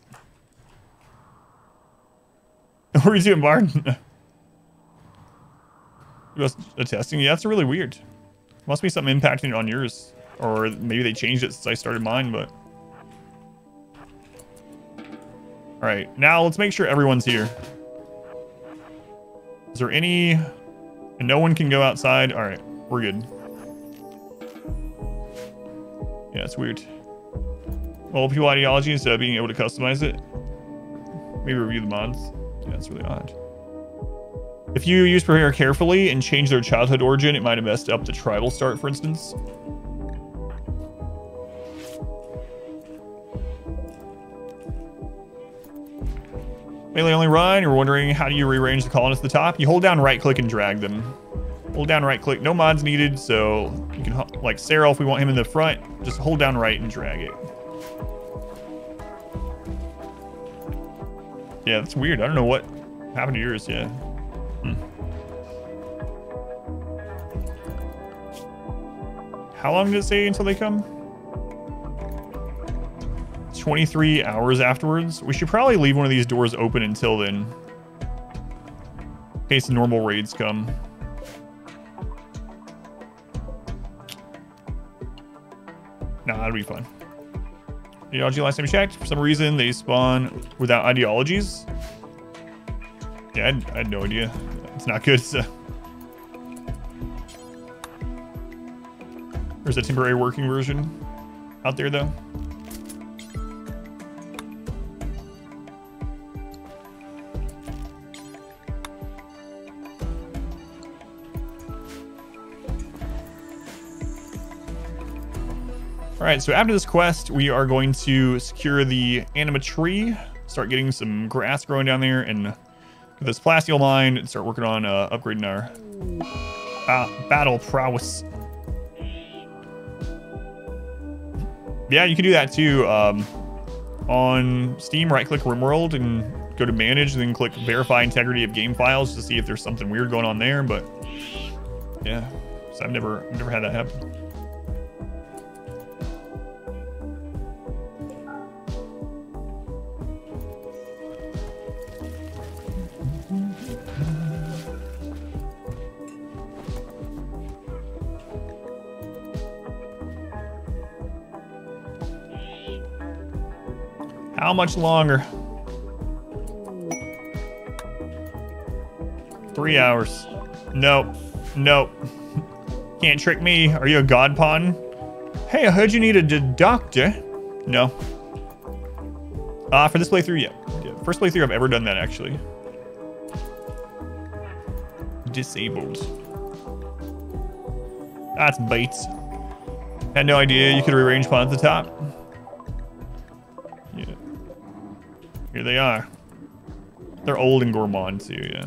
What are you doing, Bard? Testing? Yeah, that's really weird. Must be something impacting on yours. Or maybe they changed it since I started mine, but... Alright, now let's make sure everyone's here. Is there any... And no one can go outside? Alright, we're good. Yeah, it's weird. Multiple ideology instead of being able to customize it. Maybe review the mods. Yeah, it's really odd. If you use Prepare carefully and change their childhood origin, it might have messed up the tribal start, for instance. Melee only run. You're wondering how do you rearrange the colonists at the top? You hold down right click and drag them. Hold down right click. No mods needed, so you can, like Sarah, if we want him in the front, just hold down right and drag it. Yeah, that's weird. I don't know what happened to yours. Yeah. How long did it say until they come? 23 hours afterwards. We should probably leave one of these doors open until then, in case the normal raids come. Nah, that'll be fun. Ideology last time I checked, for some reason they spawn without ideologies. Yeah, I had no idea. It's not good. So. There's a temporary working version out there, though. All right, so after this quest, we are going to secure the anima tree, start getting some grass growing down there, and get this plasteel mine, and start working on upgrading our battle prowess. Yeah, you can do that too. On Steam, right-click RimWorld and go to Manage, and then click Verify Integrity of Game Files to see if there's something weird going on there. But yeah, so I've never had that happen. How much longer? 3 hours. Nope. Nope. Can't trick me. Are you a god pawn? Hey, I heard you needed a doctor. No. For this playthrough, yeah. First playthrough I've ever done that, actually. Disabled. That's baits. Had no idea you could rearrange pawns at the top. Yeah. Here they are. They're old and gourmand too, yeah.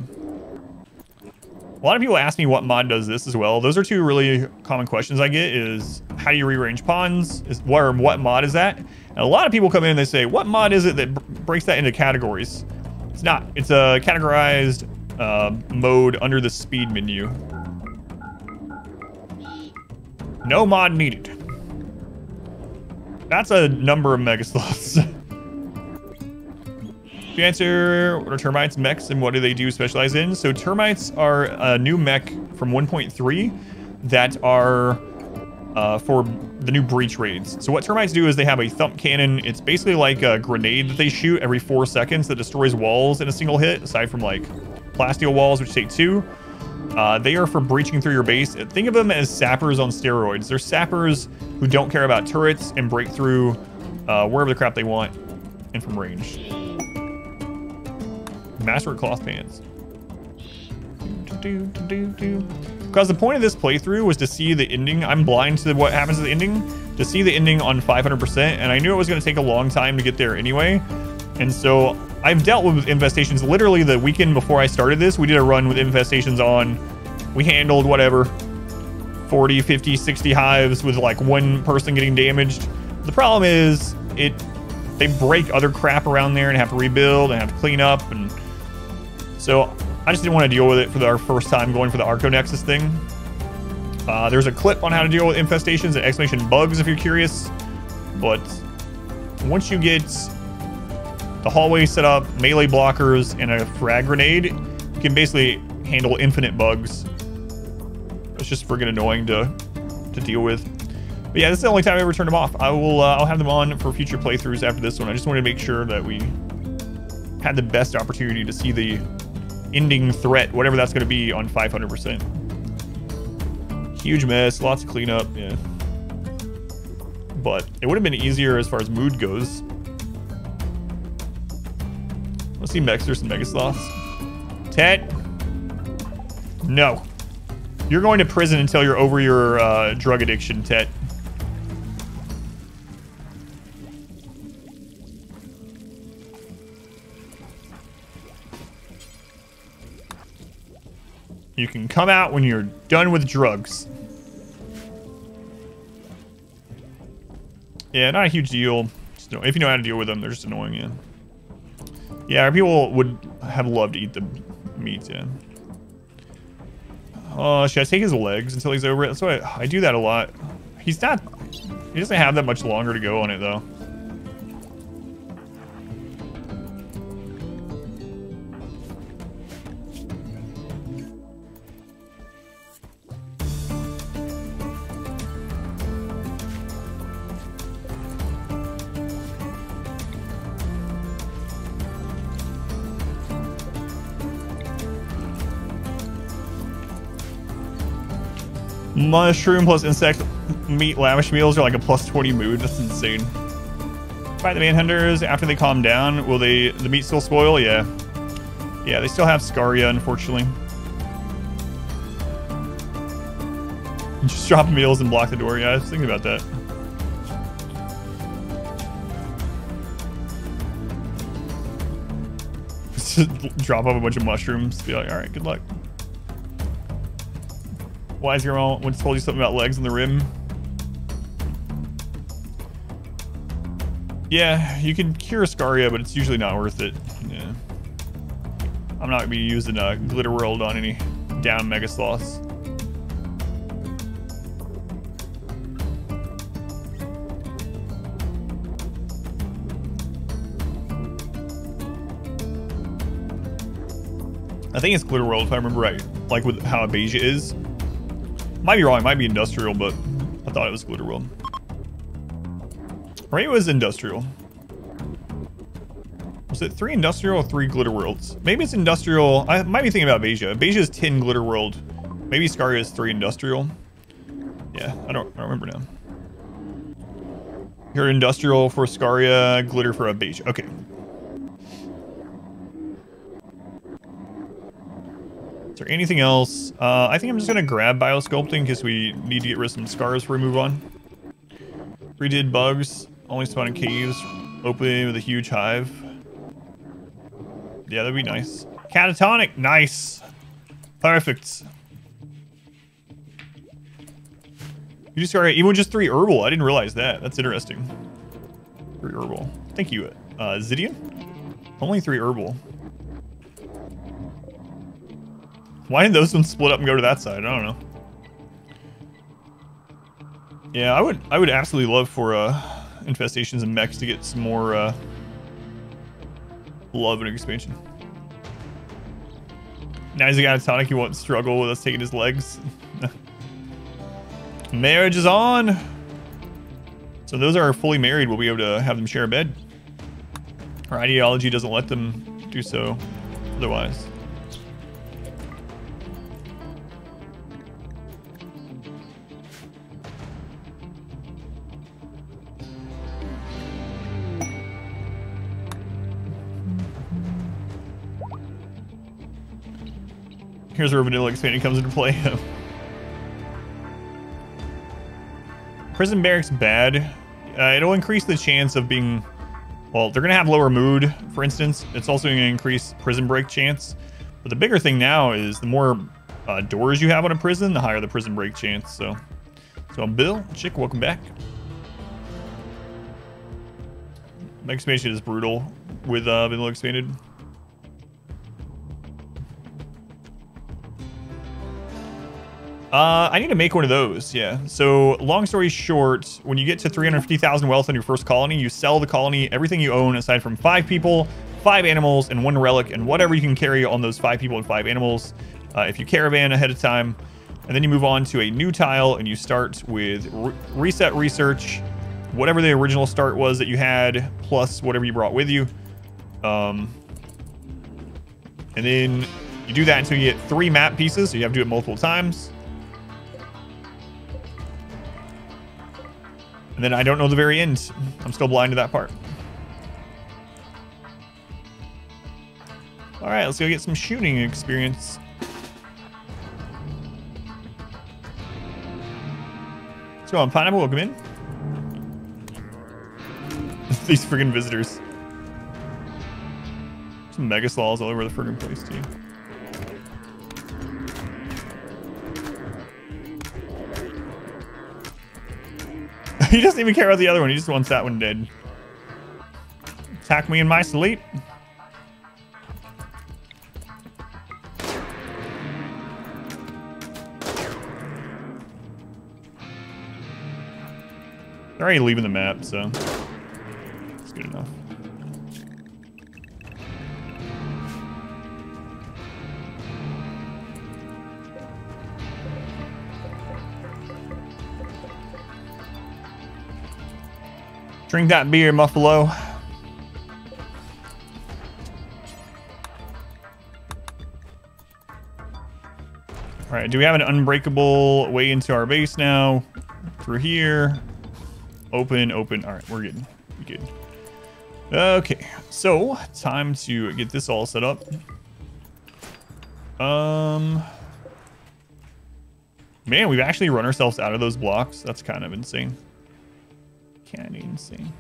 A lot of people ask me what mod does this as well. Those are two really common questions I get is how do you rearrange pawns? What mod is that? And a lot of people come in and they say, what mod is it that breaks that into categories? It's not. It's a categorized mode under the speed menu. No mod needed. That's a number of megasloths. To answer, what are termites, mechs, and what do they do specialize in? So termites are a new mech from 1.3 that are for the new breach raids. So what termites do is they have a thump cannon. It's basically like a grenade that they shoot every 4 seconds that destroys walls in a single hit, aside from like plasteel walls, which take 2. They are for breaching through your base. Think of them as sappers on steroids. They're sappers who don't care about turrets and break through wherever the crap they want and from range. Master cloth pants. Because the point of this playthrough was to see the ending. I'm blind to what happens at the ending. To see the ending on 500%, and I knew it was going to take a long time to get there anyway. And so I've dealt with infestations literally the weekend before I started this. We did a run with infestations on. We handled whatever 40, 50, 60 hives with like 1 person getting damaged. The problem is they break other crap around there and have to rebuild and have to clean up, and so I just didn't want to deal with it for our first time going for the Archonexus thing. There's a clip on how to deal with infestations and exclamation bugs if you're curious. But once you get the hallway set up, melee blockers, and a frag grenade, you can basically handle infinite bugs. It's just friggin' annoying to deal with. But yeah, this is the only time I ever turned them off. I'll have them on for future playthroughs after this one. I just wanted to make sure that we had the best opportunity to see the ending threat, whatever that's going to be, on 500%. Huge mess, lots of cleanup, yeah. But it would have been easier as far as mood goes. Let's see Mexers and Megasloths. Tet. No. You're going to prison until you're over your drug addiction, Tet. You can come out when you're done with drugs. Yeah, not a huge deal. Just, if you know how to deal with them, they're just annoying, yeah. Yeah, people would have loved to eat the meat, yeah. Oh, should I take his legs until he's over it? That's why I do that a lot. He doesn't have that much longer to go on it, though. Mushroom plus insect meat lavish meals are like a plus 20 mood. That's insane. Fight the manhunters after they calm down. Will the meat still spoil? Yeah. Yeah, they still have scaria, unfortunately. Just drop meals and block the door. Yeah, I was thinking about that. Just drop off a bunch of mushrooms. Be like, all right, good luck. Why is your mom when told you something about legs in the rim? Yeah, you can cure scaria, but it's usually not worth it. Yeah. I'm not gonna be using Glitter World on any down Megasloths. I think it's Glitter World if I remember right. Like with how Abasia is. Might be wrong, it might be industrial, but I thought it was Glitter World. Right, it was industrial. Was it 3 industrial or 3 Glitter Worlds? Maybe it's industrial. I might be thinking about Abasia. Abasia is 10 Glitter World. Maybe Scaria is 3 industrial. Yeah, I don't remember now. You're industrial for Scaria, glitter for Abasia. Okay. Is there anything else? I think I'm just gonna grab biosculpting because we need to get rid of some scars before we move on. Redid bugs, only spawn in caves, open with a huge hive. Yeah, that'd be nice. Catatonic, nice. Perfect. You just alright, even with just 3 herbal. I didn't realize that. That's interesting. 3 herbal. Thank you, Zidian. Only 3 herbal. Why did those ones split up and go to that side? I don't know. Yeah, I would absolutely love for infestations and mechs to get some more love and expansion. Now he's got a tonic, he won't struggle with us taking his legs. Marriage is on. So those are fully married. We'll be able to have them share a bed. Our ideology doesn't let them do so otherwise. Here's where vanilla expanding comes into play. Prison barracks bad. It'll increase the chance of being, well, they're gonna have lower mood, for instance. It's also gonna increase prison break chance. But the bigger thing now is the more doors you have on a prison, the higher the prison break chance. So Bill, Chick, welcome back. My expansion is brutal with vanilla expanded. I need to make one of those, yeah. So, long story short, when you get to 350,000 wealth on your first colony, you sell the colony, everything you own, aside from 5 people, 5 animals, and 1 relic, and whatever you can carry on those 5 people and 5 animals, if you caravan ahead of time. And then you move on to a new tile, and you start with reset research, whatever the original start was that you had, plus whatever you brought with you. And then you do that until you get 3 map pieces, so you have to do it multiple times. And then I don't know the very end. I'm still blind to that part. All right, let's go get some shooting experience. Let's go on, Pineapple, welcome in. These friggin' visitors. Some mega slaws all over the friggin' place, too. He doesn't even care about the other one. He just wants that one dead. Attack me in my sleep. They're already leaving the map, so it's good enough. Drink that beer, Muffalo. All right, do we have an unbreakable way into our base now? Through here. Open, open. All right, we're good. We're good. Okay, so time to get this all set up. Man, we've actually run ourselves out of those blocks. That's kind of insane. Kind of insane.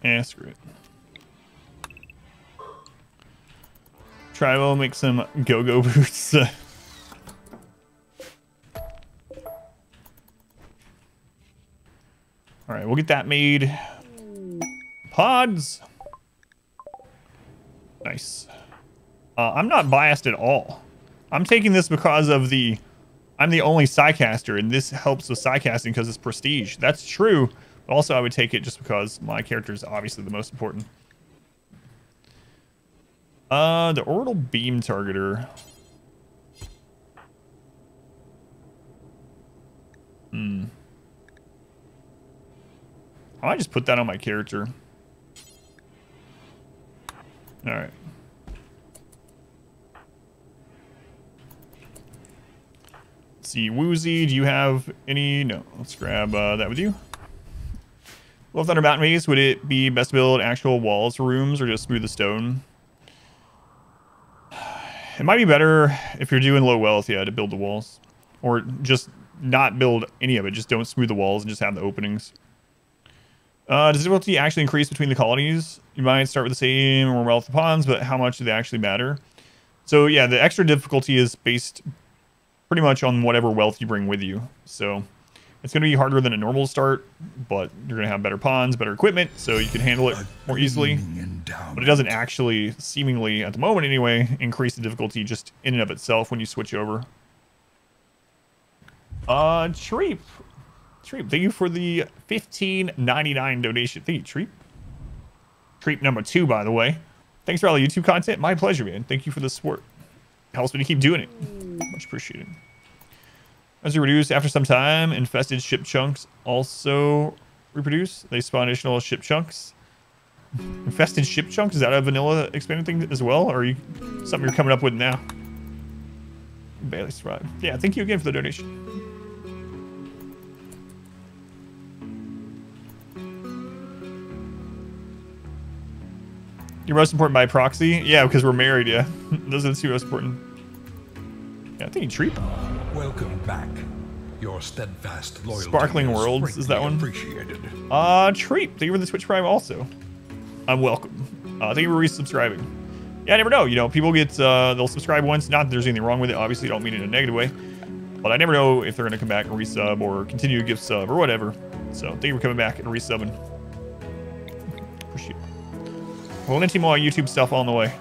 Yeah, screw it. Tribal, make some go-go boots. All right, we'll get that made. Pods. Nice. I'm not biased at all. I'm taking this because of I'm the only Psycaster, and this helps with Psycasting because it's prestige. That's true, but also I would take it just because my character is obviously the most important. The orbital beam targeter. I might just put that on my character. All right. Let's see, Woozy, do you have any? No, let's grab that with you. Well, Thunder Mountain Base, would it be best to build actual walls for rooms or just smooth the stone? It might be better if you're doing low wealth, yeah, to build the walls. Or just not build any of it, just don't smooth the walls and just have the openings. Does difficulty actually increase between the colonies? You might start with the same or wealth ponds, but how much do they actually matter? So yeah, the extra difficulty is based pretty much on whatever wealth you bring with you. So it's going to be harder than a normal start, but you're going to have better ponds, better equipment, so you can handle it more easily. But it doesn't actually, seemingly, at the moment anyway, increase the difficulty just in and of itself when you switch over. Treep, thank you for the $15.99 donation. Thank you, Treep. Treep number 2, by the way. Thanks for all the YouTube content. My pleasure, man. Thank you for the support. Helps me to keep doing it. Much appreciated. As you reduce after some time, infested ship chunks also reproduce. They spawn additional ship chunks. Infested ship chunks? Is that a vanilla expanded thing as well? Or are you something you're coming up with now? Barely survived. Yeah, thank you again for the donation. You're most important by proxy? Yeah, because we're married, yeah. Those are the two most important. Yeah, I think you treat.
Welcome back. Your steadfast loyalty.
Sparkling Worlds, is that one?
Appreciated.
Treat. Thank you for the Twitch Prime also. I'm welcome. Thank you for resubscribing. Yeah, I never know. You know, people get, they'll subscribe once. Not that there's anything wrong with it. Obviously, I don't mean it in a negative way. But I never know if they're going to come back and resub or continue to give sub or whatever. So thank you for coming back and resubbing. Appreciate it. We'll link to more YouTube stuff on the way.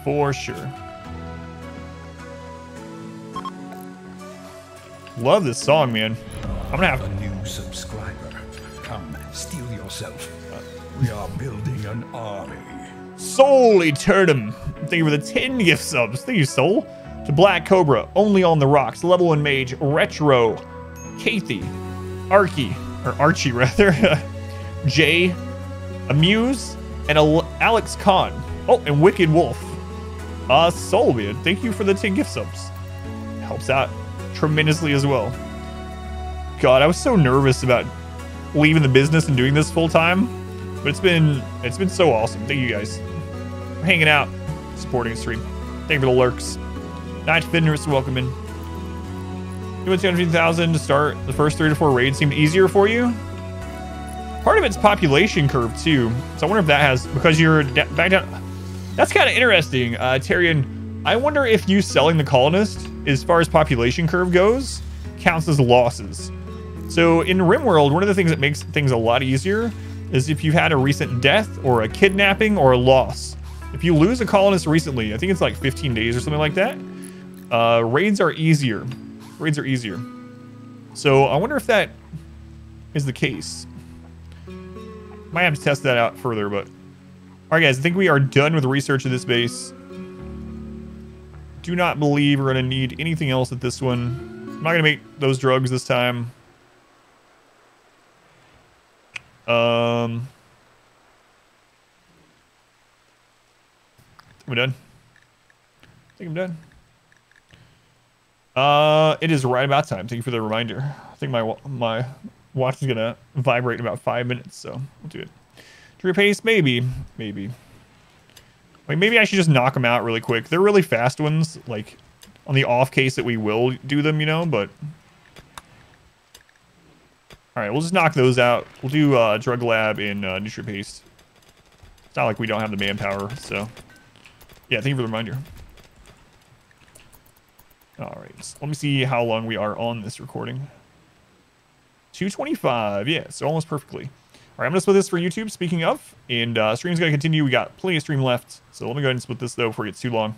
For sure. Love this song, man. I'm gonna have
a new subscriber. Come, steal yourself. We are building an army.
Soul Eternum. Thank you for the 10 gift subs. Thank you, Soul. To Black Cobra, Only on the Rocks, Level 1 Mage, Retro, Kathy, Archie rather, Jay, Amuse, and Alex Khan. Oh, and Wicked Wolf. Soul, man. Thank you for the 10 gift subs. Helps out tremendously as well. God, I was so nervous about leaving the business and doing this full time, but it's been so awesome. Thank you guys for hanging out, supporting the stream. Thank you for the lurks. Night Fitness, welcome in. You went 250,000 to start. The first 3 to 4 raids seemed easier for you. Part of it's population curve too, so I wonder if that has, because you're back down. That's kind of interesting, Tyrion. I wonder if you selling the colonist, as far as population curve goes, counts as losses. So in RimWorld, one of the things that makes things a lot easier is if you've had a recent death or a kidnapping or a loss. If you lose a colonist recently, I think it's like 15 days or something like that, raids are easier. Raids are easier. So I wonder if that is the case. Might have to test that out further, but... Alright guys, I think we are done with the research of this base. Do not believe we're going to need anything else at this one. I'm not going to make those drugs this time. We're done. I think I'm done. It is right about time. Thank you for the reminder. I think my watch is gonna vibrate in about 5 minutes, so we'll do it. True pace, maybe. Like maybe I should just knock them out really quick. They're really fast ones, like on the off case that we will do them, you know. But all right, we'll just knock those out. We'll do drug lab and Nutri paste. It's not like we don't have the manpower, so yeah. Thank you for the reminder. All right, so let me see how long we are on this recording. 2:25, yeah, so almost perfectly. All right, I'm gonna split this for YouTube, speaking of, and stream's gonna continue. We got plenty of stream left, so let me go ahead and split this though before it gets too long.